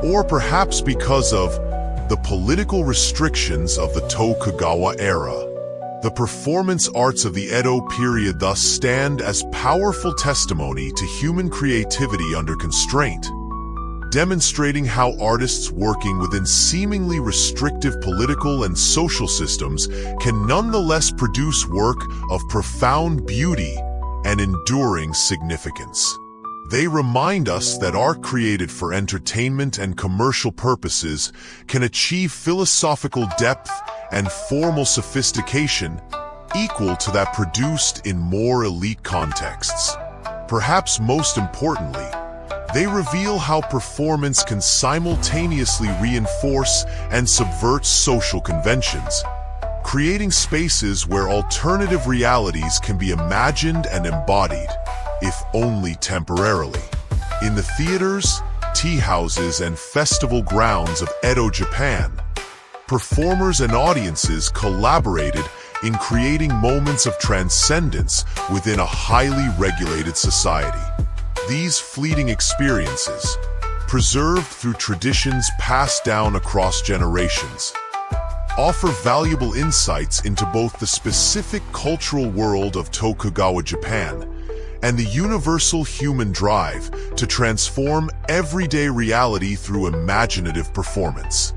or perhaps because of, the political restrictions of the Tokugawa era. The performance arts of the Edo period thus stand as powerful testimony to human creativity under constraint, demonstrating how artists working within seemingly restrictive political and social systems can nonetheless produce work of profound beauty and enduring significance. They remind us that art created for entertainment and commercial purposes can achieve philosophical depth and formal sophistication equal to that produced in more elite contexts. Perhaps most importantly, they reveal how performance can simultaneously reinforce and subvert social conventions, creating spaces where alternative realities can be imagined and embodied, if only temporarily. In the theaters, tea houses, and festival grounds of Edo, Japan, performers and audiences collaborated in creating moments of transcendence within a highly regulated society. These fleeting experiences, preserved through traditions passed down across generations, offer valuable insights into both the specific cultural world of Tokugawa Japan and the universal human drive to transform everyday reality through imaginative performance.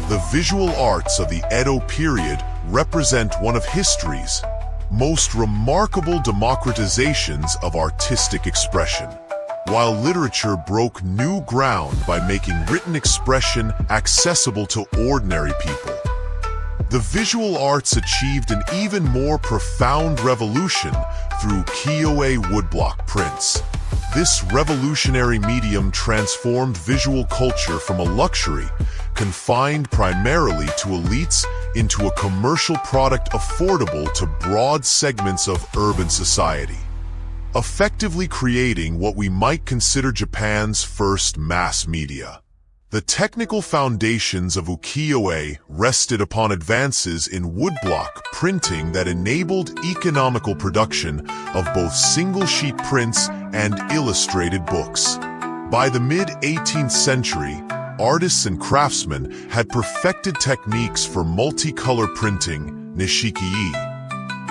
The visual arts of the Edo period represent one of history's most remarkable democratizations of artistic expression. While literature broke new ground by making written expression accessible to ordinary people, the visual arts achieved an even more profound revolution through ukiyo-e woodblock prints. This revolutionary medium transformed visual culture from a luxury confined primarily to elites into a commercial product affordable to broad segments of urban society, effectively creating what we might consider Japan's first mass media. The technical foundations of ukiyo-e rested upon advances in woodblock printing that enabled economical production of both single-sheet prints and illustrated books. By the mid-18th century, artists and craftsmen had perfected techniques for multicolor printing, nishiki-e,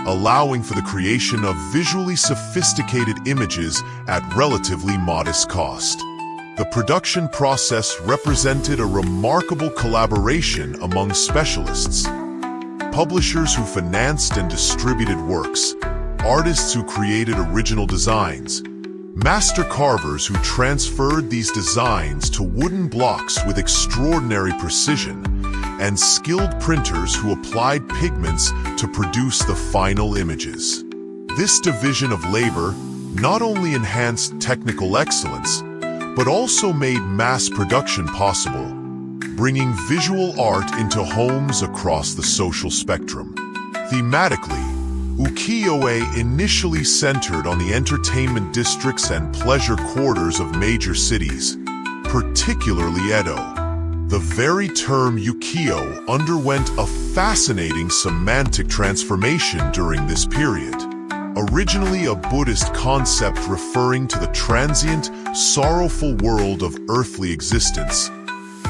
allowing for the creation of visually sophisticated images at relatively modest cost. The production process represented a remarkable collaboration among specialists, publishers who financed and distributed works, artists who created original designs, master carvers who transferred these designs to wooden blocks with extraordinary precision, and skilled printers who applied pigments to produce the final images. This division of labor not only enhanced technical excellence, but also made mass production possible, bringing visual art into homes across the social spectrum. Thematically, ukiyo-e initially centered on the entertainment districts and pleasure quarters of major cities, particularly Edo. The very term ukiyo underwent a fascinating semantic transformation during this period. Originally a Buddhist concept referring to the transient, sorrowful world of earthly existence,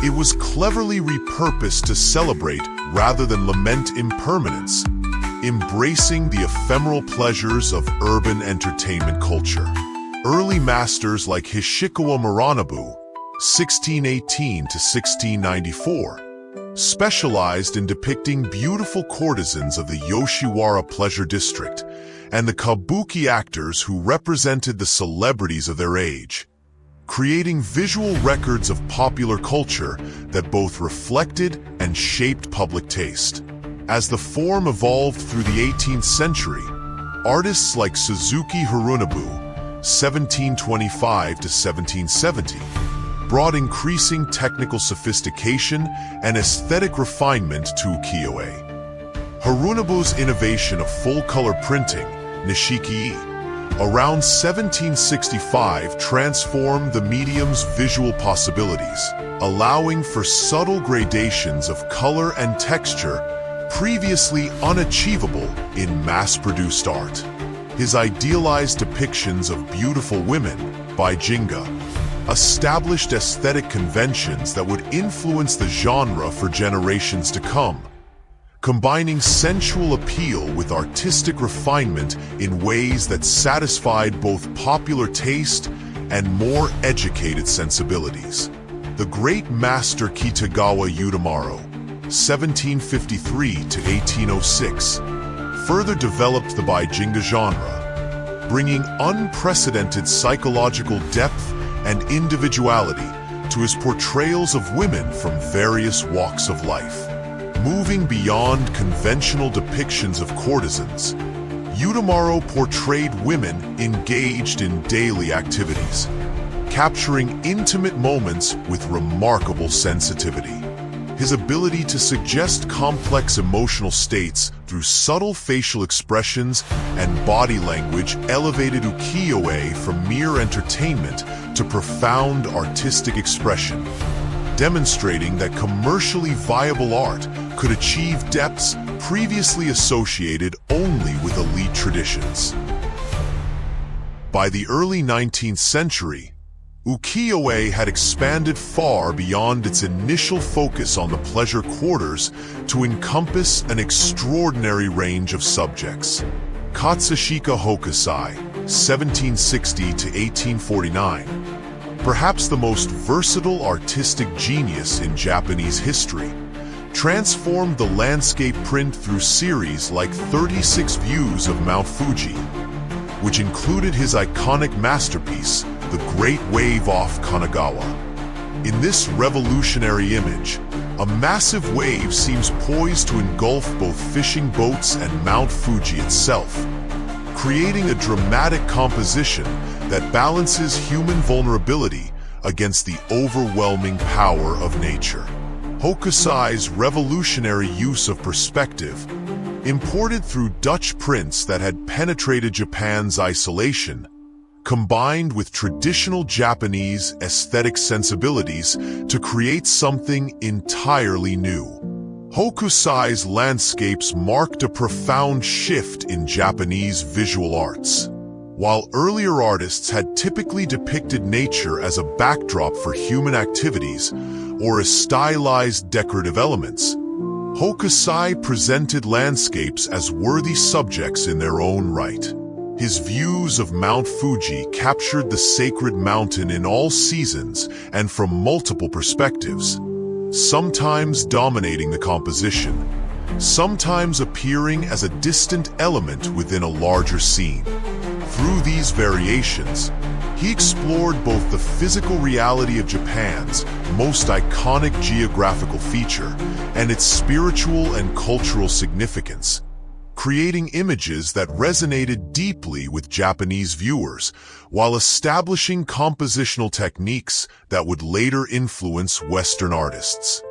it was cleverly repurposed to celebrate rather than lament impermanence, embracing the ephemeral pleasures of urban entertainment culture. Early masters like Hoshikawa Muranobu, 1618 to 1694, specialized in depicting beautiful courtesans of the Yoshiwara pleasure district and the kabuki actors who represented the celebrities of their age, creating visual records of popular culture that both reflected and shaped public taste. As the form evolved through the 18th century, artists like Suzuki Harunobu, 1725 to 1770, brought increasing technical sophistication and aesthetic refinement to ukiyo-e. Harunobu's innovation of full-color printing, nishiki-e, around 1765 transformed the medium's visual possibilities, allowing for subtle gradations of color and texture previously unachievable in mass-produced art. His idealized depictions of beautiful women, Bijinga, established aesthetic conventions that would influence the genre for generations to come, combining sensual appeal with artistic refinement in ways that satisfied both popular taste and more educated sensibilities. The great master Kitagawa Utamaro, 1753 to 1806, further developed the Bijinga genre, bringing unprecedented psychological depth and individuality to his portrayals of women from various walks of life. Moving beyond conventional depictions of courtesans, Utamaro portrayed women engaged in daily activities, capturing intimate moments with remarkable sensitivity. His ability to suggest complex emotional states through subtle facial expressions and body language elevated ukiyo-e from mere entertainment to profound artistic expression, demonstrating that commercially viable art could achieve depths previously associated only with elite traditions. By the early 19th century, ukiyo-e had expanded far beyond its initial focus on the pleasure quarters to encompass an extraordinary range of subjects. Katsushika Hokusai, 1760 to 1849, perhaps the most versatile artistic genius in Japanese history, transformed the landscape print through series like 36 Views of Mount Fuji, which included his iconic masterpiece, The Great Wave off Kanagawa. In this revolutionary image, a massive wave seems poised to engulf both fishing boats and Mount Fuji itself, creating a dramatic composition that balances human vulnerability against the overwhelming power of nature. Hokusai's revolutionary use of perspective, imported through Dutch prints that had penetrated Japan's isolation, combined with traditional Japanese aesthetic sensibilities to create something entirely new. Hokusai's landscapes marked a profound shift in Japanese visual arts. While earlier artists had typically depicted nature as a backdrop for human activities or as stylized decorative elements, Hokusai presented landscapes as worthy subjects in their own right. His views of Mount Fuji captured the sacred mountain in all seasons and from multiple perspectives, sometimes dominating the composition, sometimes appearing as a distant element within a larger scene. Through these variations, he explored both the physical reality of Japan's most iconic geographical feature and its spiritual and cultural significance, creating images that resonated deeply with Japanese viewers while establishing compositional techniques that would later influence Western artists.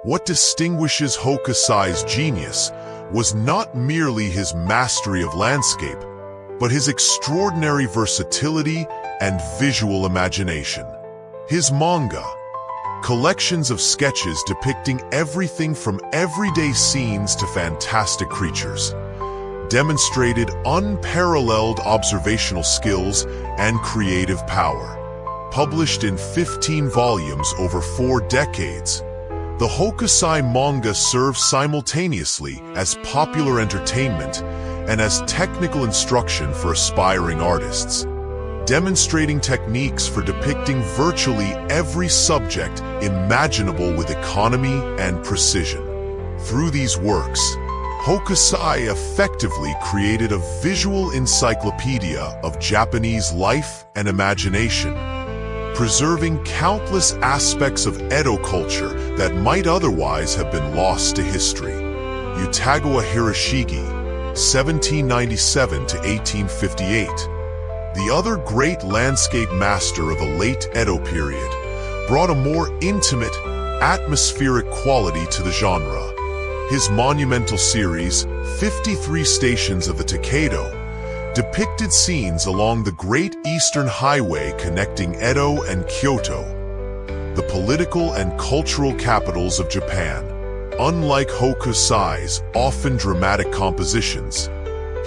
What distinguishes Hokusai's genius was not merely his mastery of landscape, but his extraordinary versatility and visual imagination. His manga, collections of sketches depicting everything from everyday scenes to fantastic creatures, demonstrated unparalleled observational skills and creative power. Published in 15 volumes over 4 decades, the Hokusai manga serves simultaneously as popular entertainment and as technical instruction for aspiring artists, demonstrating techniques for depicting virtually every subject imaginable with economy and precision. Through these works, Hokusai effectively created a visual encyclopedia of Japanese life and imagination, preserving countless aspects of Edo culture that might otherwise have been lost to history. Utagawa Hiroshige, 1797 to 1858, the other great landscape master of the late Edo period, brought a more intimate, atmospheric quality to the genre. His monumental series, 53 Stations of the Takedo, depicted scenes along the Great Eastern Highway connecting Edo and Kyoto, the political and cultural capitals of Japan. Unlike Hokusai's often dramatic compositions,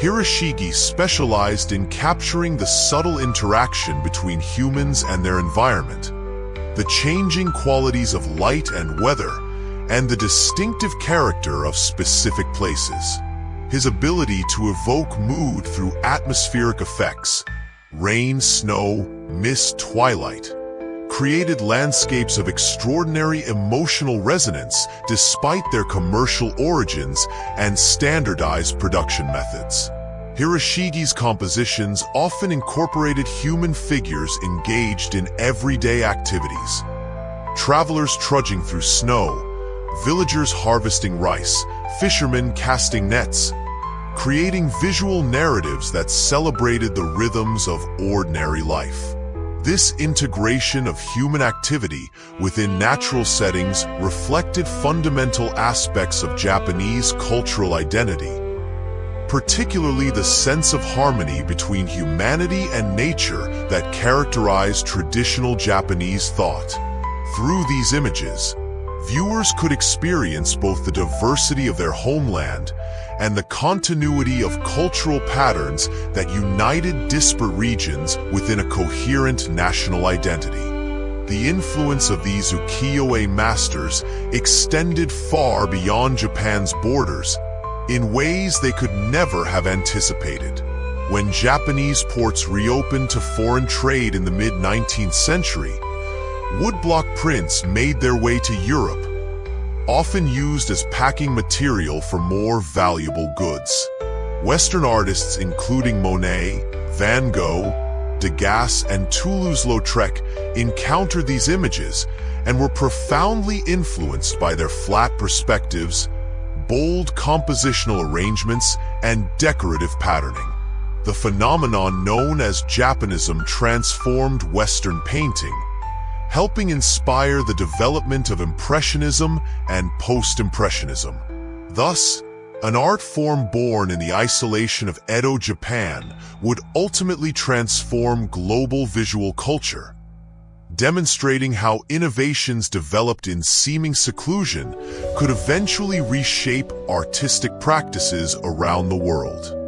Hiroshige specialized in capturing the subtle interaction between humans and their environment, the changing qualities of light and weather, and the distinctive character of specific places. His ability to evoke mood through atmospheric effects, rain, snow, mist, twilight, created landscapes of extraordinary emotional resonance despite their commercial origins and standardized production methods. Hiroshige's compositions often incorporated human figures engaged in everyday activities. Travelers trudging through snow, villagers harvesting rice, fishermen casting nets, creating visual narratives that celebrated the rhythms of ordinary life. This integration of human activity within natural settings reflected fundamental aspects of Japanese cultural identity, particularly the sense of harmony between humanity and nature that characterized traditional Japanese thought. Through these images, viewers could experience both the diversity of their homeland and the continuity of cultural patterns that united disparate regions within a coherent national identity. The influence of these ukiyo-e masters extended far beyond Japan's borders, in ways they could never have anticipated. When Japanese ports reopened to foreign trade in the mid-19th century, woodblock prints made their way to Europe, often used as packing material for more valuable goods. Western artists including Monet, Van Gogh, Degas, and Toulouse-Lautrec encountered these images and were profoundly influenced by their flat perspectives, bold compositional arrangements, and decorative patterning. The phenomenon known as Japonism transformed Western painting, helping inspire the development of Impressionism and Post-Impressionism. Thus, an art form born in the isolation of Edo, Japan, would ultimately transform global visual culture, demonstrating how innovations developed in seeming seclusion could eventually reshape artistic practices around the world.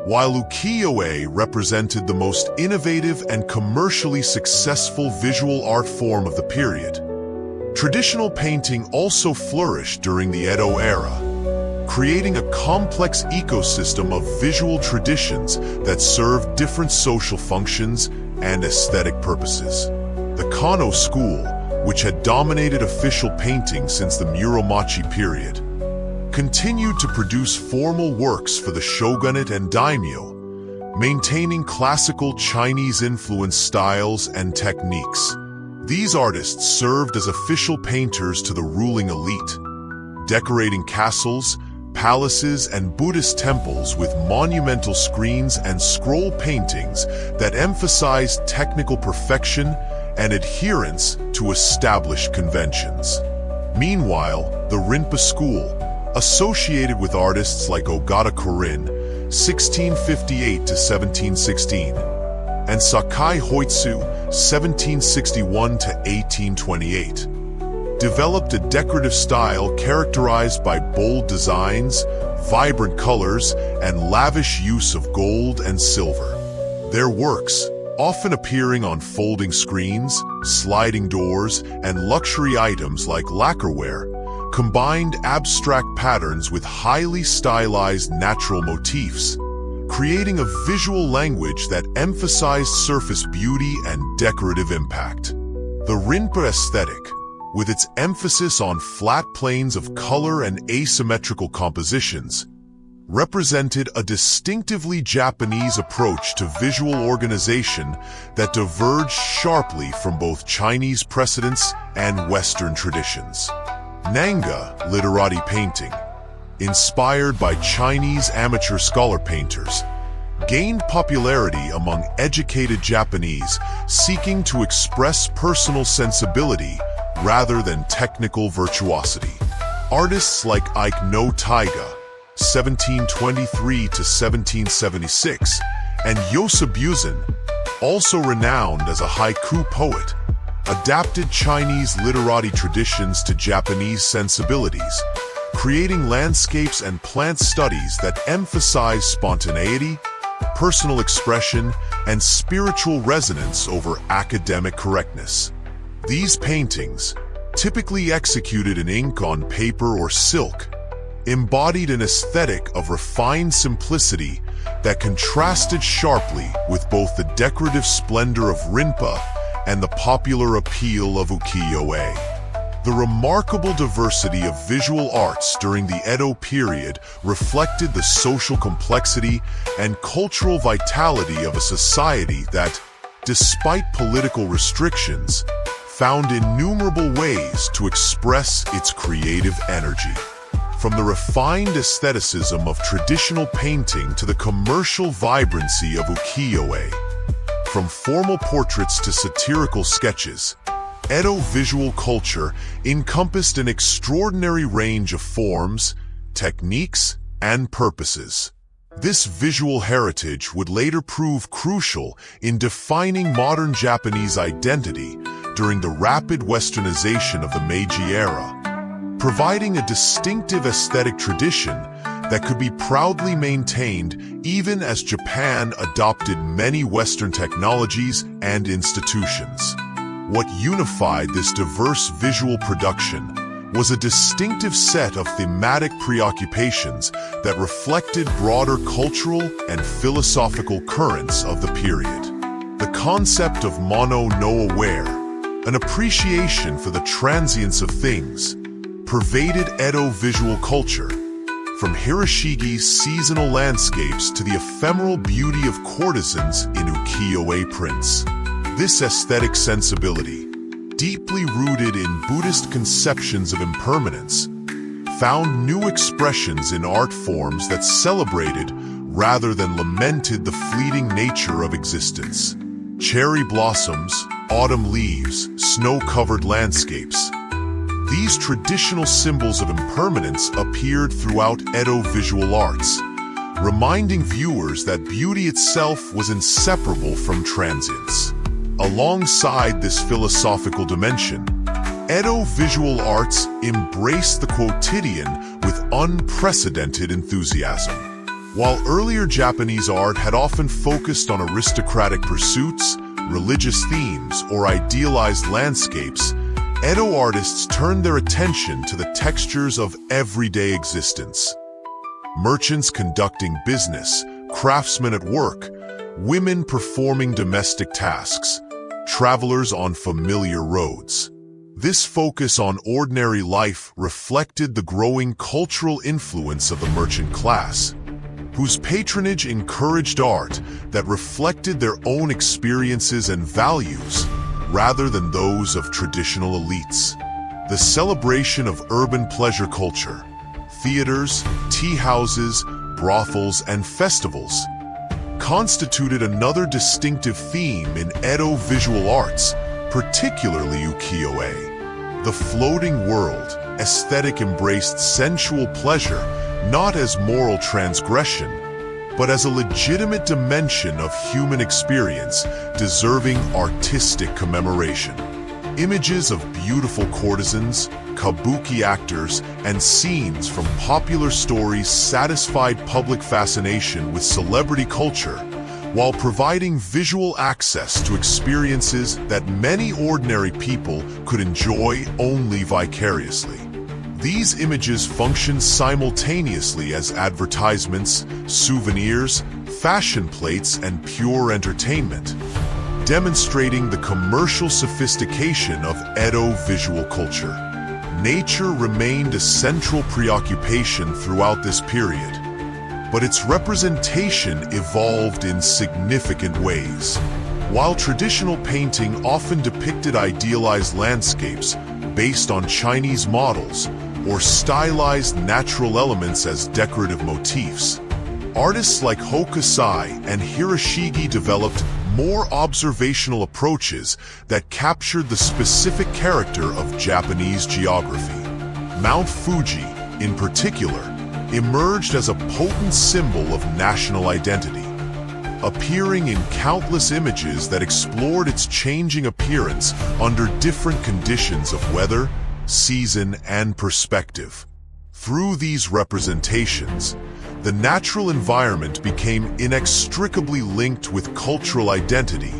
While ukiyo-e represented the most innovative and commercially successful visual art form of the period, traditional painting also flourished during the Edo era, creating a complex ecosystem of visual traditions that served different social functions and aesthetic purposes. The Kano school, which had dominated official painting since the Muromachi period, continued to produce formal works for the shogunate and daimyo, maintaining classical Chinese-influenced styles and techniques. These artists served as official painters to the ruling elite, decorating castles, palaces, and Buddhist temples with monumental screens and scroll paintings that emphasized technical perfection and adherence to established conventions. Meanwhile, the Rinpa school, associated with artists like Ogata Kurin (1658–1716) and Sakai Hoitsu (1761–1828), developed a decorative style characterized by bold designs, vibrant colors, and lavish use of gold and silver. Their works, often appearing on folding screens, sliding doors, and luxury items like lacquerware, combined abstract patterns with highly stylized natural motifs, creating a visual language that emphasized surface beauty and decorative impact. The Rinpa aesthetic, with its emphasis on flat planes of color and asymmetrical compositions, represented a distinctively Japanese approach to visual organization that diverged sharply from both Chinese precedents and Western traditions. Nanga literati painting, inspired by Chinese amateur scholar painters, gained popularity among educated Japanese seeking to express personal sensibility rather than technical virtuosity. Artists like Ike no Taiga, 1723–1776, and Yoshibuzan, also renowned as a haiku poet, adapted Chinese literati traditions to Japanese sensibilities, creating landscapes and plant studies that emphasize spontaneity, personal expression, and spiritual resonance over academic correctness. These paintings, typically executed in ink on paper or silk, embodied an aesthetic of refined simplicity that contrasted sharply with both the decorative splendor of Rinpa and the popular appeal of ukiyo-e. The remarkable diversity of visual arts during the Edo period reflected the social complexity and cultural vitality of a society that, despite political restrictions, found innumerable ways to express its creative energy. From the refined aestheticism of traditional painting to the commercial vibrancy of ukiyo-e, from formal portraits to satirical sketches, Edo visual culture encompassed an extraordinary range of forms, techniques, and purposes. This visual heritage would later prove crucial in defining modern Japanese identity during the rapid westernization of the Meiji era, providing a distinctive aesthetic tradition that could be proudly maintained even as Japan adopted many Western technologies and institutions. What unified this diverse visual production was a distinctive set of thematic preoccupations that reflected broader cultural and philosophical currents of the period. The concept of mono no aware, an appreciation for the transience of things, pervaded Edo visual culture, from Hiroshige's seasonal landscapes to the ephemeral beauty of courtesans in ukiyo-e prints. This aesthetic sensibility, deeply rooted in Buddhist conceptions of impermanence, found new expressions in art forms that celebrated rather than lamented the fleeting nature of existence. Cherry blossoms, autumn leaves, snow-covered landscapes. These traditional symbols of impermanence appeared throughout Edo visual arts, reminding viewers that beauty itself was inseparable from transience. Alongside this philosophical dimension, Edo visual arts embraced the quotidian with unprecedented enthusiasm. While earlier Japanese art had often focused on aristocratic pursuits, religious themes, or idealized landscapes, Edo artists turned their attention to the textures of everyday existence. Merchants conducting business, craftsmen at work, women performing domestic tasks, travelers on familiar roads. This focus on ordinary life reflected the growing cultural influence of the merchant class, whose patronage encouraged art that reflected their own experiences and values rather than those of traditional elites. The celebration of urban pleasure culture, theaters, tea houses, brothels, and festivals constituted another distinctive theme in Edo visual arts, particularly ukiyo-e. The floating world aesthetic embraced sensual pleasure not as moral transgression, but as a legitimate dimension of human experience deserving artistic commemoration. Images of beautiful courtesans, kabuki actors, and scenes from popular stories satisfied public fascination with celebrity culture, while providing visual access to experiences that many ordinary people could enjoy only vicariously. These images function simultaneously as advertisements, souvenirs, fashion plates, and pure entertainment, demonstrating the commercial sophistication of Edo visual culture. Nature remained a central preoccupation throughout this period, but its representation evolved in significant ways. While traditional painting often depicted idealized landscapes based on Chinese models or stylized natural elements as decorative motifs, artists like Hokusai and Hiroshige developed more observational approaches that captured the specific character of Japanese geography. Mount Fuji, in particular, emerged as a potent symbol of national identity, appearing in countless images that explored its changing appearance under different conditions of weather, season, and perspective. Through these representations, the natural environment became inextricably linked with cultural identity,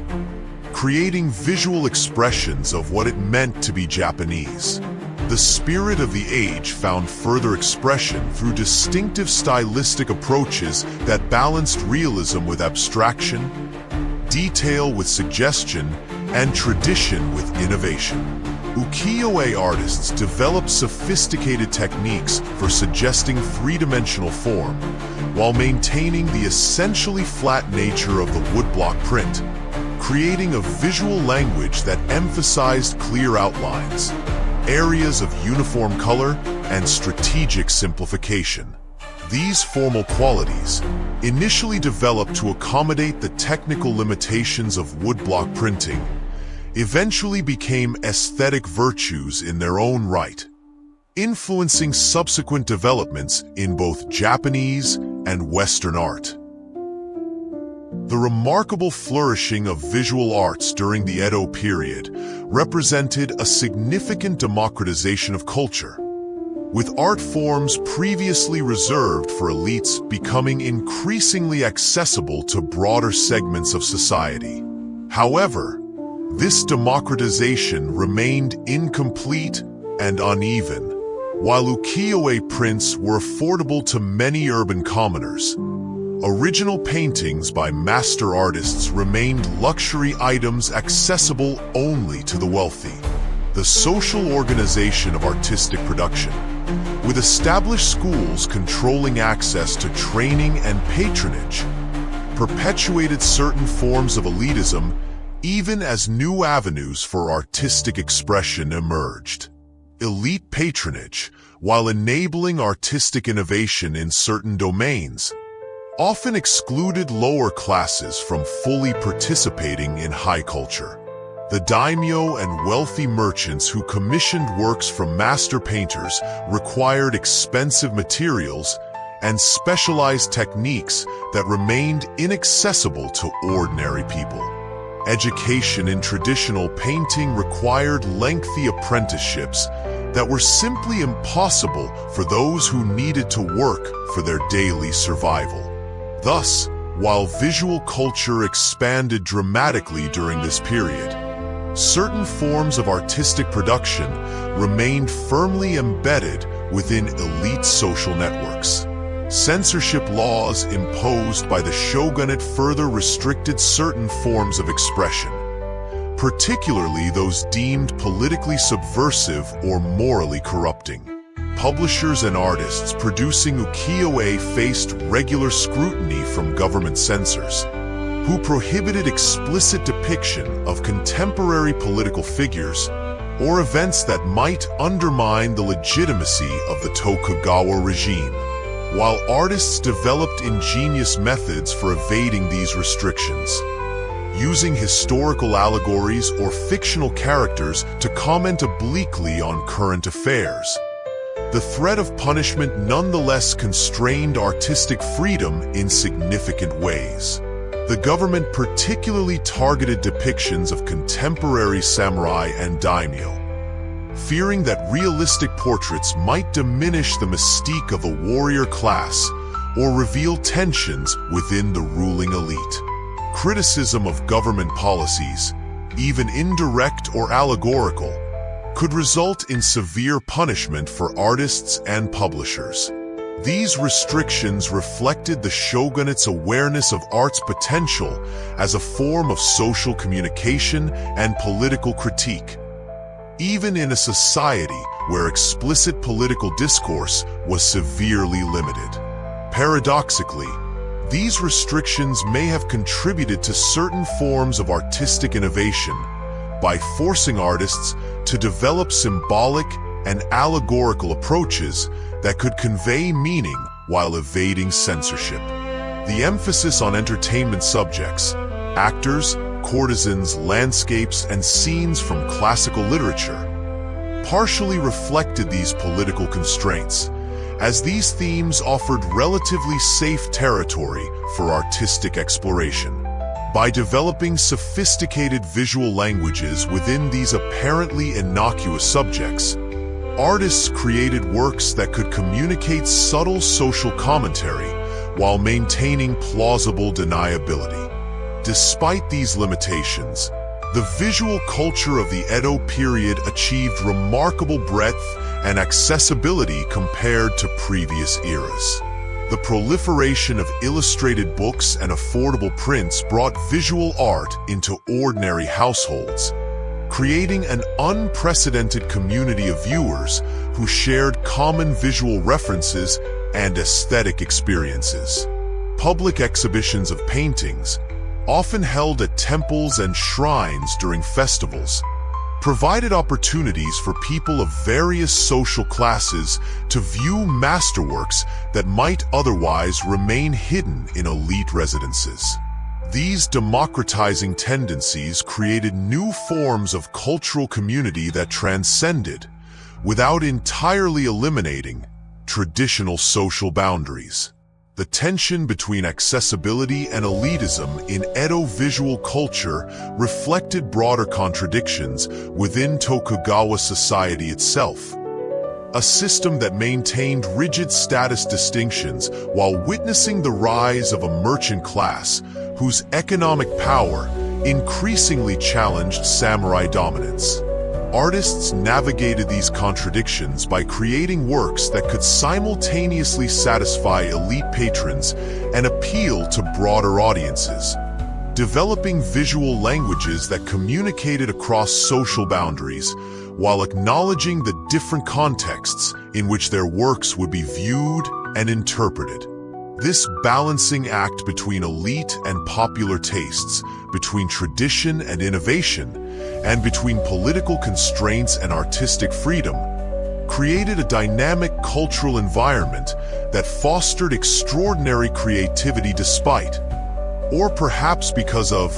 creating visual expressions of what it meant to be Japanese. The spirit of the age found further expression through distinctive stylistic approaches that balanced realism with abstraction, detail with suggestion, and tradition with innovation. Ukiyo-e artists developed sophisticated techniques for suggesting three-dimensional form, while maintaining the essentially flat nature of the woodblock print, creating a visual language that emphasized clear outlines, areas of uniform color, and strategic simplification. These formal qualities, initially developed to accommodate the technical limitations of woodblock printing, eventually became aesthetic virtues in their own right, influencing subsequent developments in both Japanese and Western art. The remarkable flourishing of visual arts during the Edo period represented a significant democratization of culture, with art forms previously reserved for elites becoming increasingly accessible to broader segments of society. However, this democratization remained incomplete and uneven. While ukiyo-e prints were affordable to many urban commoners, original paintings by master artists remained luxury items accessible only to the wealthy. The social organization of artistic production, with established schools controlling access to training and patronage, perpetuated certain forms of elitism even as new avenues for artistic expression emerged. Elite patronage, while enabling artistic innovation in certain domains, often excluded lower classes from fully participating in high culture. The daimyo and wealthy merchants who commissioned works from master painters required expensive materials and specialized techniques that remained inaccessible to ordinary people. Education in traditional painting required lengthy apprenticeships that were simply impossible for those who needed to work for their daily survival. Thus, while visual culture expanded dramatically during this period, certain forms of artistic production remained firmly embedded within elite social networks. Censorship laws imposed by the shogunate further restricted certain forms of expression, particularly those deemed politically subversive or morally corrupting. Publishers and artists producing ukiyo-e faced regular scrutiny from government censors, who prohibited explicit depiction of contemporary political figures or events that might undermine the legitimacy of the Tokugawa regime. While artists developed ingenious methods for evading these restrictions, using historical allegories or fictional characters to comment obliquely on current affairs, the threat of punishment nonetheless constrained artistic freedom in significant ways. The government particularly targeted depictions of contemporary samurai and daimyo, fearing that realistic portraits might diminish the mystique of the warrior class or reveal tensions within the ruling elite. Criticism of government policies, even indirect or allegorical, could result in severe punishment for artists and publishers. These restrictions reflected the shogunate's awareness of art's potential as a form of social communication and political critique, even in a society where explicit political discourse was severely limited. Paradoxically, these restrictions may have contributed to certain forms of artistic innovation by forcing artists to develop symbolic and allegorical approaches that could convey meaning while evading censorship. The emphasis on entertainment subjects, actors, courtesans, landscapes, and scenes from classical literature partially reflected these political constraints, as these themes offered relatively safe territory for artistic exploration. By developing sophisticated visual languages within these apparently innocuous subjects, artists created works that could communicate subtle social commentary while maintaining plausible deniability. Despite these limitations, the visual culture of the Edo period achieved remarkable breadth and accessibility compared to previous eras. The proliferation of illustrated books and affordable prints brought visual art into ordinary households, creating an unprecedented community of viewers who shared common visual references and aesthetic experiences. Public exhibitions of paintings, often held at temples and shrines during festivals, provided opportunities for people of various social classes to view masterworks that might otherwise remain hidden in elite residences. These democratizing tendencies created new forms of cultural community that transcended, without entirely eliminating, traditional social boundaries. The tension between accessibility and elitism in Edo visual culture reflected broader contradictions within Tokugawa society itself. A system that maintained rigid status distinctions while witnessing the rise of a merchant class whose economic power increasingly challenged samurai dominance. Artists navigated these contradictions by creating works that could simultaneously satisfy elite patrons and appeal to broader audiences, developing visual languages that communicated across social boundaries, while acknowledging the different contexts in which their works would be viewed and interpreted. This balancing act between elite and popular tastes, between tradition and innovation, and between political constraints and artistic freedom, created a dynamic cultural environment that fostered extraordinary creativity despite, or perhaps because of,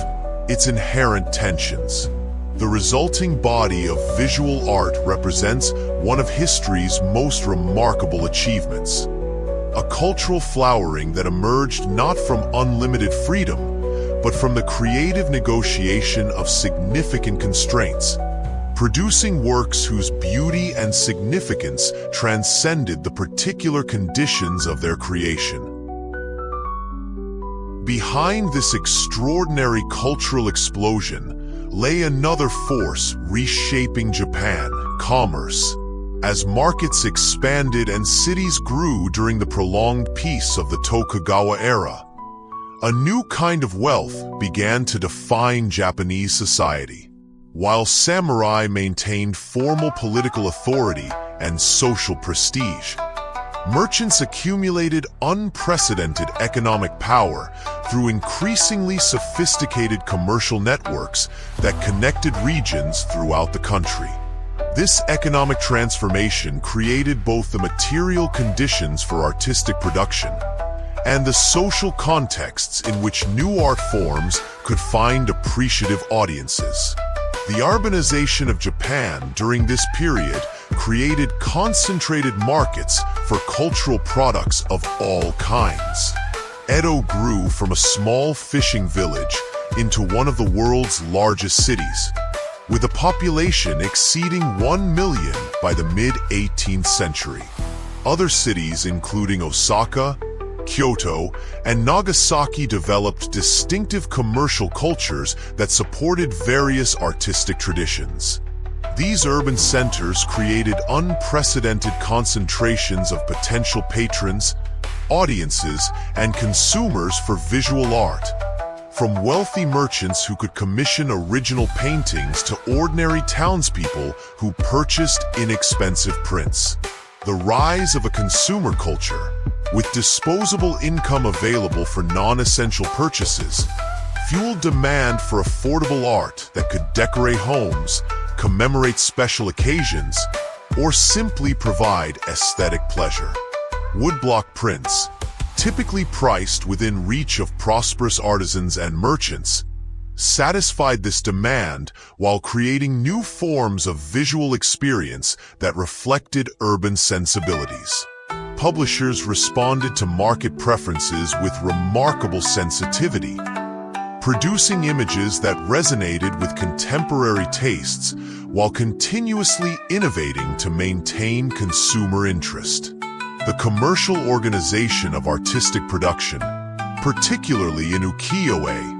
its inherent tensions. The resulting body of visual art represents one of history's most remarkable achievements. A cultural flowering that emerged not from unlimited freedom, but from the creative negotiation of significant constraints, producing works whose beauty and significance transcended the particular conditions of their creation. Behind this extraordinary cultural explosion lay another force reshaping Japan: commerce. As markets expanded and cities grew during the prolonged peace of the Tokugawa era, a new kind of wealth began to define Japanese society. While samurai maintained formal political authority and social prestige, merchants accumulated unprecedented economic power through increasingly sophisticated commercial networks that connected regions throughout the country. This economic transformation created both the material conditions for artistic production and the social contexts in which new art forms could find appreciative audiences. The urbanization of Japan during this period created concentrated markets for cultural products of all kinds. Edo grew from a small fishing village into one of the world's largest cities, with a population exceeding 1 million by the mid-18th century. Other cities, including Osaka, Kyoto, and Nagasaki, developed distinctive commercial cultures that supported various artistic traditions. These urban centers created unprecedented concentrations of potential patrons, audiences, and consumers for visual art. From wealthy merchants who could commission original paintings to ordinary townspeople who purchased inexpensive prints. The rise of a consumer culture, with disposable income available for non-essential purchases, fueled demand for affordable art that could decorate homes, commemorate special occasions, or simply provide aesthetic pleasure. Woodblock prints, typically priced within reach of prosperous artisans and merchants, satisfied this demand while creating new forms of visual experience that reflected urban sensibilities. Publishers responded to market preferences with remarkable sensitivity, producing images that resonated with contemporary tastes while continuously innovating to maintain consumer interest. The commercial organization of artistic production, particularly in ukiyo-e,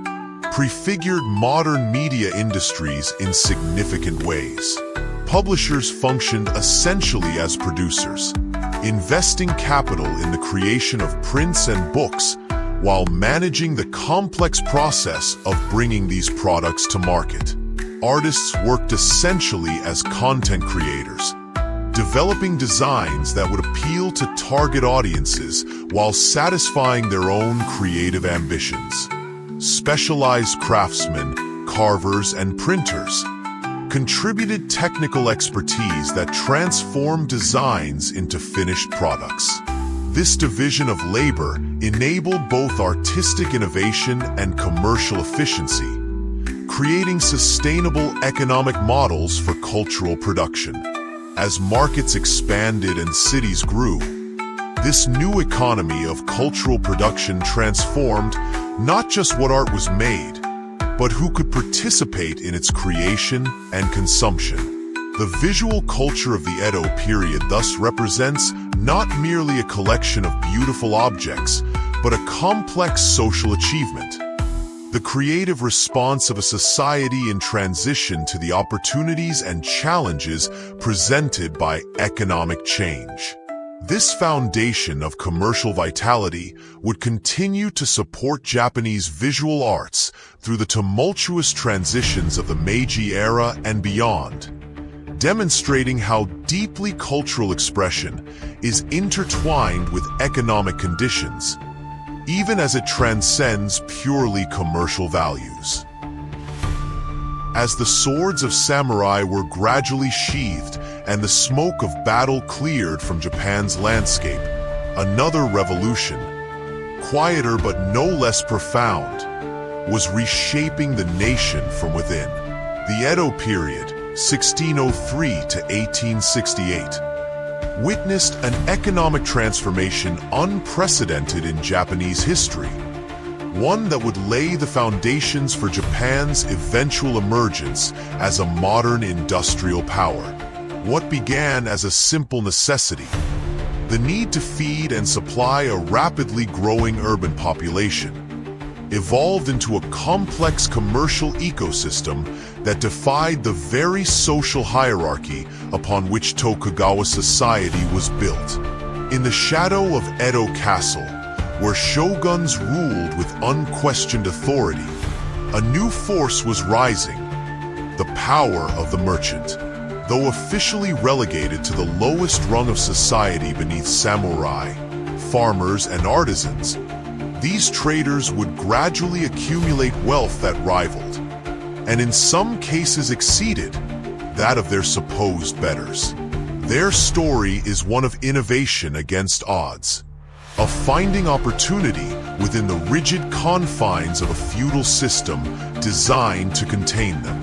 prefigured modern media industries in significant ways. Publishers functioned essentially as producers, investing capital in the creation of prints and books while managing the complex process of bringing these products to market. Artists worked essentially as content creators, developing designs that would appeal to target audiences while satisfying their own creative ambitions. Specialized craftsmen, carvers, and printers contributed technical expertise that transformed designs into finished products. This division of labor enabled both artistic innovation and commercial efficiency, creating sustainable economic models for cultural production. As markets expanded and cities grew, this new economy of cultural production transformed not just what art was made, but who could participate in its creation and consumption. The visual culture of the Edo period thus represents not merely a collection of beautiful objects, but a complex social achievement. the creative response of a society in transition to the opportunities and challenges presented by economic change. This foundation of commercial vitality would continue to support Japanese visual arts through the tumultuous transitions of the Meiji era and beyond, demonstrating how deeply cultural expression is intertwined with economic conditions, even as it transcends purely commercial values. As the swords of samurai were gradually sheathed and the smoke of battle cleared from Japan's landscape, another revolution, quieter but no less profound, was reshaping the nation from within. The Edo period, 1603 to 1868, witnessed an economic transformation unprecedented in Japanese history, one that would lay the foundations for Japan's eventual emergence as a modern industrial power. What began as a simple necessity, the need to feed and supply a rapidly growing urban population, evolved into a complex commercial ecosystem that defied the very social hierarchy upon which Tokugawa society was built. In the shadow of Edo Castle, where shoguns ruled with unquestioned authority, a new force was rising, the power of the merchant. Though officially relegated to the lowest rung of society beneath samurai, farmers, and artisans, these traders would gradually accumulate wealth that rivaled, and in some cases exceeded, that of their supposed betters. Their story is one of innovation against odds, of finding opportunity within the rigid confines of a feudal system designed to contain them.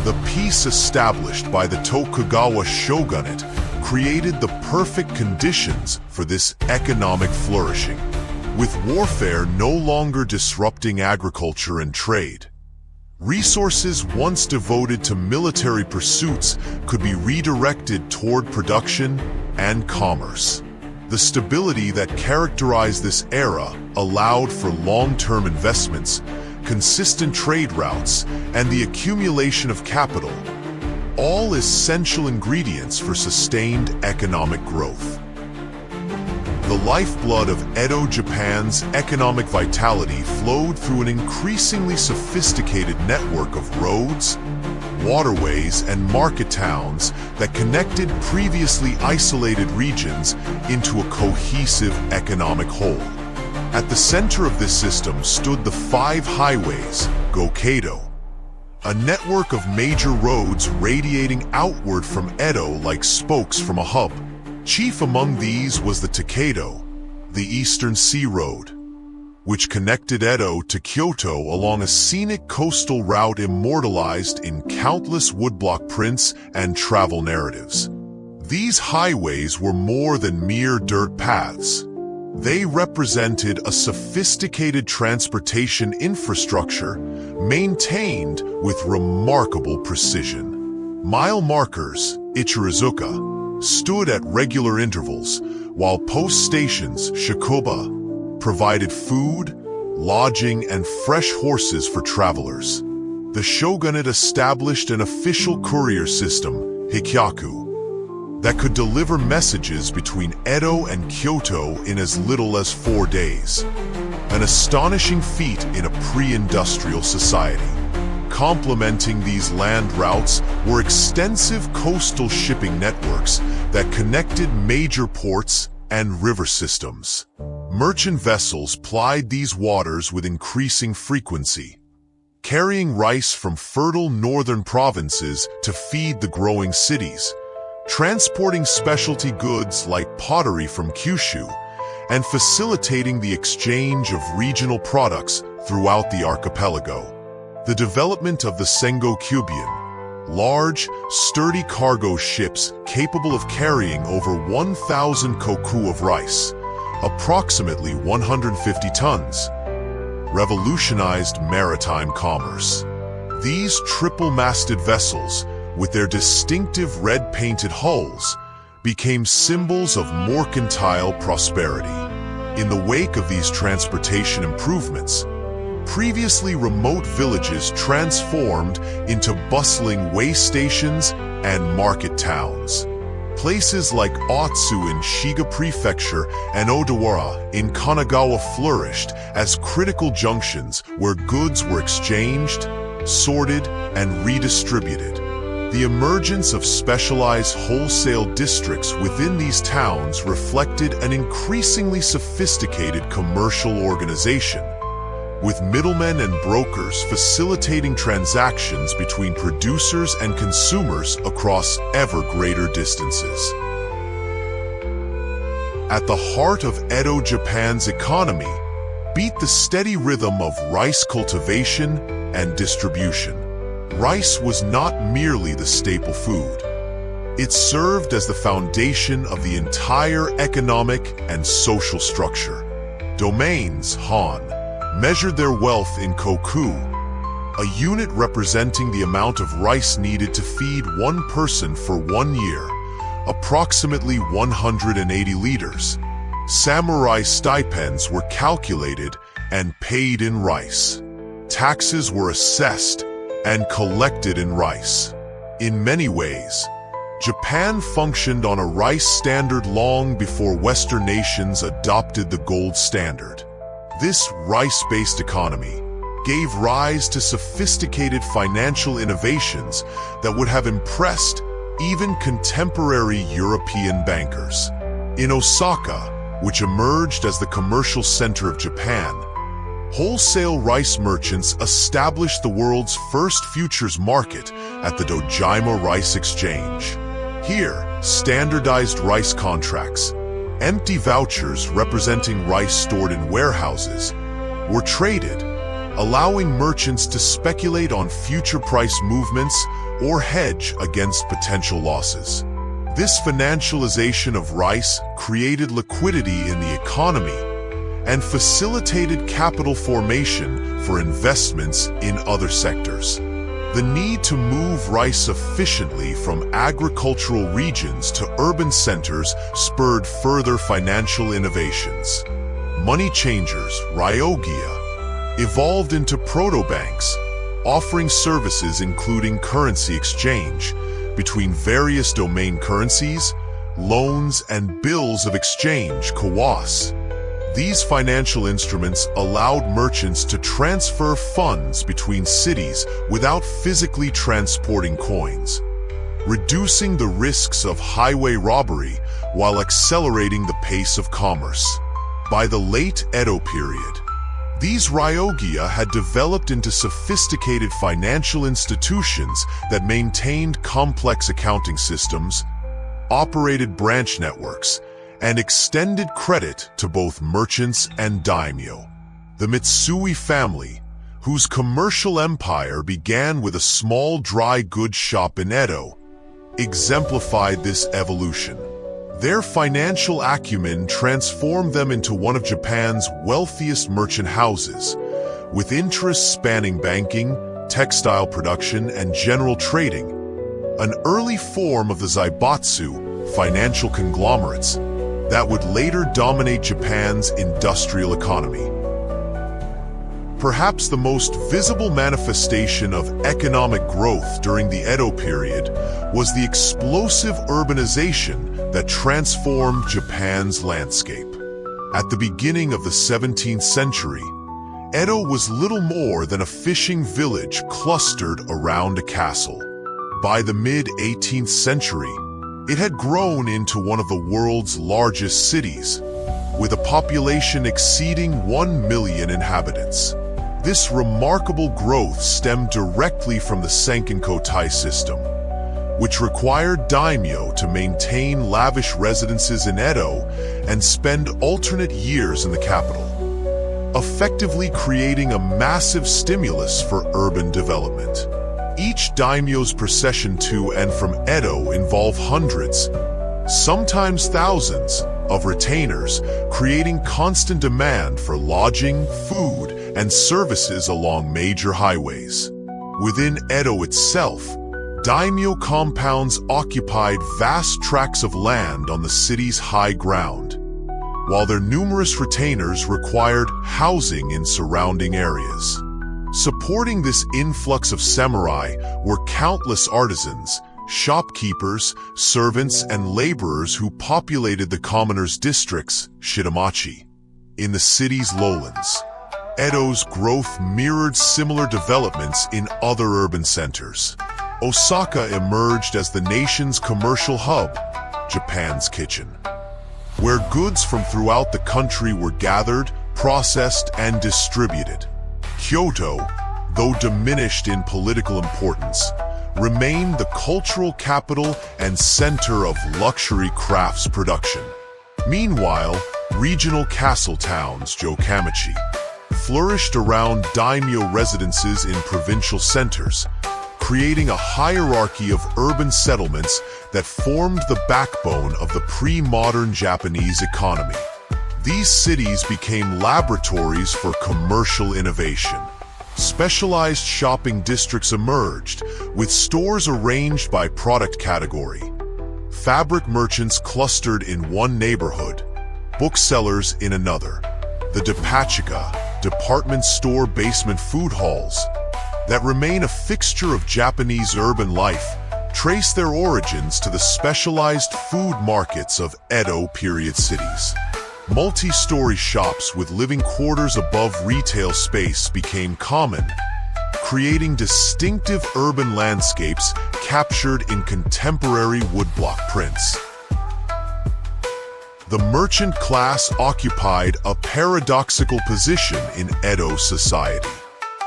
The peace established by the Tokugawa shogunate created the perfect conditions for this economic flourishing, with warfare no longer disrupting agriculture and trade. Resources once devoted to military pursuits could be redirected toward production and commerce. The stability that characterized this era allowed for long-term investments, consistent trade routes, and the accumulation of capital, all essential ingredients for sustained economic growth. The lifeblood of Edo Japan's economic vitality flowed through an increasingly sophisticated network of roads, waterways, and market towns that connected previously isolated regions into a cohesive economic whole. At the center of this system stood the 5 highways, Gokeido, a network of major roads radiating outward from Edo like spokes from a hub. Chief among these was the Takedo, the Eastern Sea Road, which connected Edo to Kyoto along a scenic coastal route immortalized in countless woodblock prints and travel narratives. These highways were more than mere dirt paths. They represented a sophisticated transportation infrastructure maintained with remarkable precision. Mile markers, Ichirizuka, stood at regular intervals, while post stations, Shakuba, provided food, lodging, and fresh horses for travelers. The shogunate established an official courier system, Hikyaku, that could deliver messages between Edo and Kyoto in as little as 4 days. An astonishing feat in a pre-industrial society. Complementing these land routes were extensive coastal shipping networks that connected major ports and river systems. Merchant vessels plied these waters with increasing frequency, carrying rice from fertile northern provinces to feed the growing cities, transporting specialty goods like pottery from Kyushu, and facilitating the exchange of regional products throughout the archipelago. The development of the Sengokyubian, large, sturdy cargo ships capable of carrying over 1,000 koku of rice, approximately 150 tons, revolutionized maritime commerce. These triple-masted vessels, with their distinctive red-painted hulls, became symbols of mercantile prosperity. In the wake of these transportation improvements, previously remote villages transformed into bustling way stations and market towns. Places like Otsu in Shiga Prefecture and Odawara in Kanagawa flourished as critical junctions where goods were exchanged, sorted, and redistributed. The emergence of specialized wholesale districts within these towns reflected an increasingly sophisticated commercial organization, with middlemen and brokers facilitating transactions between producers and consumers across ever greater distances. At the heart of Edo, Japan's economy, beat the steady rhythm of rice cultivation and distribution. Rice was not merely the staple food. It served as the foundation of the entire economic and social structure. Domains, Han, measured their wealth in koku, a unit representing the amount of rice needed to feed one person for 1 year, approximately 180 liters. Samurai stipends were calculated and paid in rice. Taxes were assessed and collected in rice. In many ways, Japan functioned on a rice standard long before Western nations adopted the gold standard. This rice-based economy gave rise to sophisticated financial innovations that would have impressed even contemporary European bankers. In Osaka, which emerged as the commercial center of Japan, wholesale rice merchants established the world's first futures market at the Dojima Rice Exchange. Here, standardized rice contracts, empty vouchers representing rice stored in warehouses, were traded, allowing merchants to speculate on future price movements or hedge against potential losses. This financialization of rice created liquidity in the economy and facilitated capital formation for investments in other sectors. The need to move rice efficiently from agricultural regions to urban centers spurred further financial innovations. Money changers, ryogia, evolved into proto-banks, offering services including currency exchange between various domain currencies, loans, and bills of exchange, kawas. These financial instruments allowed merchants to transfer funds between cities without physically transporting coins, reducing the risks of highway robbery while accelerating the pace of commerce. By the late Edo period, these ryogia had developed into sophisticated financial institutions that maintained complex accounting systems, operated branch networks, and extended credit to both merchants and daimyo. The Mitsui family, whose commercial empire began with a small dry goods shop in Edo, exemplified this evolution. Their financial acumen transformed them into one of Japan's wealthiest merchant houses, with interests spanning banking, textile production, and general trading, an early form of the zaibatsu, financial conglomerates, that would later dominate Japan's industrial economy. Perhaps the most visible manifestation of economic growth during the Edo period was the explosive urbanization that transformed Japan's landscape. At the beginning of the 17th century, Edo was little more than a fishing village clustered around a castle. By the mid-18th century, it had grown into one of the world's largest cities, with a population exceeding 1 million inhabitants. This remarkable growth stemmed directly from the Senkinkotai system, which required daimyo to maintain lavish residences in Edo and spend alternate years in the capital, effectively creating a massive stimulus for urban development. Each daimyo's procession to and from Edo involved hundreds, sometimes thousands, of retainers, creating constant demand for lodging, food, and services along major highways. Within Edo itself, daimyo compounds occupied vast tracts of land on the city's high ground, while their numerous retainers required housing in surrounding areas. Supporting this influx of samurai were countless artisans, shopkeepers, servants, and laborers who populated the commoners' districts, Shitamachi. In the city's lowlands, Edo's growth mirrored similar developments in other urban centers. Osaka emerged as the nation's commercial hub, Japan's kitchen, where goods from throughout the country were gathered, processed, and distributed. Kyoto, though diminished in political importance, remained the cultural capital and center of luxury crafts production. Meanwhile, regional castle towns, Jokamichi, flourished around daimyo residences in provincial centers, creating a hierarchy of urban settlements that formed the backbone of the pre-modern Japanese economy. These cities became laboratories for commercial innovation. Specialized shopping districts emerged, with stores arranged by product category. Fabric merchants clustered in one neighborhood, booksellers in another. The Depachika, department store basement food halls, that remain a fixture of Japanese urban life, trace their origins to the specialized food markets of Edo period cities. Multi-story shops with living quarters above retail space became common, creating distinctive urban landscapes captured in contemporary woodblock prints. The merchant class occupied a paradoxical position in Edo society.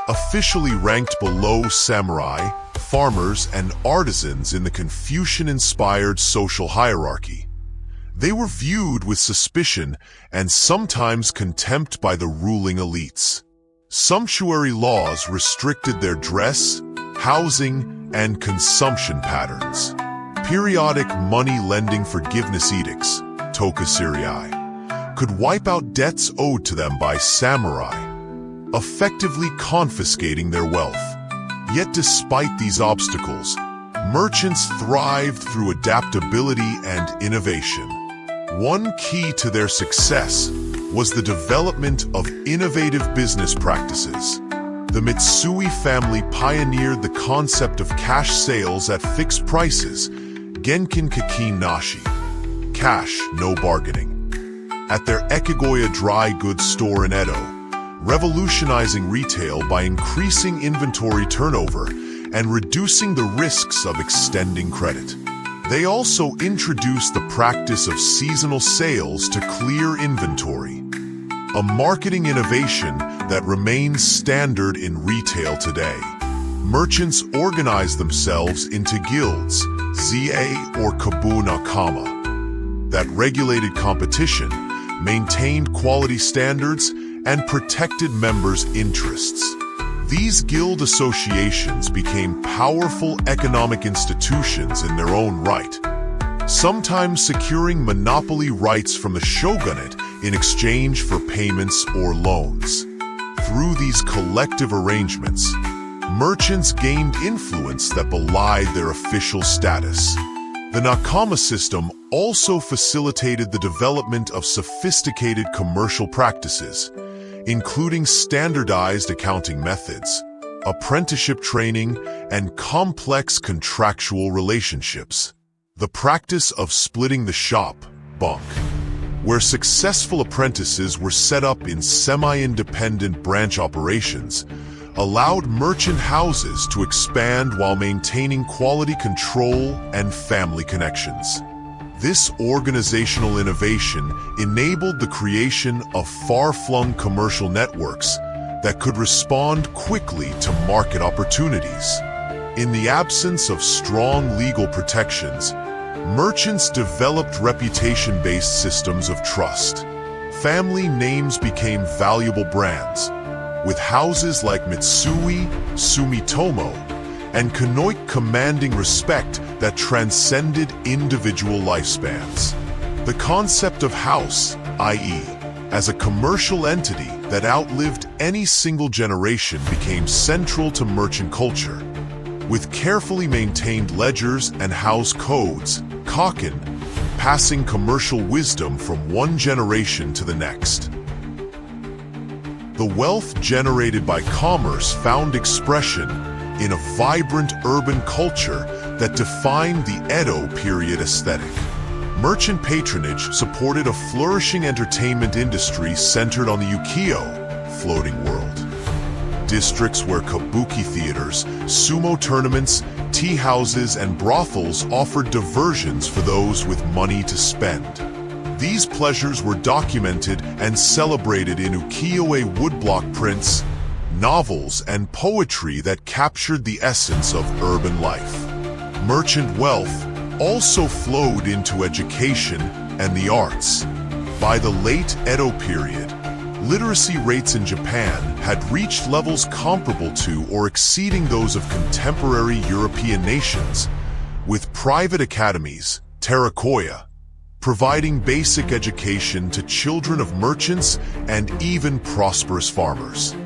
Officially ranked below samurai, farmers, and artisans in the Confucian-inspired social hierarchy, they were viewed with suspicion and sometimes contempt by the ruling elites. Sumptuary laws restricted their dress, housing, and consumption patterns. Periodic money-lending forgiveness edicts, tokusirai, could wipe out debts owed to them by samurai, effectively confiscating their wealth. Yet despite these obstacles, merchants thrived through adaptability and innovation. One key to their success was the development of innovative business practices. The Mitsui family pioneered the concept of cash sales at fixed prices, Genkin Kakin Nashi, cash, no bargaining, at their Ekigoya dry goods store in Edo, revolutionizing retail by increasing inventory turnover and reducing the risks of extending credit. They also introduced the practice of seasonal sales to clear inventory, a marketing innovation that remains standard in retail today. Merchants organized themselves into guilds, ZA or Kabu Nakama, that regulated competition, maintained quality standards, and protected members' interests. These guild associations became powerful economic institutions in their own right, sometimes securing monopoly rights from the shogunate in exchange for payments or loans. Through these collective arrangements, merchants gained influence that belied their official status. The Nakama system also facilitated the development of sophisticated commercial practices, including standardized accounting methods, apprenticeship training, and complex contractual relationships. The practice of splitting the shop, bunk, where successful apprentices were set up in semi-independent branch operations, allowed merchant houses to expand while maintaining quality control and family connections. This organizational innovation enabled the creation of far-flung commercial networks that could respond quickly to market opportunities. In the absence of strong legal protections, merchants developed reputation-based systems of trust. Family names became valuable brands, with houses like Mitsui, Sumitomo, and Konoike commanding respect that transcended individual lifespans. The concept of house, i.e., as a commercial entity that outlived any single generation, became central to merchant culture. With carefully maintained ledgers and house codes, kaken, passing commercial wisdom from one generation to the next. The wealth generated by commerce found expression in a vibrant urban culture that defined the Edo period aesthetic. Merchant patronage supported a flourishing entertainment industry centered on the ukiyo, floating world. Districts where kabuki theaters, sumo tournaments, tea houses, and brothels offered diversions for those with money to spend. These pleasures were documented and celebrated in ukiyo-e woodblock prints, novels, and poetry that captured the essence of urban life. Merchant wealth also flowed into education and the arts. By the late Edo period, literacy rates in Japan had reached levels comparable to or exceeding those of contemporary European nations, with private academies, Terakoya, providing basic education to children of merchants and even prosperous farmers.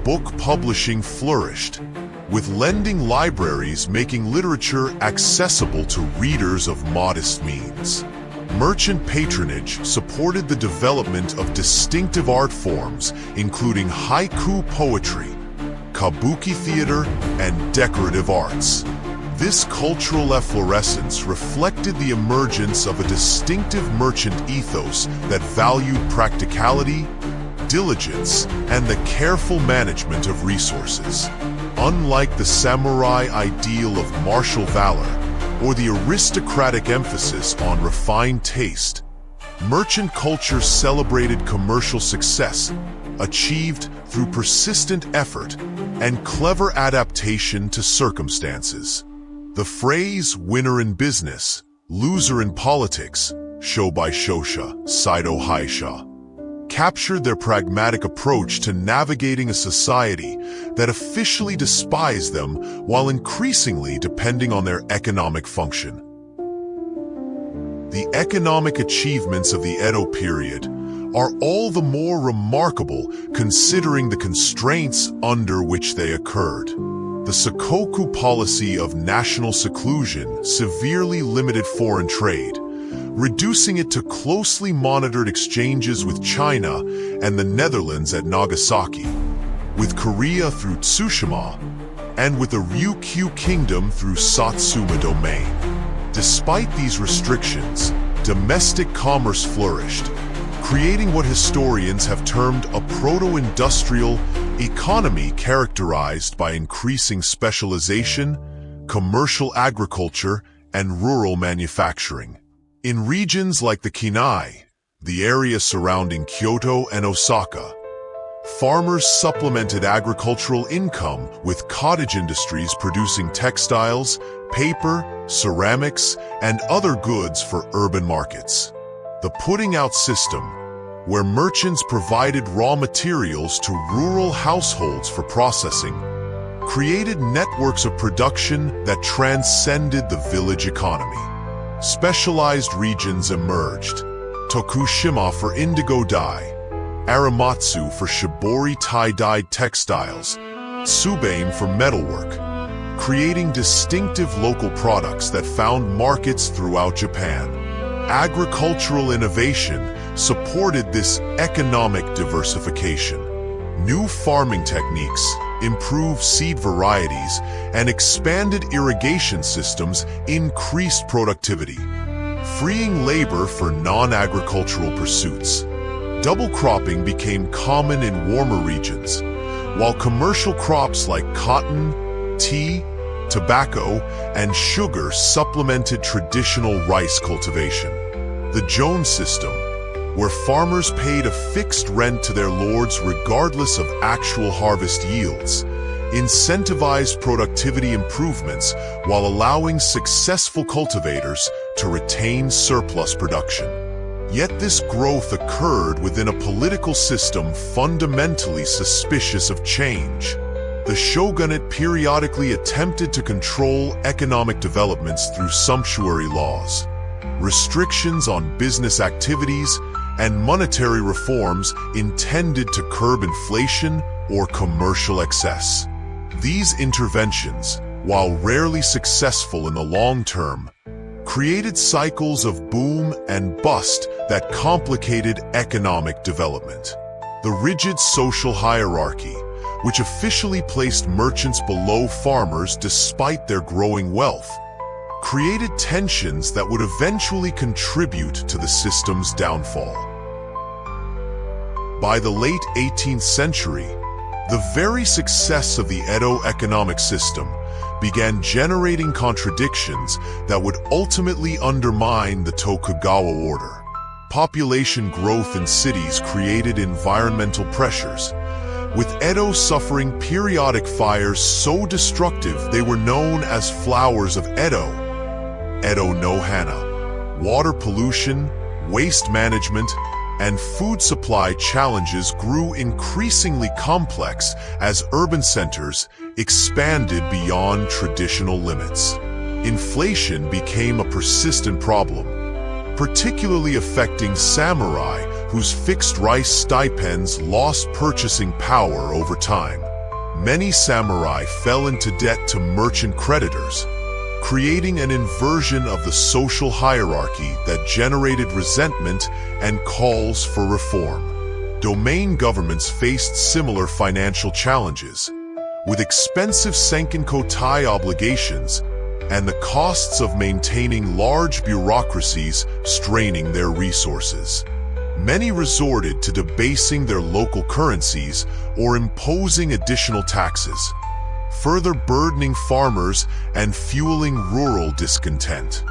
Book publishing flourished, with lending libraries making literature accessible to readers of modest means. Merchant patronage supported the development of distinctive art forms, including haiku poetry, kabuki theater, and decorative arts. This cultural efflorescence reflected the emergence of a distinctive merchant ethos that valued practicality, diligence, and the careful management of resources. Unlike the samurai ideal of martial valor or the aristocratic emphasis on refined taste, merchant culture celebrated commercial success, achieved through persistent effort and clever adaptation to circumstances. The phrase winner in business, loser in politics, Shobai Shosha, Saido Haisha, captured their pragmatic approach to navigating a society that officially despised them while increasingly depending on their economic function. The economic achievements of the Edo period are all the more remarkable considering the constraints under which they occurred. The Sakoku policy of national seclusion severely limited foreign trade, reducing it to closely monitored exchanges with China and the Netherlands at Nagasaki, with Korea through Tsushima, and with the Ryukyu Kingdom through Satsuma Domain. Despite these restrictions, domestic commerce flourished, creating what historians have termed a proto-industrial economy characterized by increasing specialization, commercial agriculture, and rural manufacturing. In regions like the Kinai, the area surrounding Kyoto and Osaka, farmers supplemented agricultural income with cottage industries producing textiles, paper, ceramics, and other goods for urban markets. The putting out system, where merchants provided raw materials to rural households for processing, created networks of production that transcended the village economy. Specialized regions emerged: Tokushima for indigo dye, Aramatsu for shibori tie-dyed textiles, Tsubame for metalwork, creating distinctive local products that found markets throughout Japan. Agricultural innovation supported this economic diversification. New farming techniques, improved seed varieties, and expanded irrigation systems increased productivity, freeing labor for non-agricultural pursuits. Double cropping became common in warmer regions, while commercial crops like cotton, tea, tobacco, and sugar supplemented traditional rice cultivation. The Joan system, where farmers paid a fixed rent to their lords regardless of actual harvest yields, incentivized productivity improvements while allowing successful cultivators to retain surplus production. Yet this growth occurred within a political system fundamentally suspicious of change. The shogunate periodically attempted to control economic developments through sumptuary laws, restrictions on business activities, and monetary reforms intended to curb inflation or commercial excess. These interventions, while rarely successful in the long term, created cycles of boom and bust that complicated economic development. The rigid social hierarchy, which officially placed merchants below farmers despite their growing wealth, created tensions that would eventually contribute to the system's downfall. By the late 18th century, the very success of the Edo economic system began generating contradictions that would ultimately undermine the Tokugawa order. Population growth in cities created environmental pressures, with Edo suffering periodic fires so destructive they were known as flowers of Edo, Edo no Hana. Water pollution, waste management, and food supply challenges grew increasingly complex as urban centers expanded beyond traditional limits. Inflation became a persistent problem, particularly affecting samurai whose fixed rice stipends lost purchasing power over time. Many samurai fell into debt to merchant creditors, creating an inversion of the social hierarchy that generated resentment and calls for reform. Domain governments faced similar financial challenges, with expensive senkinkotai obligations and the costs of maintaining large bureaucracies straining their resources. Many resorted to debasing their local currencies or imposing additional taxes, further burdening farmers and fueling rural discontent.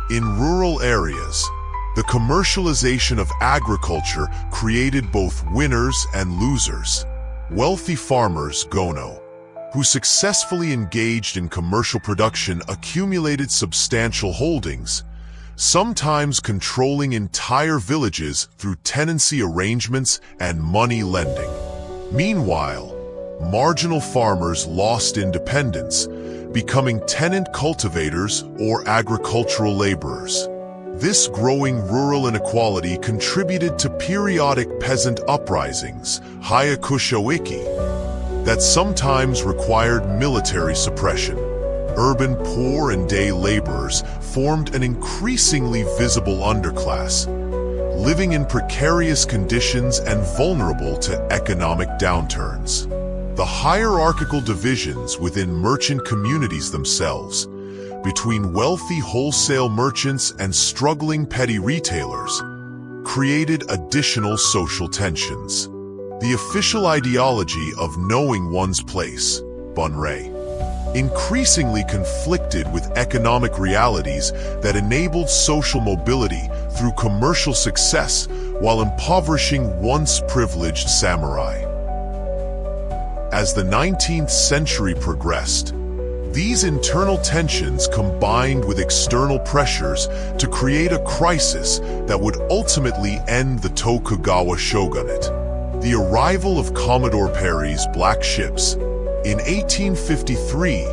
In rural areas, the commercialization of agriculture created both winners and losers. Wealthy farmers, Gono, who successfully engaged in commercial production, accumulated substantial holdings, sometimes controlling entire villages through tenancy arrangements and money lending. Meanwhile, marginal farmers lost independence, becoming tenant cultivators or agricultural laborers. This growing rural inequality contributed to periodic peasant uprisings, Hayakusho-iki, that sometimes required military suppression. Urban poor and day laborers formed an increasingly visible underclass, living in precarious conditions and vulnerable to economic downturns. The hierarchical divisions within merchant communities themselves, between wealthy wholesale merchants and struggling petty retailers, created additional social tensions. The official ideology of knowing one's place, Bunrei, increasingly conflicted with economic realities that enabled social mobility through commercial success while impoverishing once privileged samurai. As the 19th century progressed, these internal tensions combined with external pressures to create a crisis that would ultimately end the Tokugawa shogunate. The arrival of Commodore Perry's black ships in 1853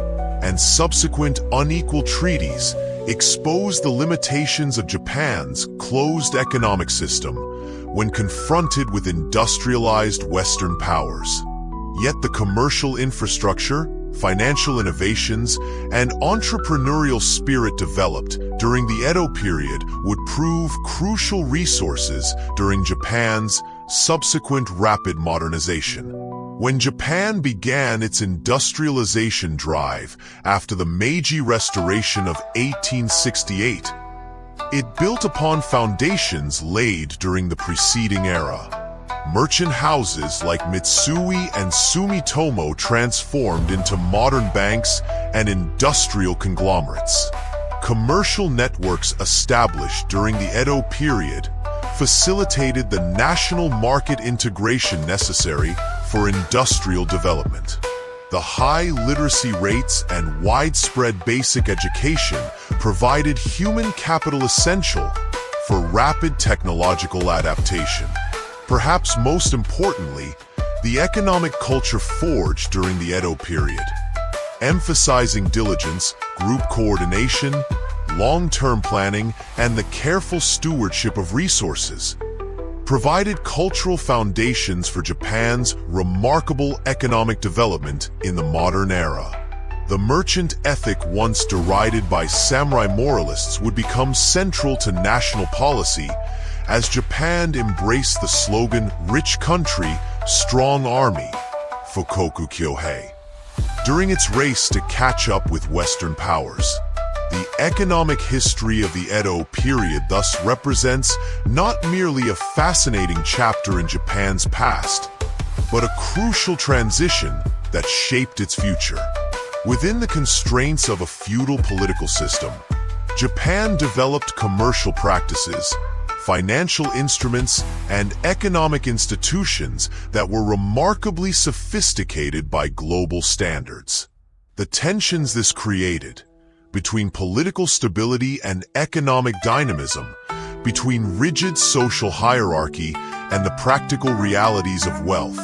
and subsequent unequal treaties exposed the limitations of Japan's closed economic system when confronted with industrialized Western powers. Yet the commercial infrastructure, financial innovations, and entrepreneurial spirit developed during the Edo period would prove crucial resources during Japan's subsequent rapid modernization. When Japan began its industrialization drive after the Meiji Restoration of 1868, it built upon foundations laid during the preceding era. Merchant houses like Mitsui and Sumitomo transformed into modern banks and industrial conglomerates. Commercial networks established during the Edo period facilitated the national market integration necessary for industrial development. The high literacy rates and widespread basic education provided human capital essential for rapid technological adaptation. Perhaps most importantly, the economic culture forged during the Edo period, emphasizing diligence, group coordination, long-term planning, and the careful stewardship of resources, provided cultural foundations for Japan's remarkable economic development in the modern era. The merchant ethic once derided by samurai moralists would become central to national policy as Japan embraced the slogan, "Rich country, strong army," Fukoku Kyohei. During its race to catch up with Western powers, the economic history of the Edo period thus represents not merely a fascinating chapter in Japan's past, but a crucial transition that shaped its future. Within the constraints of a feudal political system, Japan developed commercial practices, financial instruments, and economic institutions that were remarkably sophisticated by global standards. The tensions this created, between political stability and economic dynamism, between rigid social hierarchy and the practical realities of wealth,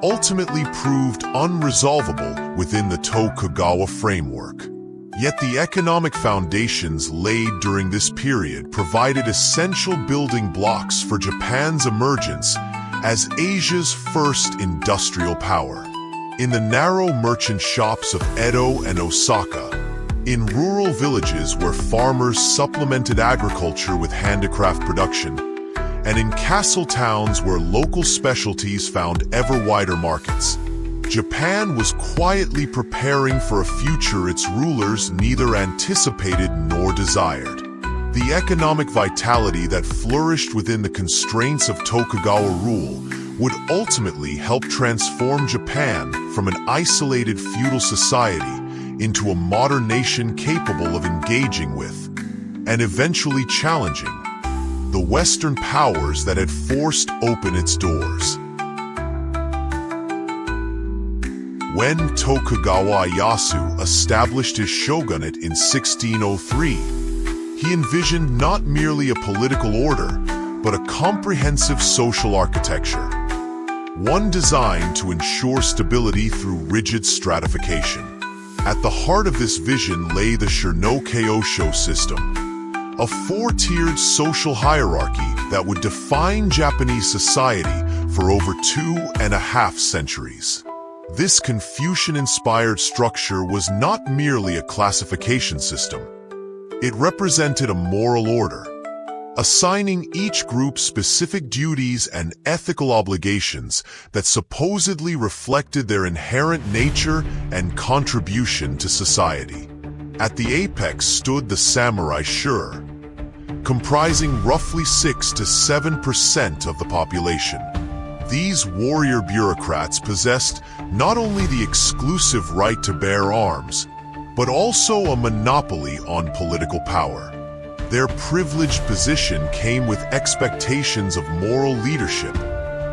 ultimately proved unresolvable within the Tokugawa framework. Yet the economic foundations laid during this period provided essential building blocks for Japan's emergence as Asia's first industrial power. In the narrow merchant shops of Edo and Osaka, in rural villages where farmers supplemented agriculture with handicraft production, and in castle towns where local specialties found ever wider markets, Japan was quietly preparing for a future its rulers neither anticipated nor desired. The economic vitality that flourished within the constraints of Tokugawa rule would ultimately help transform Japan from an isolated feudal society into a modern nation capable of engaging with, and eventually challenging, the Western powers that had forced open its doors. When Tokugawa Ieyasu established his shogunate in 1603, he envisioned not merely a political order, but a comprehensive social architecture, one designed to ensure stability through rigid stratification. At the heart of this vision lay the Shirno-Kyoisho system, a four-tiered social hierarchy that would define Japanese society for over 2.5 centuries. This Confucian-inspired structure was not merely a classification system. It represented a moral order, assigning each group specific duties and ethical obligations that supposedly reflected their inherent nature and contribution to society. At the apex stood the samurai shura, comprising roughly 6 to 7% of the population. These warrior bureaucrats possessed not only the exclusive right to bear arms, but also a monopoly on political power. Their privileged position came with expectations of moral leadership,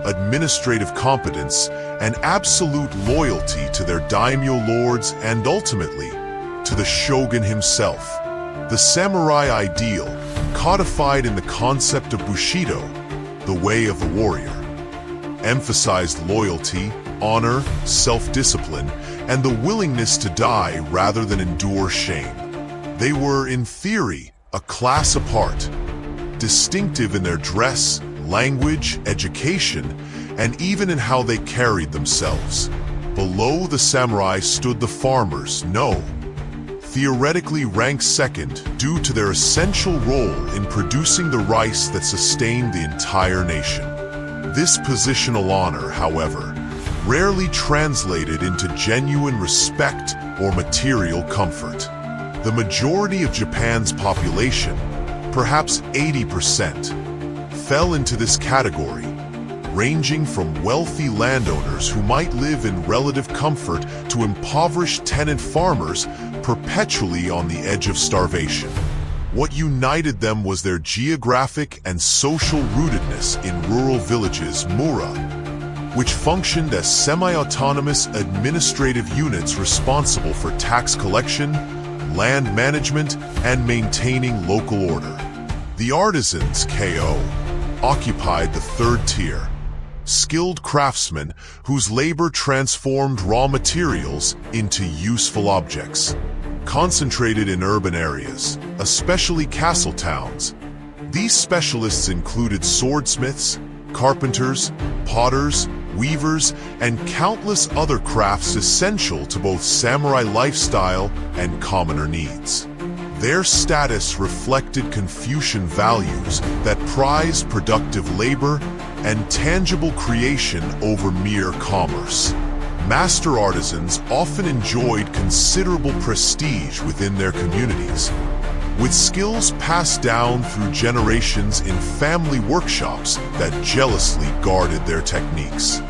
administrative competence, and absolute loyalty to their daimyo lords and ultimately to the shogun himself. The samurai ideal, codified in the concept of Bushido, the way of the warrior, emphasized loyalty, honor, self-discipline, and the willingness to die rather than endure shame. They were, in theory, a class apart, distinctive in their dress, language, education, and even in how they carried themselves. Below the samurai stood the farmers, theoretically ranked second due to their essential role in producing the rice that sustained the entire nation. This positional honor, however, rarely translated into genuine respect or material comfort. The majority of Japan's population, perhaps 80%, fell into this category, ranging from wealthy landowners who might live in relative comfort to impoverished tenant farmers perpetually on the edge of starvation. What united them was their geographic and social rootedness in rural villages, mura, which functioned as semi-autonomous administrative units responsible for tax collection, land management, and maintaining local order. The artisans, occupied the third tier, skilled craftsmen whose labor transformed raw materials into useful objects. Concentrated in urban areas, especially castle towns, these specialists included swordsmiths, carpenters, potters, weavers, and countless other crafts essential to both samurai lifestyle and commoner needs. Their status reflected Confucian values that prized productive labor and tangible creation over mere commerce. Master artisans often enjoyed considerable prestige within their communities, with skills passed down through generations in family workshops that jealously guarded their techniques.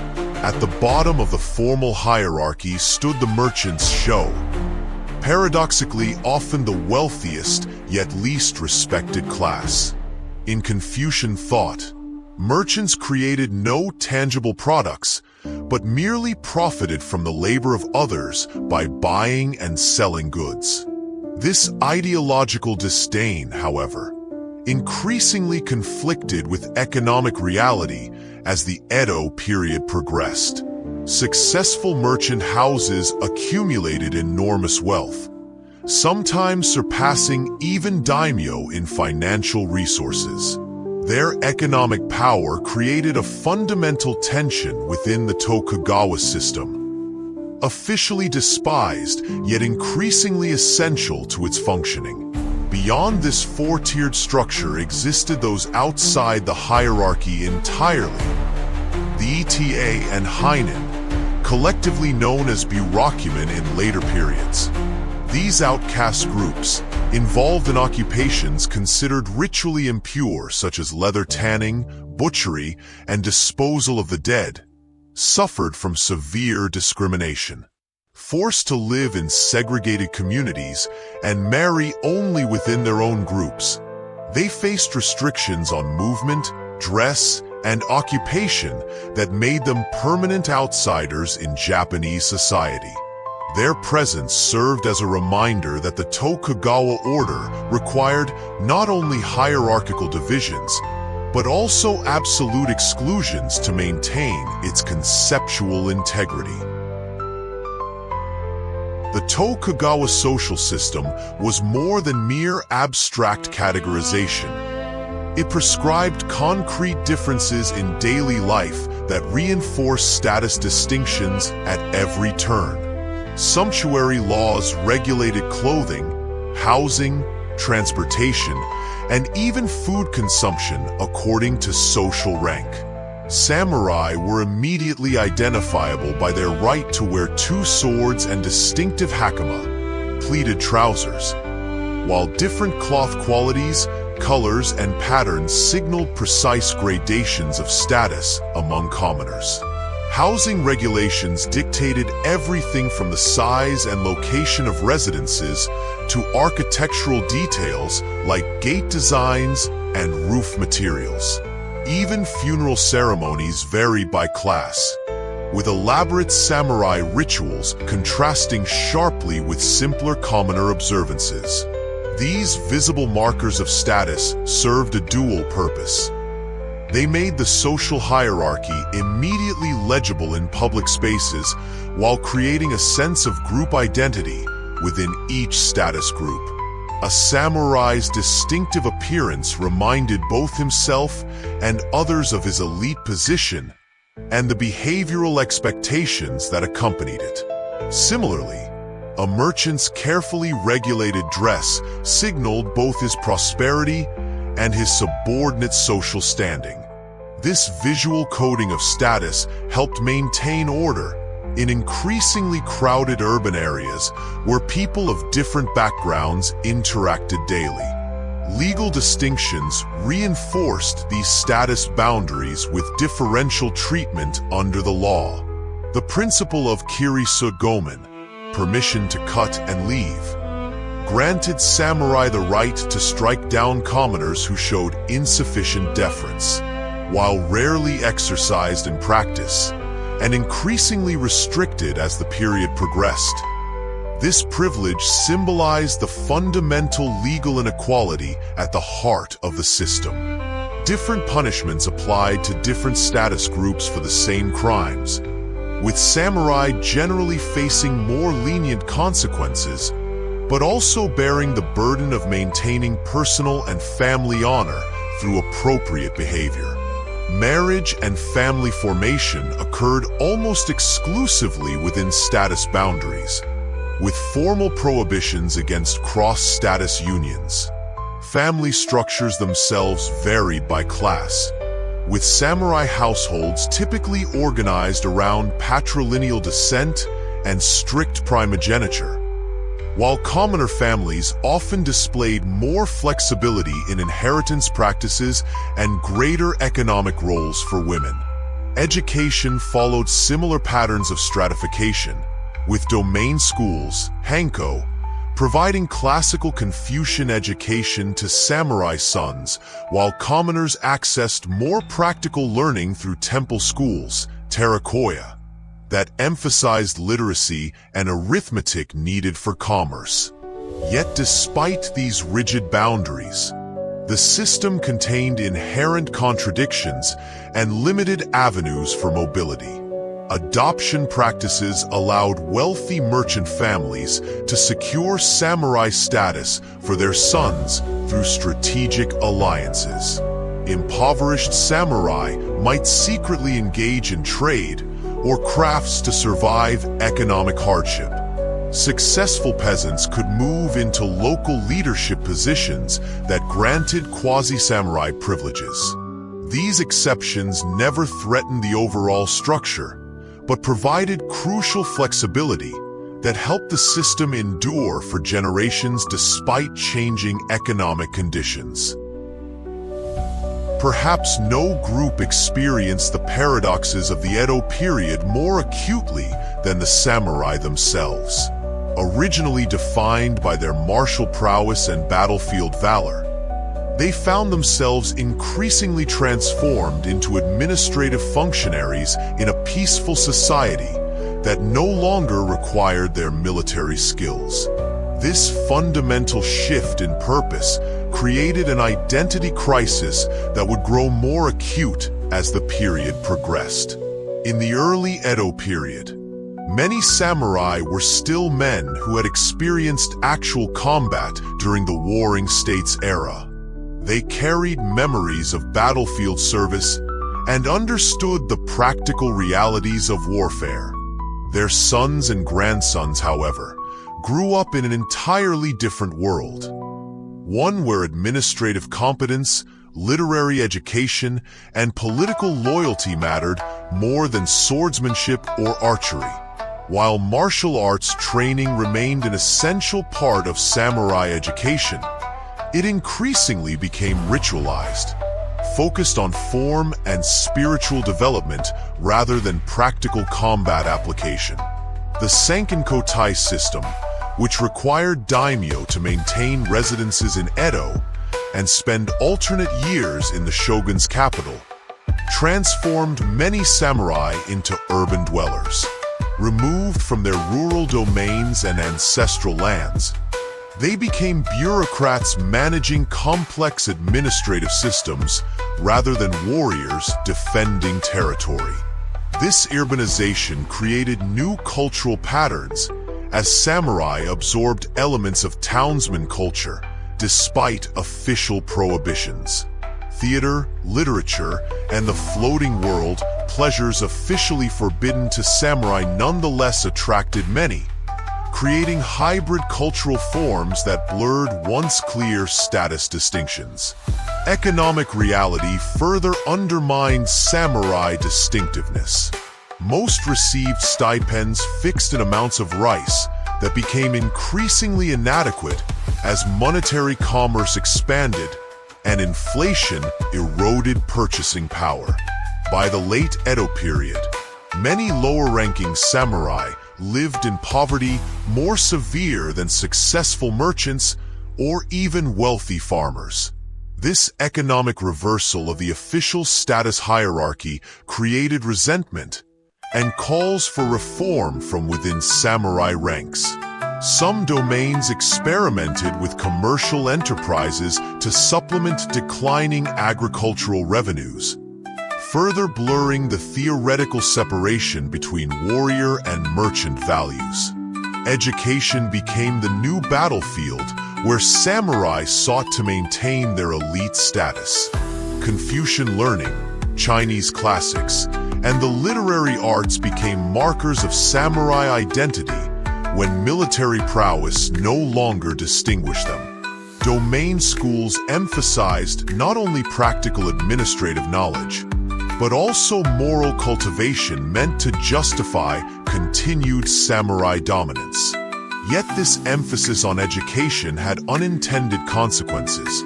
At the bottom of the formal hierarchy stood the merchants' show, paradoxically often the wealthiest yet least respected class. In Confucian thought, merchants created no tangible products, but merely profited from the labor of others by buying and selling goods. This ideological disdain, however, increasingly conflicted with economic reality as the Edo period progressed. Successful merchant houses accumulated enormous wealth, sometimes surpassing even daimyo in financial resources. Their economic power created a fundamental tension within the Tokugawa system, officially despised yet increasingly essential to its functioning. Beyond this four-tiered structure existed those outside the hierarchy entirely, the Eta and Hainin, collectively known as Burakumin in later periods. These outcast groups, involved in occupations considered ritually impure such as leather tanning, butchery, and disposal of the dead, suffered from severe discrimination. Forced to live in segregated communities and marry only within their own groups, they faced restrictions on movement, dress, and occupation that made them permanent outsiders in Japanese society. Their presence served as a reminder that the Tokugawa order required not only hierarchical divisions, but also absolute exclusions to maintain its conceptual integrity. The Tokugawa social system was more than mere abstract categorization. It prescribed concrete differences in daily life that reinforced status distinctions at every turn. Sumptuary laws regulated clothing, housing, transportation, and even food consumption according to social rank. Samurai were immediately identifiable by their right to wear two swords and distinctive hakama, pleated trousers, while different cloth qualities, colors, and patterns signaled precise gradations of status among commoners. Housing regulations dictated everything from the size and location of residences to architectural details like gate designs and roof materials. Even funeral ceremonies varied by class, with elaborate samurai rituals contrasting sharply with simpler commoner observances. These visible markers of status served a dual purpose. They made the social hierarchy immediately legible in public spaces while creating a sense of group identity within each status group. A samurai's distinctive appearance reminded both himself and others of his elite position and the behavioral expectations that accompanied it. Similarly, a merchant's carefully regulated dress signaled both his prosperity and his subordinate social standing. This visual coding of status helped maintain order in increasingly crowded urban areas where people of different backgrounds interacted daily. Legal distinctions reinforced these status boundaries with differential treatment under the law. The principle of kiri-su gomen, permission to cut and leave, granted samurai the right to strike down commoners who showed insufficient deference. While rarely exercised in practice, and increasingly restricted as the period progressed, this privilege symbolized the fundamental legal inequality at the heart of the system. Different punishments applied to different status groups for the same crimes, with samurai generally facing more lenient consequences, but also bearing the burden of maintaining personal and family honor through appropriate behavior. Marriage and family formation occurred almost exclusively within status boundaries, with formal prohibitions against cross-status unions. Family structures themselves varied by class, with samurai households typically organized around patrilineal descent and strict primogeniture, while commoner families often displayed more flexibility in inheritance practices and greater economic roles for women. Education followed similar patterns of stratification, with domain schools, Hanko, providing classical Confucian education to samurai sons, while commoners accessed more practical learning through temple schools, Terakoya, that emphasized literacy and arithmetic needed for commerce. Yet despite these rigid boundaries, the system contained inherent contradictions and limited avenues for mobility. Adoption practices allowed wealthy merchant families to secure samurai status for their sons through strategic alliances. Impoverished samurai might secretly engage in trade or crafts to survive economic hardship. Successful peasants could move into local leadership positions that granted quasi-samurai privileges. These exceptions never threatened the overall structure, but provided crucial flexibility that helped the system endure for generations despite changing economic conditions. Perhaps no group experienced the paradoxes of the Edo period more acutely than the samurai themselves. Originally defined by their martial prowess and battlefield valor, they found themselves increasingly transformed into administrative functionaries in a peaceful society that no longer required their military skills. This fundamental shift in purpose created an identity crisis that would grow more acute as the period progressed. In the early Edo period, many samurai were still men who had experienced actual combat during the Warring States era. They carried memories of battlefield service and understood the practical realities of warfare. Their sons and grandsons, however, grew up in an entirely different world. One where administrative competence, literary education, and political loyalty mattered more than swordsmanship or archery. While martial arts training remained an essential part of samurai education, it increasingly became ritualized, focused on form and spiritual development rather than practical combat application. The Sankenkotai system, which required daimyo to maintain residences in Edo and spend alternate years in the shogun's capital, transformed many samurai into urban dwellers. Removed from their rural domains and ancestral lands, they became bureaucrats managing complex administrative systems rather than warriors defending territory. This urbanization created new cultural patterns as samurai absorbed elements of townsman culture despite official prohibitions. Theater, literature, and the floating world, pleasures officially forbidden to samurai, nonetheless attracted many, creating hybrid cultural forms that blurred once clear status distinctions. Economic reality further undermined samurai distinctiveness. Most received stipends fixed in amounts of rice that became increasingly inadequate as monetary commerce expanded and inflation eroded purchasing power. By the late Edo period, many lower-ranking samurai lived in poverty more severe than successful merchants or even wealthy farmers. This economic reversal of the official status hierarchy created resentment and calls for reform from within samurai ranks. Some domains experimented with commercial enterprises to supplement declining agricultural revenues, further blurring the theoretical separation between warrior and merchant values. Education became the new battlefield where samurai sought to maintain their elite status. Confucian learning, Chinese classics, and the literary arts became markers of samurai identity when military prowess no longer distinguished them. Domain schools emphasized not only practical administrative knowledge, but also moral cultivation meant to justify continued samurai dominance. Yet this emphasis on education had unintended consequences,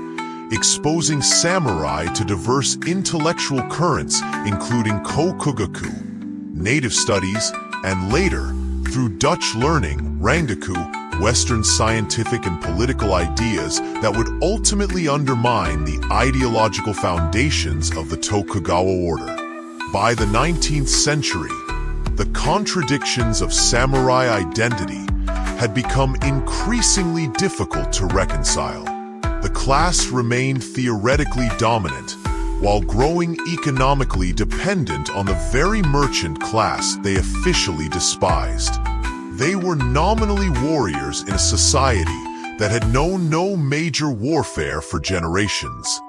exposing samurai to diverse intellectual currents including kokugaku, native studies, and later, through Dutch learning, rangaku, Western scientific and political ideas that would ultimately undermine the ideological foundations of the Tokugawa order. By the 19th century, the contradictions of samurai identity had become increasingly difficult to reconcile. The class remained theoretically dominant, while growing economically dependent on the very merchant class they officially despised. They were nominally warriors in a society that had known no major warfare for generations.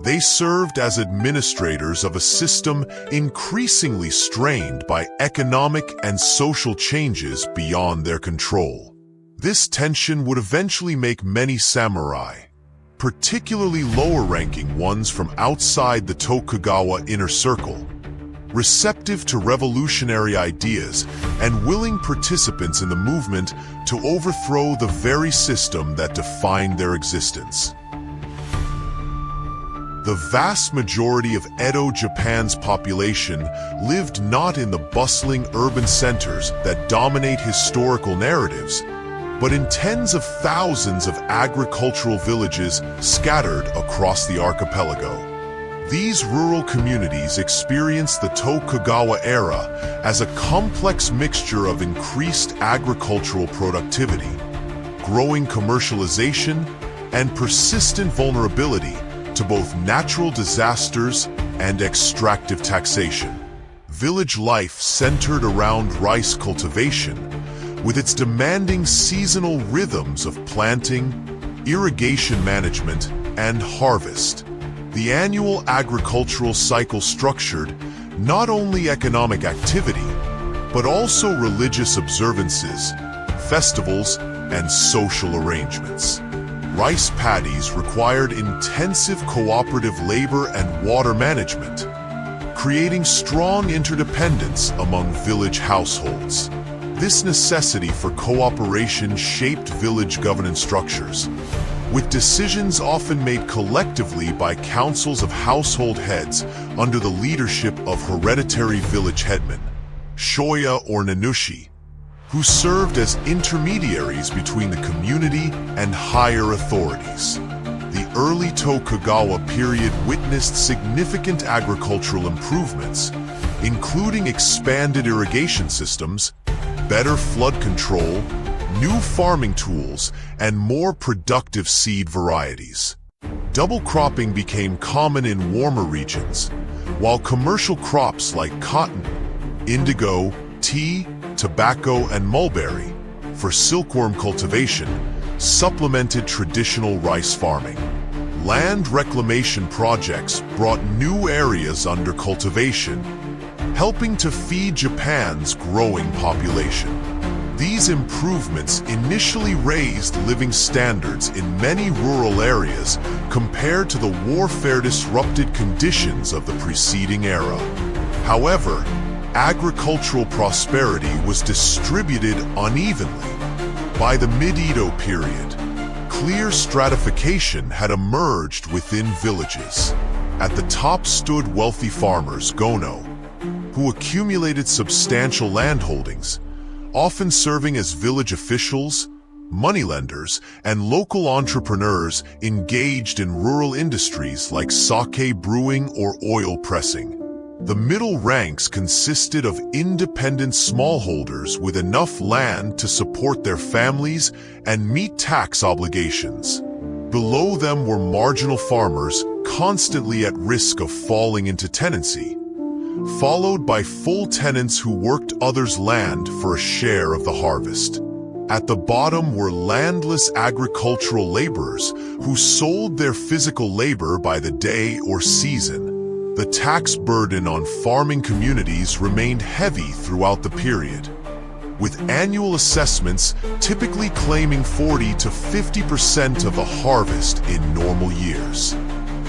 They served as administrators of a system increasingly strained by economic and social changes beyond their control. This tension would eventually make many samurai, particularly lower-ranking ones from outside the Tokugawa inner circle, receptive to revolutionary ideas and willing participants in the movement to overthrow the very system that defined their existence. The vast majority of Edo Japan's population lived not in the bustling urban centers that dominate historical narratives, but in tens of thousands of agricultural villages scattered across the archipelago. These rural communities experienced the Tokugawa era as a complex mixture of increased agricultural productivity, growing commercialization, and persistent vulnerability to both natural disasters and extractive taxation. Village life centered around rice cultivation, with its demanding seasonal rhythms of planting, irrigation management, and harvest. The annual agricultural cycle structured not only economic activity, but also religious observances, festivals, and social arrangements. Rice paddies required intensive cooperative labor and water management, creating strong interdependence among village households. This necessity for cooperation shaped village governance structures, with decisions often made collectively by councils of household heads under the leadership of hereditary village headmen, shoya or nanushi, who served as intermediaries between the community and higher authorities. The early Tokugawa period witnessed significant agricultural improvements, including expanded irrigation systems, better flood control, new farming tools, and more productive seed varieties. Double cropping became common in warmer regions, while commercial crops like cotton, indigo, tea, tobacco, and mulberry for silkworm cultivation supplemented traditional rice farming. Land reclamation projects brought new areas under cultivation, helping to feed Japan's growing population. These improvements initially raised living standards in many rural areas compared to the warfare-disrupted conditions of the preceding era. However, agricultural prosperity was distributed unevenly. By the mid-Edo period, clear stratification had emerged within villages. At the top stood wealthy farmers, gono, who accumulated substantial landholdings, often serving as village officials, moneylenders, and local entrepreneurs engaged in rural industries like sake brewing or oil pressing. The middle ranks consisted of independent smallholders with enough land to support their families and meet tax obligations. Below them were marginal farmers constantly at risk of falling into tenancy, followed by full tenants who worked others' land for a share of the harvest. At the bottom were landless agricultural laborers who sold their physical labor by the day or season. the tax burden on farming communities remained heavy throughout the period, with annual assessments typically claiming 40 to 50% of the harvest in normal years.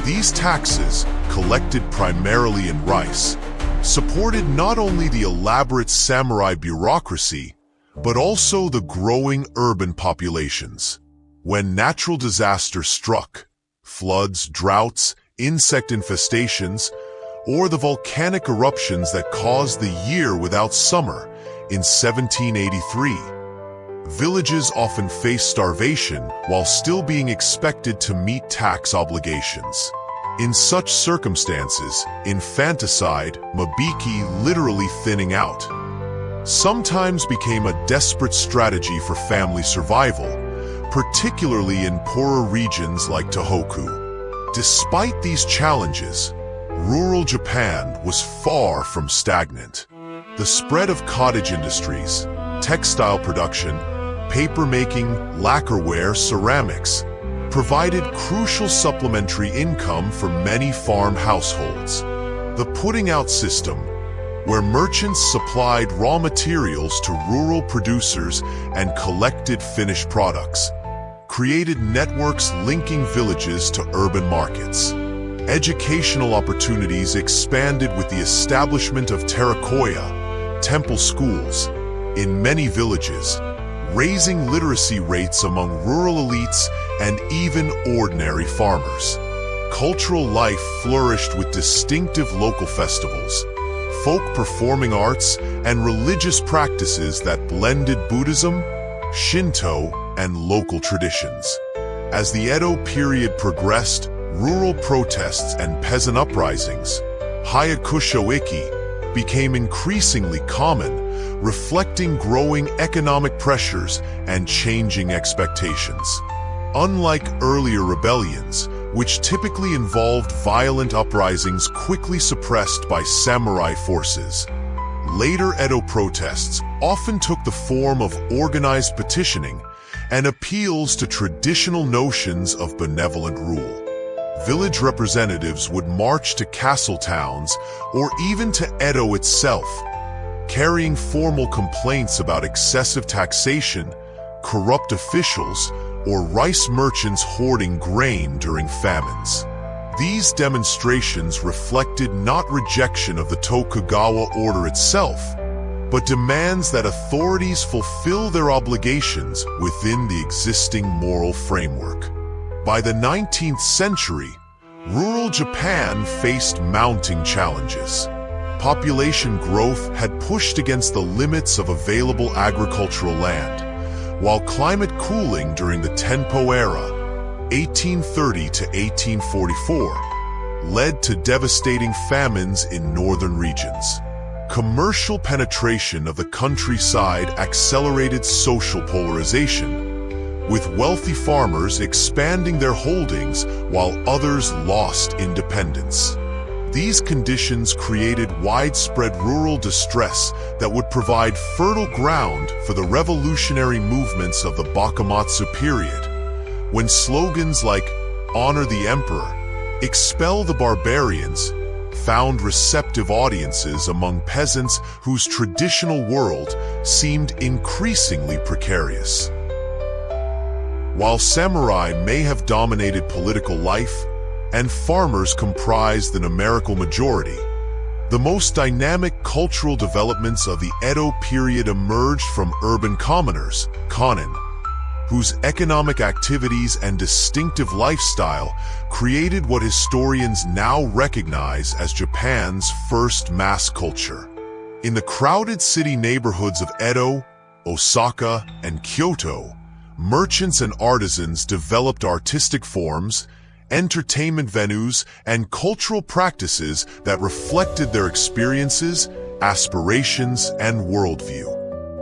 These taxes, collected primarily in rice, supported not only the elaborate samurai bureaucracy, but also the growing urban populations. When natural disasters struck, floods, droughts, insect infestations, or the volcanic eruptions that caused the year without summer in 1783, villages often faced starvation while still being expected to meet tax obligations. In such circumstances, infanticide, mabiki, literally thinning out, sometimes became a desperate strategy for family survival, particularly in poorer regions like Tohoku. Despite these challenges, rural Japan was far from stagnant. The spread of cottage industries, textile production, paper-making, lacquerware, ceramics, provided crucial supplementary income for many farm households. The putting out system, where merchants supplied raw materials to rural producers and collected finished products, created networks linking villages to urban markets. Educational opportunities expanded with the establishment of terakoya, temple schools, in many villages, raising literacy rates among rural elites and even ordinary farmers. Cultural life flourished with distinctive local festivals, folk performing arts, and religious practices that blended Buddhism, Shinto, and local traditions. As the Edo period progressed, rural protests and peasant uprisings, Hayakusho-iki, became increasingly common, reflecting growing economic pressures and changing expectations. Unlike earlier rebellions, which typically involved violent uprisings quickly suppressed by samurai forces, later Edo protests often took the form of organized petitioning and appeals to traditional notions of benevolent rule. Village representatives would march to castle towns or even to Edo itself, carrying formal complaints about excessive taxation, corrupt officials, or rice merchants hoarding grain during famines. These demonstrations reflected not rejection of the Tokugawa order itself, but demands that authorities fulfill their obligations within the existing moral framework. By the 19th century, rural Japan faced mounting challenges. Population growth had pushed against the limits of available agricultural land, while climate cooling during the Tenpo era, 1830 to 1844, led to devastating famines in northern regions. Commercial penetration of the countryside accelerated social polarization, with wealthy farmers expanding their holdings while others lost independence. These conditions created widespread rural distress that would provide fertile ground for the revolutionary movements of the Bakumatsu period, when slogans like "Honor the Emperor," "Expel the Barbarians," found receptive audiences among peasants whose traditional world seemed increasingly precarious. While samurai may have dominated political life, and farmers comprised the numerical majority, the most dynamic cultural developments of the Edo period emerged from urban commoners, kanin, whose economic activities and distinctive lifestyle created what historians now recognize as Japan's first mass culture. In the crowded city neighborhoods of Edo, Osaka, and Kyoto, merchants and artisans developed artistic forms, entertainment venues, and cultural practices that reflected their experiences, aspirations, and worldview.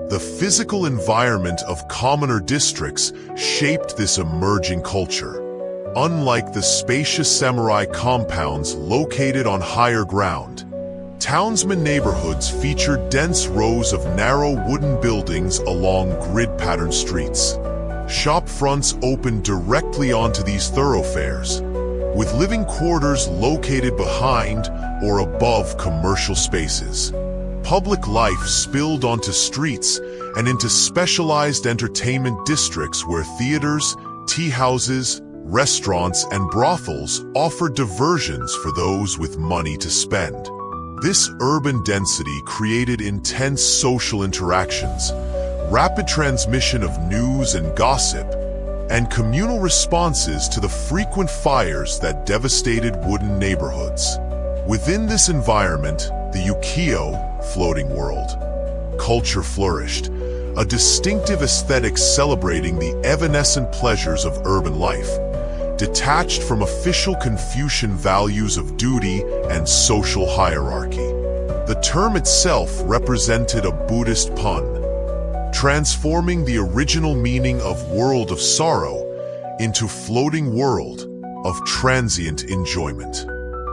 The physical environment of commoner districts shaped this emerging culture. Unlike the spacious samurai compounds located on higher ground, townsmen neighborhoods featured dense rows of narrow wooden buildings along grid-patterned streets. Shop fronts opened directly onto these thoroughfares, with living quarters located behind or above commercial spaces. Public life spilled onto streets and into specialized entertainment districts where theaters, tea houses, restaurants, and brothels offered diversions for those with money to spend. This urban density created intense social interactions, rapid transmission of news and gossip, and communal responses to the frequent fires that devastated wooden neighborhoods. Within this environment, the ukiyo, floating world, culture flourished, a distinctive aesthetic celebrating the evanescent pleasures of urban life, detached from official Confucian values of duty and social hierarchy. The term itself represented a Buddhist pun, transforming the original meaning of world of sorrow into floating world of transient enjoyment.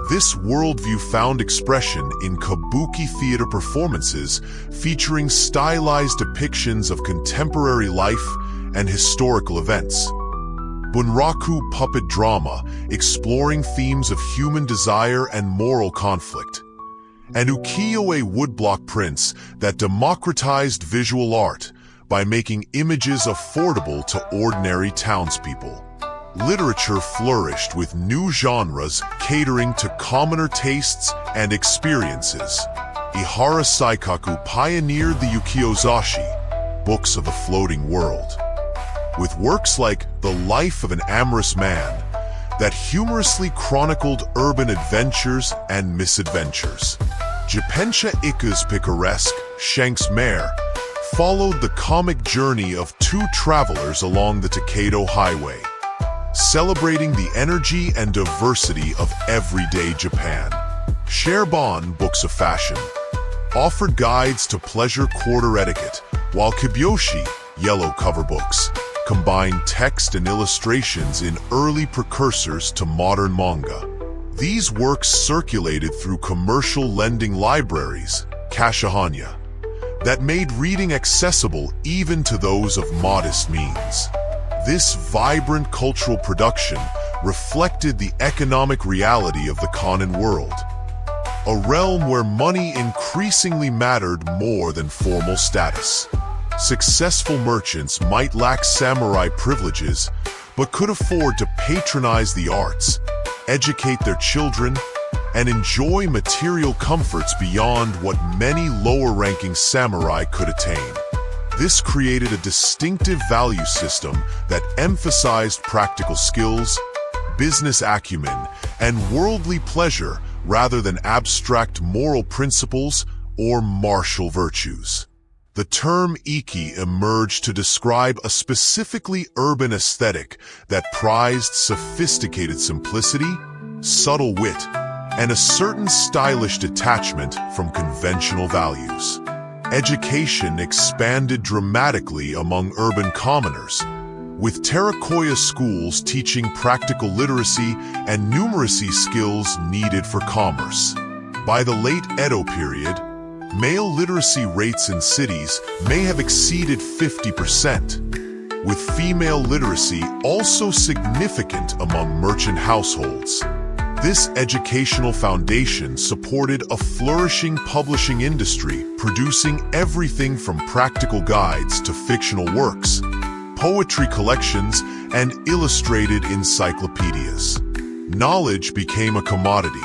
This worldview found expression in kabuki theater performances featuring stylized depictions of contemporary life and historical events. Bunraku puppet drama exploring themes of human desire and moral conflict. And ukiyo-e woodblock prints that democratized visual art by making images affordable to ordinary townspeople. Literature flourished with new genres catering to commoner tastes and experiences. Ihara Saikaku pioneered the ukiyo-zashi, books of the floating world, with works like The Life of an Amorous Man that humorously chronicled urban adventures and misadventures. Jipensha Iku's picaresque Shank's Mare followed the comic journey of two travelers along the Takedo Highway, celebrating the energy and diversity of everyday Japan. Sharebon, books of fashion, offered guides to pleasure quarter etiquette, while Kibyoushi, yellow cover books, combined text and illustrations in early precursors to modern manga. These works circulated through commercial lending libraries, kashahanya, that made reading accessible even to those of modest means. This vibrant cultural production reflected the economic reality of the Kannon world, a realm where money increasingly mattered more than formal status. Successful merchants might lack samurai privileges, but could afford to patronize the arts, educate their children, and enjoy material comforts beyond what many lower-ranking samurai could attain. This created a distinctive value system that emphasized practical skills, business acumen, and worldly pleasure rather than abstract moral principles or martial virtues. The term Iki emerged to describe a specifically urban aesthetic that prized sophisticated simplicity, subtle wit, and a certain stylish detachment from conventional values. Education expanded dramatically among urban commoners, with Terakoya schools teaching practical literacy and numeracy skills needed for commerce. By the late Edo period, male literacy rates in cities may have exceeded 50%, with female literacy also significant among merchant households. This educational foundation supported a flourishing publishing industry, producing everything from practical guides to fictional works, poetry collections, and illustrated encyclopedias. Knowledge became a commodity,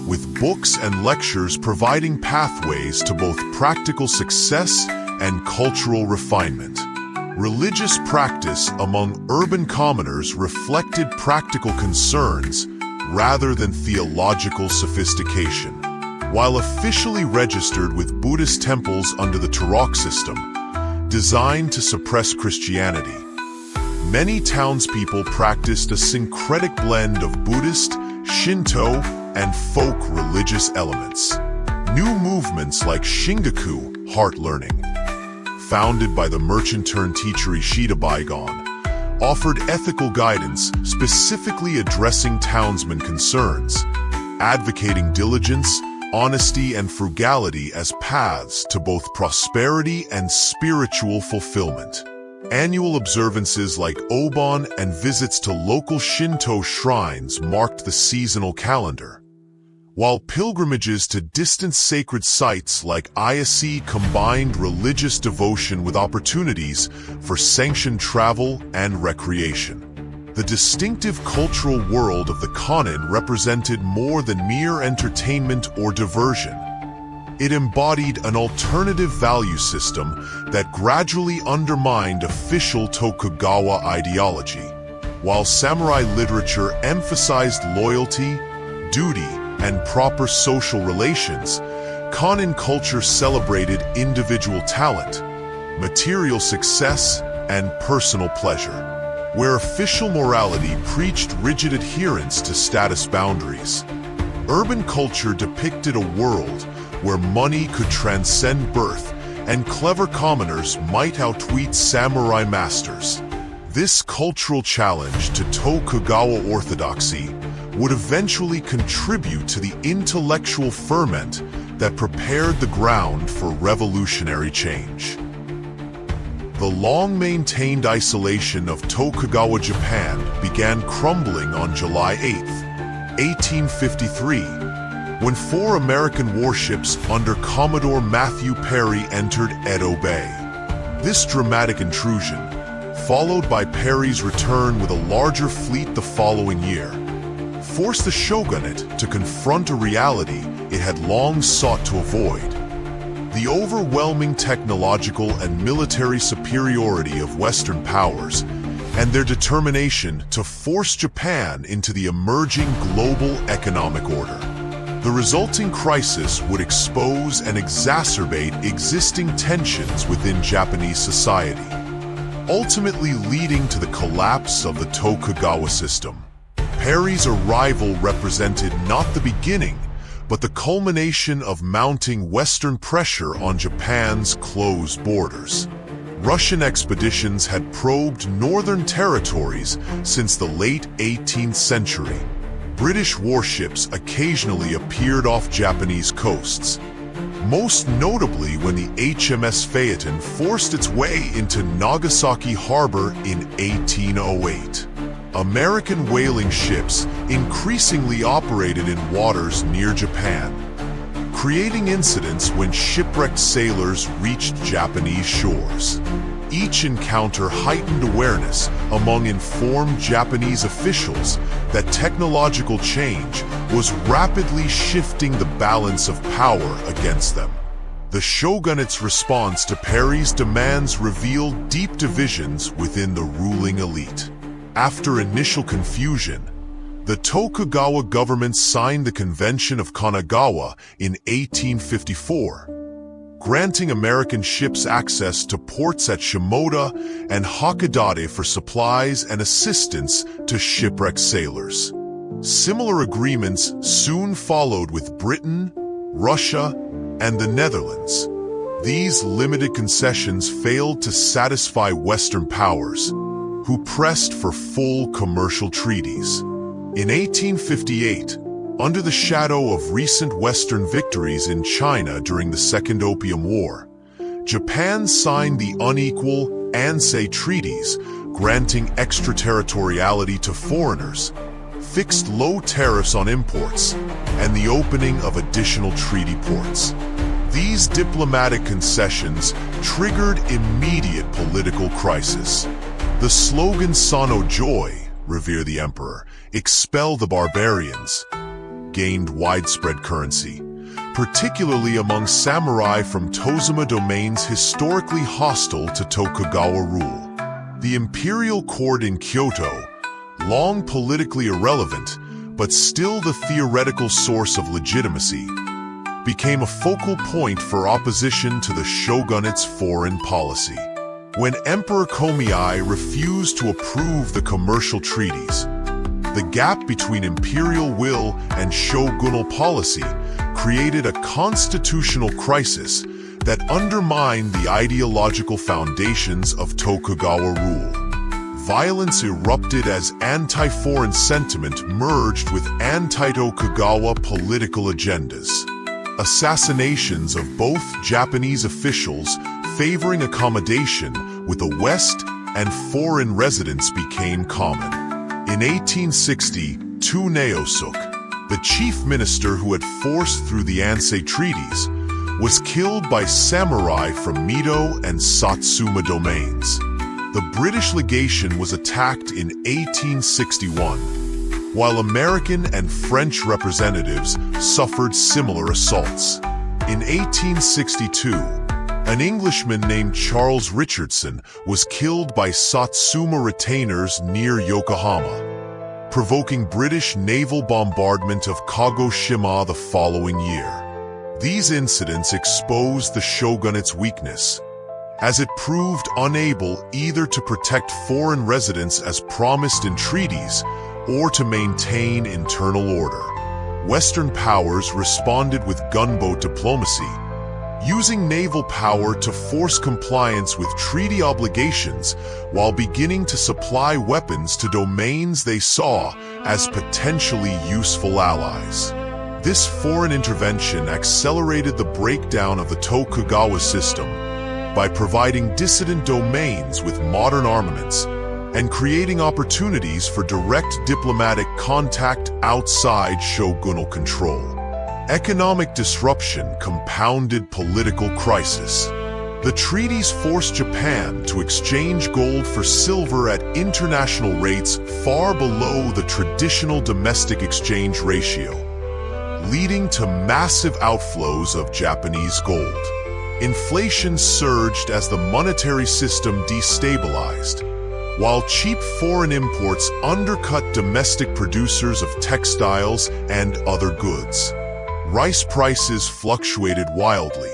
with books and lectures providing pathways to both practical success and cultural refinement. Religious practice among urban commoners reflected practical concerns rather than theological sophistication. While officially registered with Buddhist temples under the Tarok system, designed to suppress Christianity, many townspeople practiced a syncretic blend of Buddhist, Shinto, and folk religious elements. New movements like Shingaku, heart learning, founded by the merchant-turned-teacher Ishida Baigon, offered ethical guidance specifically addressing townsmen concerns, advocating diligence, honesty, and frugality as paths to both prosperity and spiritual fulfillment. Annual observances like Obon and visits to local Shinto shrines marked the seasonal calendar, while pilgrimages to distant sacred sites like Ayase combined religious devotion with opportunities for sanctioned travel and recreation. The distinctive cultural world of the Kannon represented more than mere entertainment or diversion. It embodied an alternative value system that gradually undermined official Tokugawa ideology. While samurai literature emphasized loyalty, duty, and proper social relations, Kannon culture celebrated individual talent, material success, and personal pleasure, where official morality preached rigid adherence to status boundaries. Urban culture depicted a world where money could transcend birth and clever commoners might outwit samurai masters. This cultural challenge to Tokugawa orthodoxy would eventually contribute to the intellectual ferment that prepared the ground for revolutionary change. The long-maintained isolation of Tokugawa Japan began crumbling on July 8, 1853, when 4 American warships under Commodore Matthew Perry entered Edo Bay. This dramatic intrusion, followed by Perry's return with a larger fleet the following year, forced the shogunate to confront a reality it had long sought to avoid: the overwhelming technological and military superiority of Western powers and their determination to force Japan into the emerging global economic order. The resulting crisis would expose and exacerbate existing tensions within Japanese society, ultimately leading to the collapse of the Tokugawa system. Perry's arrival represented not the beginning, but the culmination of mounting Western pressure on Japan's closed borders. Russian expeditions had probed northern territories since the late 18th century. British warships occasionally appeared off Japanese coasts, most notably when the HMS Phaeton forced its way into Nagasaki Harbor in 1808. American whaling ships increasingly operated in waters near Japan, creating incidents when shipwrecked sailors reached Japanese shores. Each encounter heightened awareness among informed Japanese officials that technological change was rapidly shifting the balance of power against them. The shogunate's response to Perry's demands revealed deep divisions within the ruling elite. After initial confusion, the Tokugawa government signed the Convention of Kanagawa in 1854, granting American ships access to ports at Shimoda and Hakodate for supplies and assistance to shipwrecked sailors. Similar agreements soon followed with Britain, Russia, and the Netherlands. These limited concessions failed to satisfy Western powers, who pressed for full commercial treaties. In 1858, under the shadow of recent Western victories in China during the Second Opium War, Japan signed the unequal Ansei treaties, granting extraterritoriality to foreigners, fixed low tariffs on imports, and the opening of additional treaty ports. These diplomatic concessions triggered immediate political crisis. The slogan "Sano Joy," revere the emperor, expel the barbarians, gained widespread currency, particularly among samurai from Tozuma domains historically hostile to Tokugawa rule. The imperial court in Kyoto, long politically irrelevant, but still the theoretical source of legitimacy, became a focal point for opposition to the shogunate's foreign policy. When Emperor Komeei refused to approve the commercial treaties, the gap between imperial will and shogunal policy created a constitutional crisis that undermined the ideological foundations of Tokugawa rule. Violence erupted as anti-foreign sentiment merged with anti-Tokugawa political agendas. Assassinations of both Japanese officials favoring accommodation with the West and foreign residence became common. In 1860, Tsuneyosuke, the chief minister who had forced through the Ansei treaties, was killed by samurai from Mito and Satsuma domains. The British legation was attacked in 1861, while American and French representatives suffered similar assaults. In 1862, an Englishman named Charles Richardson was killed by Satsuma retainers near Yokohama, provoking British naval bombardment of Kagoshima the following year. These incidents exposed the shogunate's weakness, as it proved unable either to protect foreign residents as promised in treaties or to maintain internal order. Western powers responded with gunboat diplomacy, using naval power to force compliance with treaty obligations while beginning to supply weapons to domains they saw as potentially useful allies. This foreign intervention accelerated the breakdown of the Tokugawa system by providing dissident domains with modern armaments and creating opportunities for direct diplomatic contact outside shogunal control. Economic disruption compounded political crisis. The treaties forced Japan to exchange gold for silver at international rates far below the traditional domestic exchange ratio, leading to massive outflows of Japanese gold. Inflation surged as the monetary system destabilized, while cheap foreign imports undercut domestic producers of textiles and other goods. Rice prices fluctuated wildly,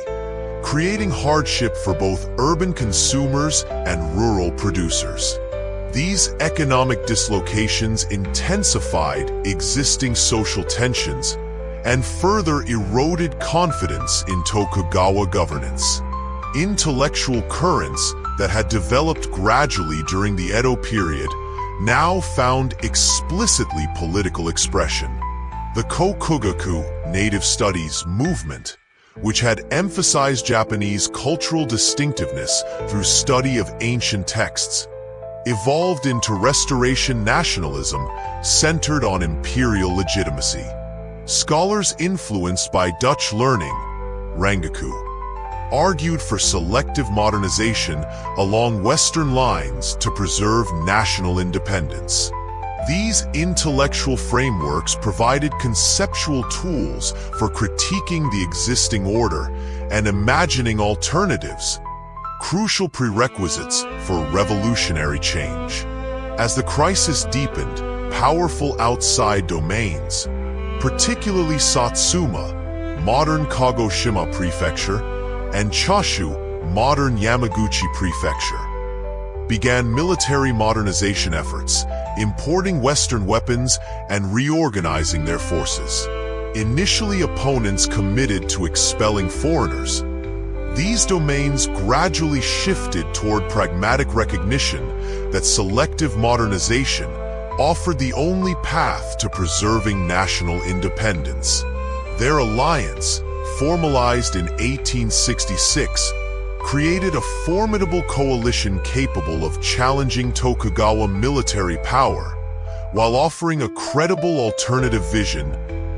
creating hardship for both urban consumers and rural producers. These economic dislocations intensified existing social tensions and further eroded confidence in Tokugawa governance. Intellectual currents that had developed gradually during the Edo period now found explicitly political expression. The Kokugaku Native Studies movement, which had emphasized Japanese cultural distinctiveness through study of ancient texts, evolved into Restoration nationalism centered on imperial legitimacy. Scholars influenced by Dutch learning, Rangaku, argued for selective modernization along Western lines to preserve national independence. These intellectual frameworks provided conceptual tools for critiquing the existing order and imagining alternatives, crucial prerequisites for revolutionary change. As the crisis deepened, powerful outside domains, particularly Satsuma, modern Kagoshima Prefecture, and Chashu, modern Yamaguchi Prefecture, began military modernization efforts, importing Western weapons and reorganizing their forces. Initially opponents committed to expelling foreigners, these domains gradually shifted toward pragmatic recognition that selective modernization offered the only path to preserving national independence. Their alliance, formalized in 1866, created a formidable coalition capable of challenging Tokugawa military power, while offering a credible alternative vision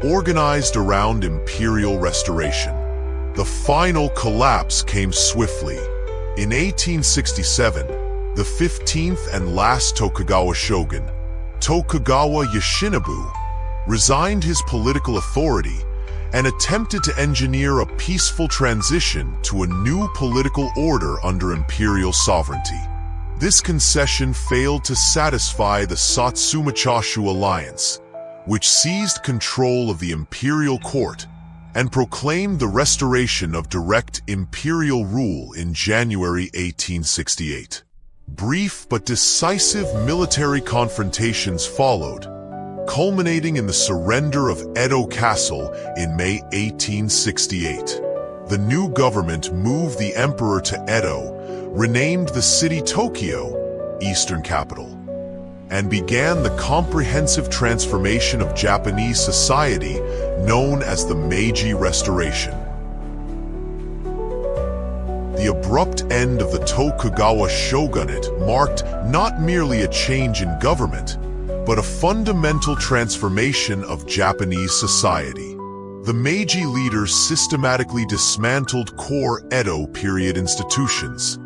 organized around imperial restoration. The final collapse came swiftly. In 1867, the 15th and last Tokugawa shogun, Tokugawa Yoshinobu, resigned his political authority and attempted to engineer a peaceful transition to a new political order under imperial sovereignty. This concession failed to satisfy the Satsuma-Chashu alliance, which seized control of the imperial court and proclaimed the restoration of direct imperial rule in January 1868. Brief but decisive military confrontations followed, culminating in the surrender of Edo Castle in May 1868. The new government moved the emperor to Edo, renamed the city Tokyo, eastern capital, and began the comprehensive transformation of Japanese society known as the Meiji Restoration. The abrupt end of the Tokugawa shogunate marked not merely a change in government, but a fundamental transformation of Japanese society. The Meiji leaders systematically dismantled core Edo period institutions,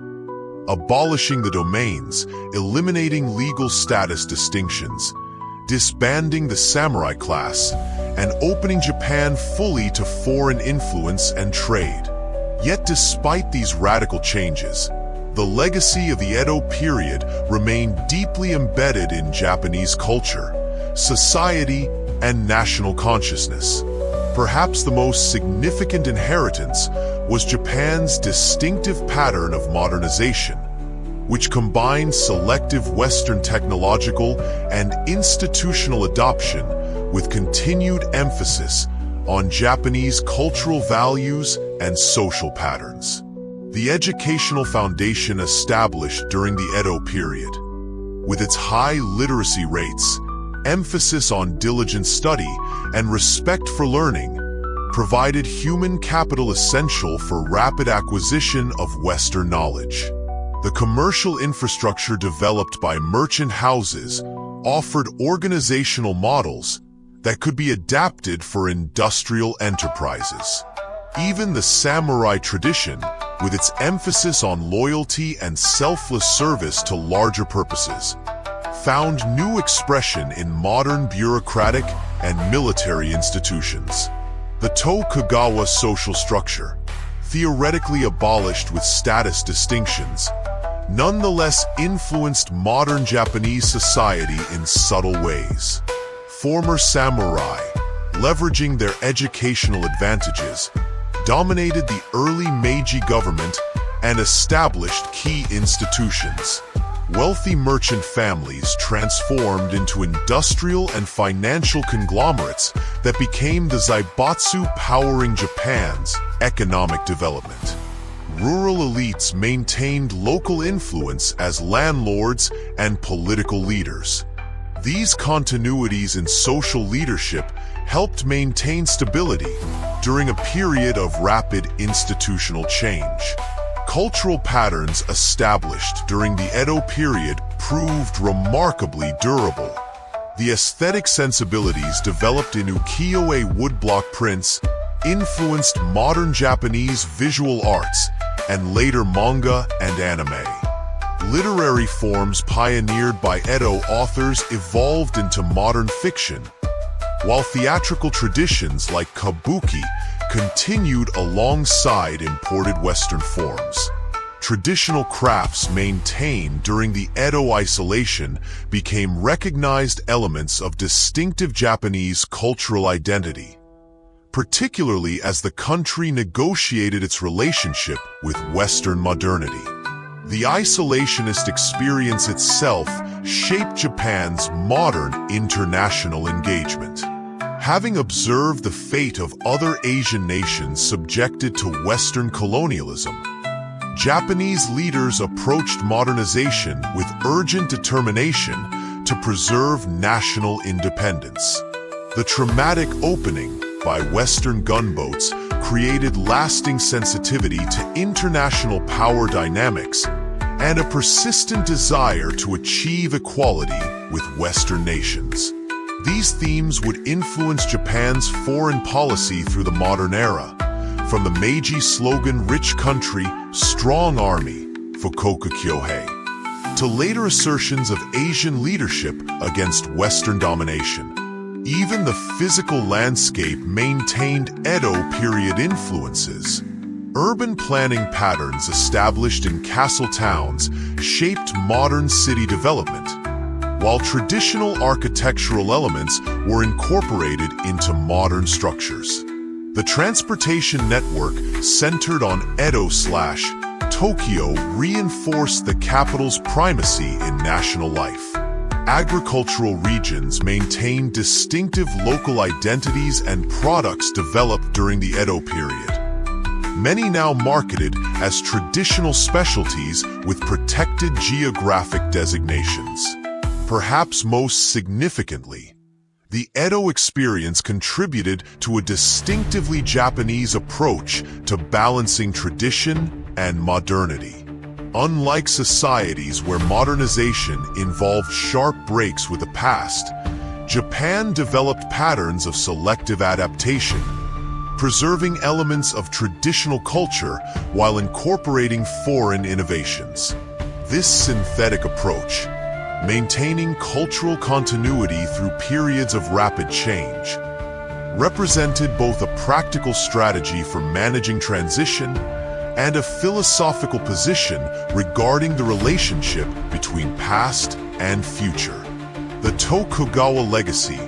abolishing the domains, eliminating legal status distinctions, disbanding the samurai class, and opening Japan fully to foreign influence and trade. Yet despite these radical changes, the legacy of the Edo period remained deeply embedded in Japanese culture, society, and national consciousness. Perhaps the most significant inheritance was Japan's distinctive pattern of modernization, which combined selective Western technological and institutional adoption with continued emphasis on Japanese cultural values and social patterns. The educational foundation established during the Edo period, with its high literacy rates, emphasis on diligent study, and respect for learning, provided human capital essential for rapid acquisition of Western knowledge. The commercial infrastructure developed by merchant houses offered organizational models that could be adapted for industrial enterprises. Even the samurai tradition, with its emphasis on loyalty and selfless service to larger purposes, found new expression in modern bureaucratic and military institutions. The Tokugawa social structure, theoretically abolished with status distinctions, nonetheless influenced modern Japanese society in subtle ways. Former samurai, leveraging their educational advantages, dominated the early Meiji government and established key institutions. Wealthy merchant families transformed into industrial and financial conglomerates that became the Zaibatsu, powering Japan's economic development. Rural elites maintained local influence as landlords and political leaders. These continuities in social leadership helped maintain stability during a period of rapid institutional change. Cultural patterns established during the Edo period proved remarkably durable. The aesthetic sensibilities developed in ukiyo-e woodblock prints influenced modern Japanese visual arts and later manga and anime. Literary forms pioneered by Edo authors evolved into modern fiction, while theatrical traditions like kabuki continued alongside imported Western forms. Traditional crafts maintained during the Edo isolation became recognized elements of distinctive Japanese cultural identity, particularly as the country negotiated its relationship with Western modernity. The isolationist experience itself shaped Japan's modern international engagement. Having observed the fate of other Asian nations subjected to Western colonialism, Japanese leaders approached modernization with urgent determination to preserve national independence. The traumatic opening by Western gunboats created lasting sensitivity to international power dynamics and a persistent desire to achieve equality with Western nations. These themes would influence Japan's foreign policy through the modern era, from the Meiji slogan "Rich Country, Strong Army" Fukoku Kyohei, to later assertions of Asian leadership against Western domination. Even the physical landscape maintained Edo period influences. Urban planning patterns established in castle towns shaped modern city development, while traditional architectural elements were incorporated into modern structures. The transportation network centered on Edo/Tokyo reinforced the capital's primacy in national life. Agricultural regions maintained distinctive local identities and products developed during the Edo period, many now marketed as traditional specialties with protected geographic designations. Perhaps most significantly, the Edo experience contributed to a distinctively Japanese approach to balancing tradition and modernity. Unlike societies where modernization involved sharp breaks with the past, Japan developed patterns of selective adaptation, preserving elements of traditional culture while incorporating foreign innovations. This synthetic approach, maintaining cultural continuity through periods of rapid change, represented both a practical strategy for managing transition and a philosophical position regarding the relationship between past and future. The Tokugawa legacy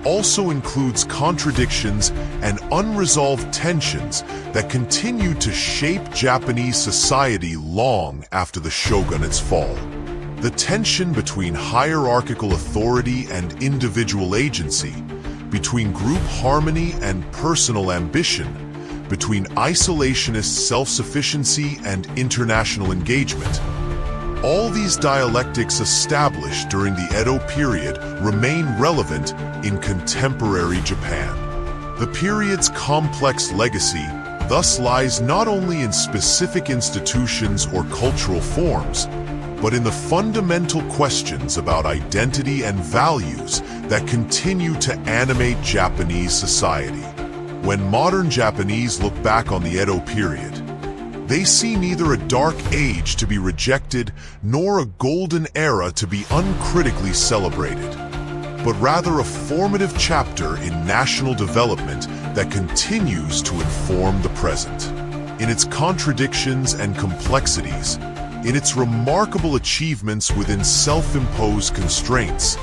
also includes contradictions and unresolved tensions that continued to shape Japanese society long after the shogunate's fall. The tension between hierarchical authority and individual agency, between group harmony and personal ambition, between isolationist self-sufficiency and international engagement. All these dialectics established during the Edo period remain relevant in contemporary Japan. The period's complex legacy thus lies not only in specific institutions or cultural forms, but in the fundamental questions about identity and values that continue to animate Japanese society. When modern Japanese look back on the Edo period, they see neither a dark age to be rejected nor a golden era to be uncritically celebrated, but rather a formative chapter in national development that continues to inform the present. In its contradictions and complexities, in its remarkable achievements within self-imposed constraints,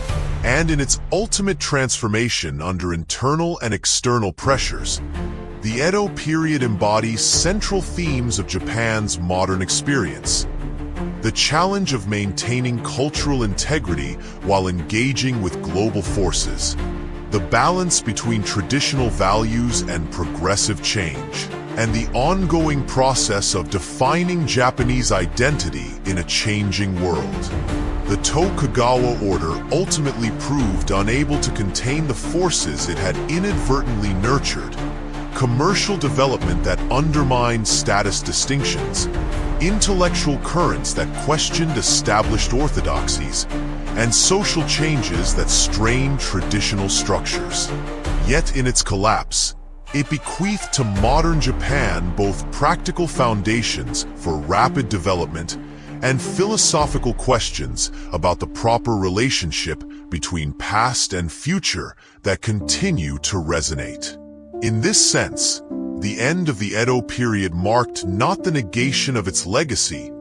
and in its ultimate transformation under internal and external pressures, the Edo period embodies central themes of Japan's modern experience. The challenge of maintaining cultural integrity while engaging with global forces. The balance between traditional values and progressive change. And the ongoing process of defining Japanese identity in a changing world. The Tokugawa order ultimately proved unable to contain the forces it had inadvertently nurtured. Commercial development that undermined status distinctions, intellectual currents that questioned established orthodoxies, and social changes that strained traditional structures. Yet in its collapse, it bequeathed to modern Japan both practical foundations for rapid development and philosophical questions about the proper relationship between past and future that continue to resonate. In this sense, the end of the Edo period marked not the negation of its legacy,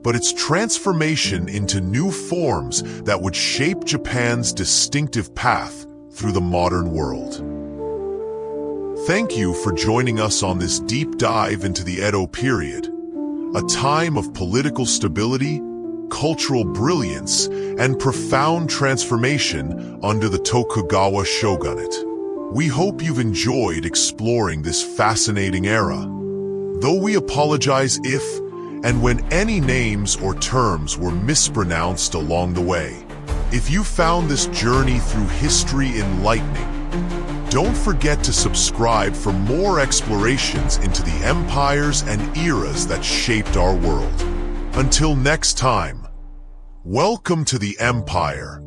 but its transformation into new forms that would shape Japan's distinctive path through the modern world. Thank you for joining us on this deep dive into the Edo period, a time of political stability, cultural brilliance, and profound transformation under the Tokugawa shogunate. We hope you've enjoyed exploring this fascinating era, though we apologize if and when any names or terms were mispronounced along the way. If you found this journey through history enlightening, don't forget to subscribe for more explorations into the empires and eras that shaped our world. Until next time, welcome to the Empire.